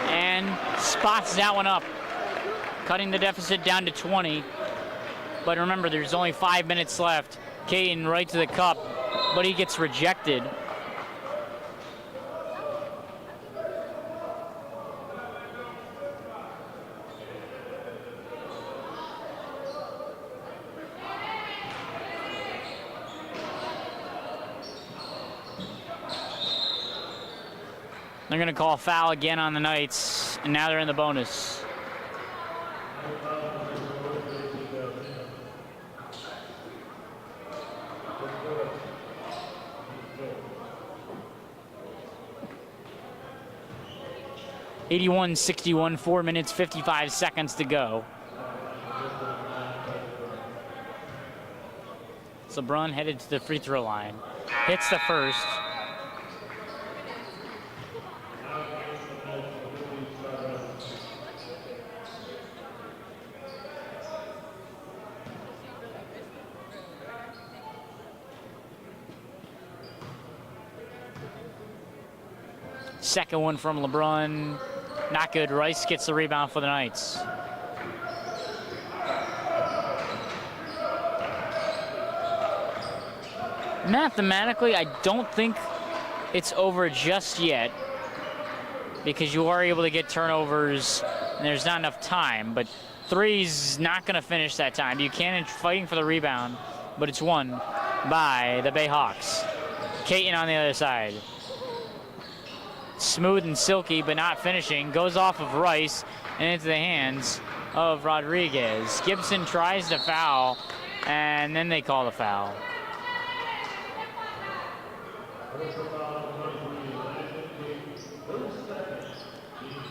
and spots that one up, cutting the deficit down to 20. But remember, there's only 5 minutes left. Caton right to the cup, but he gets rejected. They're going to call a foul again on the Knights, and now they're in the bonus. (81-61), 4 minutes, 55 seconds to go. LeBrun headed to the free throw line. Hits the first. Second one from LeBron. Not good. Rice gets the rebound for the Knights. Mathematically, I don't think it's over just yet because you are able to get turnovers and there's not enough time, but three's not going to finish that time. Buchanan fighting for the rebound, but it's won by the Bayhawks. Caton on the other side. Smooth and silky, but not finishing. Goes off of Rice and into the hands of Rodriguez. Gibson tries to foul, and then they call the foul.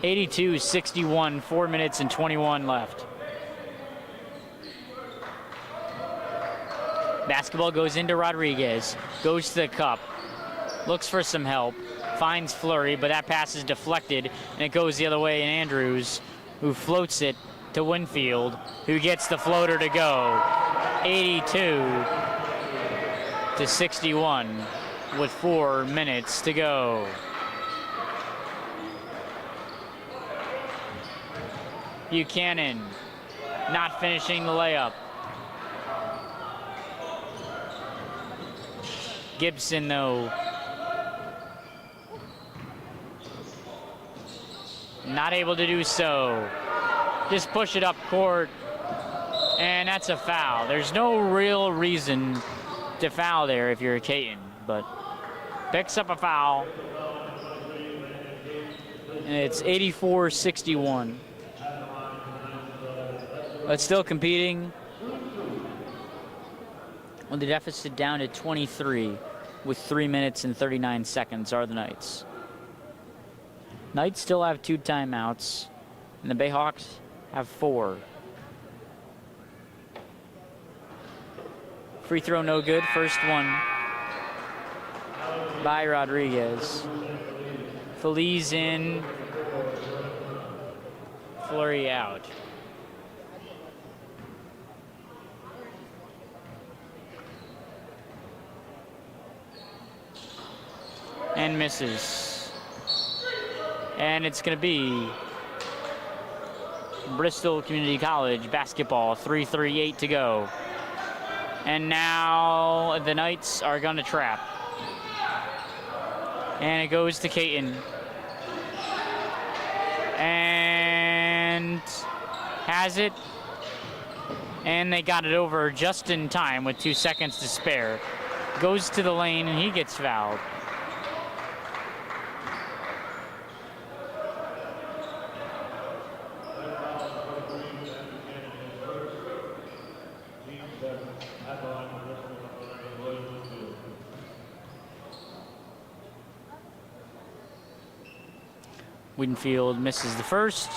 82-61, 4 minutes and 21 left. Basketball goes into Rodriguez, goes to the cup, looks for some help, finds Fleury, but that pass is deflected, and it goes the other way, and Andrews, who floats it to Winfield, who gets the floater to go. 82-61 with 4 minutes to go. Buchanan not finishing the layup. Gibson, though, not able to do so. Just push it up court, and that's a foul. There's no real reason to foul there if you're a Caton, but picks up a foul, and it's 84-61. But still competing. Well, the deficit down to 23 with 3 minutes and 39 seconds are the Knights. Knights still have 2 timeouts, and the Bayhawks have 4. Free throw no good. First one by Rodriguez. Feliz in. Fleury out. And misses. And it's going to be Bristol Community College basketball, 3:38 to go. And now the Knights are going to trap. And it goes to Caton. And has it. And they got it over just in time with 2 seconds to spare. Goes to the lane and he gets fouled. Winfield misses the first.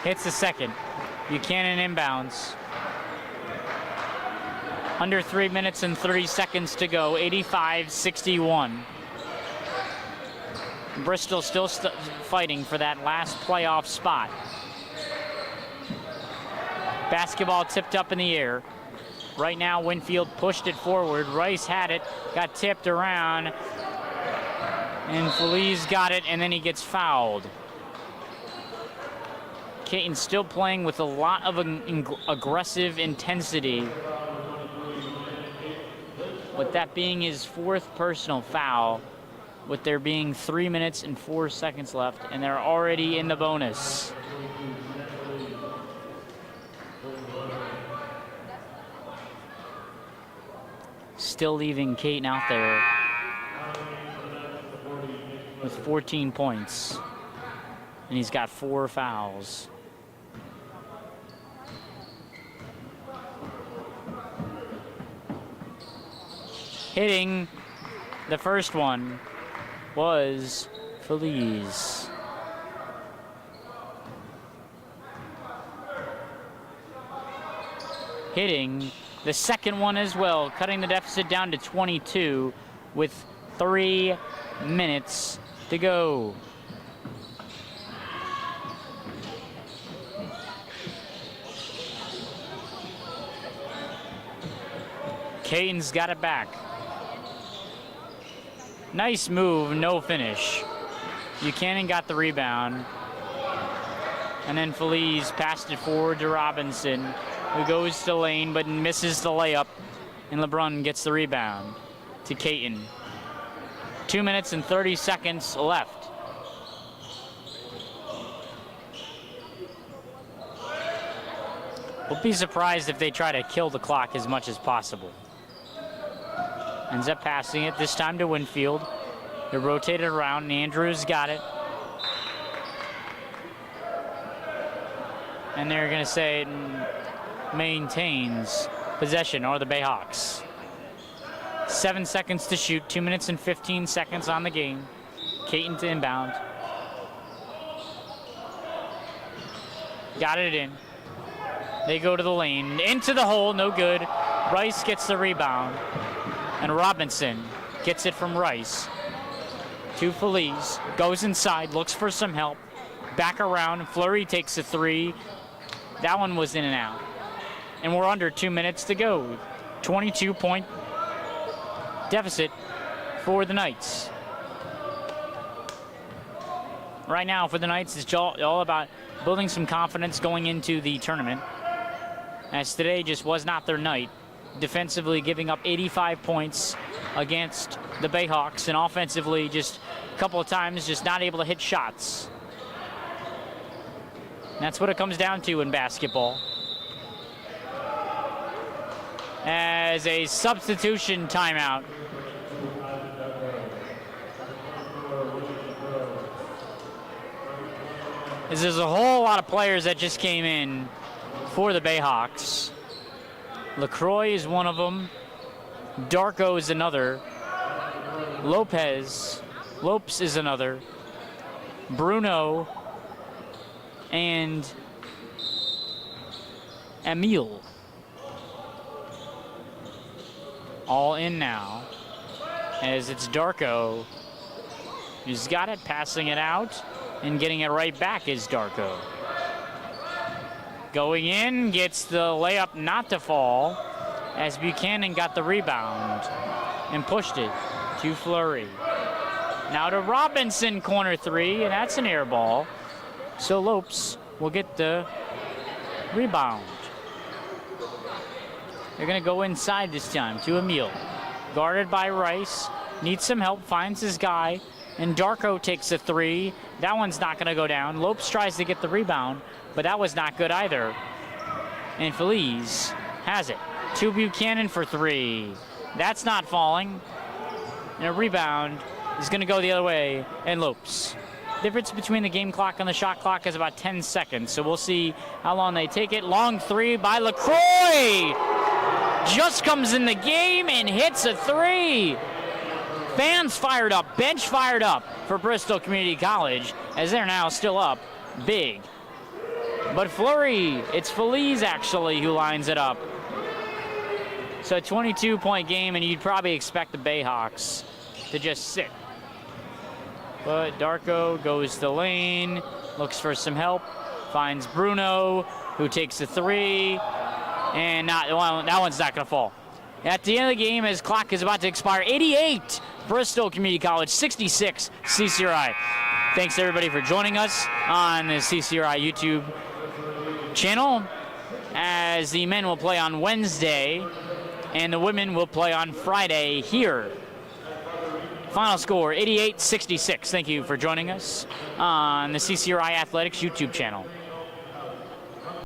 Hits the second. Buchanan inbounds. Under 3 minutes and 30 seconds to go, 85-61. Bristol still fighting for that last playoff spot. Basketball tipped up in the air. Right now, Winfield pushed it forward. Rice had it, got tipped around, and Feliz got it, and then he gets fouled. Caton still playing with a lot of aggressive intensity, with that being his 4th personal foul, with there being 3 minutes and 4 seconds left, and they're already in the bonus. Still leaving Caton out there with 14 points, and he's got 4 fouls. Hitting the first one was Feliz. Hitting the second one as well, cutting the deficit down to 22 with 3 minutes to go. Caden's got it back. Nice move, no finish. Buchanan got the rebound. And then Feliz passed it forward to Robinson, who goes to lane but misses the layup. And LeBrun gets the rebound to Caton. 2 minutes and 30 seconds left. We'll be surprised if they try to kill the clock as much as possible. Ends up passing it, this time to Winfield. They rotated around, and Andrews got it. And they're going to say it maintains possession, or the Bayhawks. 7 seconds to shoot, 2 minutes and 15 seconds on the game. Caton to inbound. Got it in. They go to the lane, into the hole, no good. Rice gets the rebound. And Robinson gets it from Rice to Feliz. Goes inside, looks for some help. Back around, Fleury takes a three. That one was in and out. And we're under 2 minutes to go. 22-point deficit for the Knights. Right now for the Knights, it's all about building some confidence going into the tournament, as today just was not their night. Defensively giving up 85 points against the Bayhawks, and offensively just a couple of times just not able to hit shots. And that's what it comes down to in basketball. As a substitution timeout. As there's a whole lot of players that just came in for the Bayhawks. LaCroix is one of them. Darko is another. Lopes is another. Bruno and Emile. All in now, as it's Darko who's got it, passing it out, and getting it right back is Darko. Going in, gets the layup not to fall, as Buchanan got the rebound and pushed it to Fleury. Now to Robinson, corner three, and that's an air ball. So Lopes will get the rebound. They're gonna go inside this time to Emile. Guarded by Rice, needs some help, finds his guy, and Darko takes a three. That one's not gonna go down. Lopes tries to get the rebound, but that was not good either. And Feliz has it. To Buchanan for three. That's not falling. And a rebound is gonna go the other way, and Lopes. Difference between the game clock and the shot clock is about 10 seconds, so we'll see how long they take it. Long three by LaCroix. Just comes in the game and hits a three. Fans fired up, bench fired up for Bristol Community College, as they're now still up big. But Fleury, it's Feliz actually who lines it up. So a 22-point game, and you'd probably expect the Bayhawks to just sit. But Darko goes to the lane, looks for some help, finds Bruno, who takes a three, and that one's not gonna fall. At the end of the game, as clock is about to expire, 88 Bristol Community College, 66 CCRI. Thanks everybody for joining us on the CCRI YouTube channel, as the men will play on Wednesday and the women will play on Friday here. Final score, 88-66. Thank you for joining us on the CCRI Athletics YouTube channel.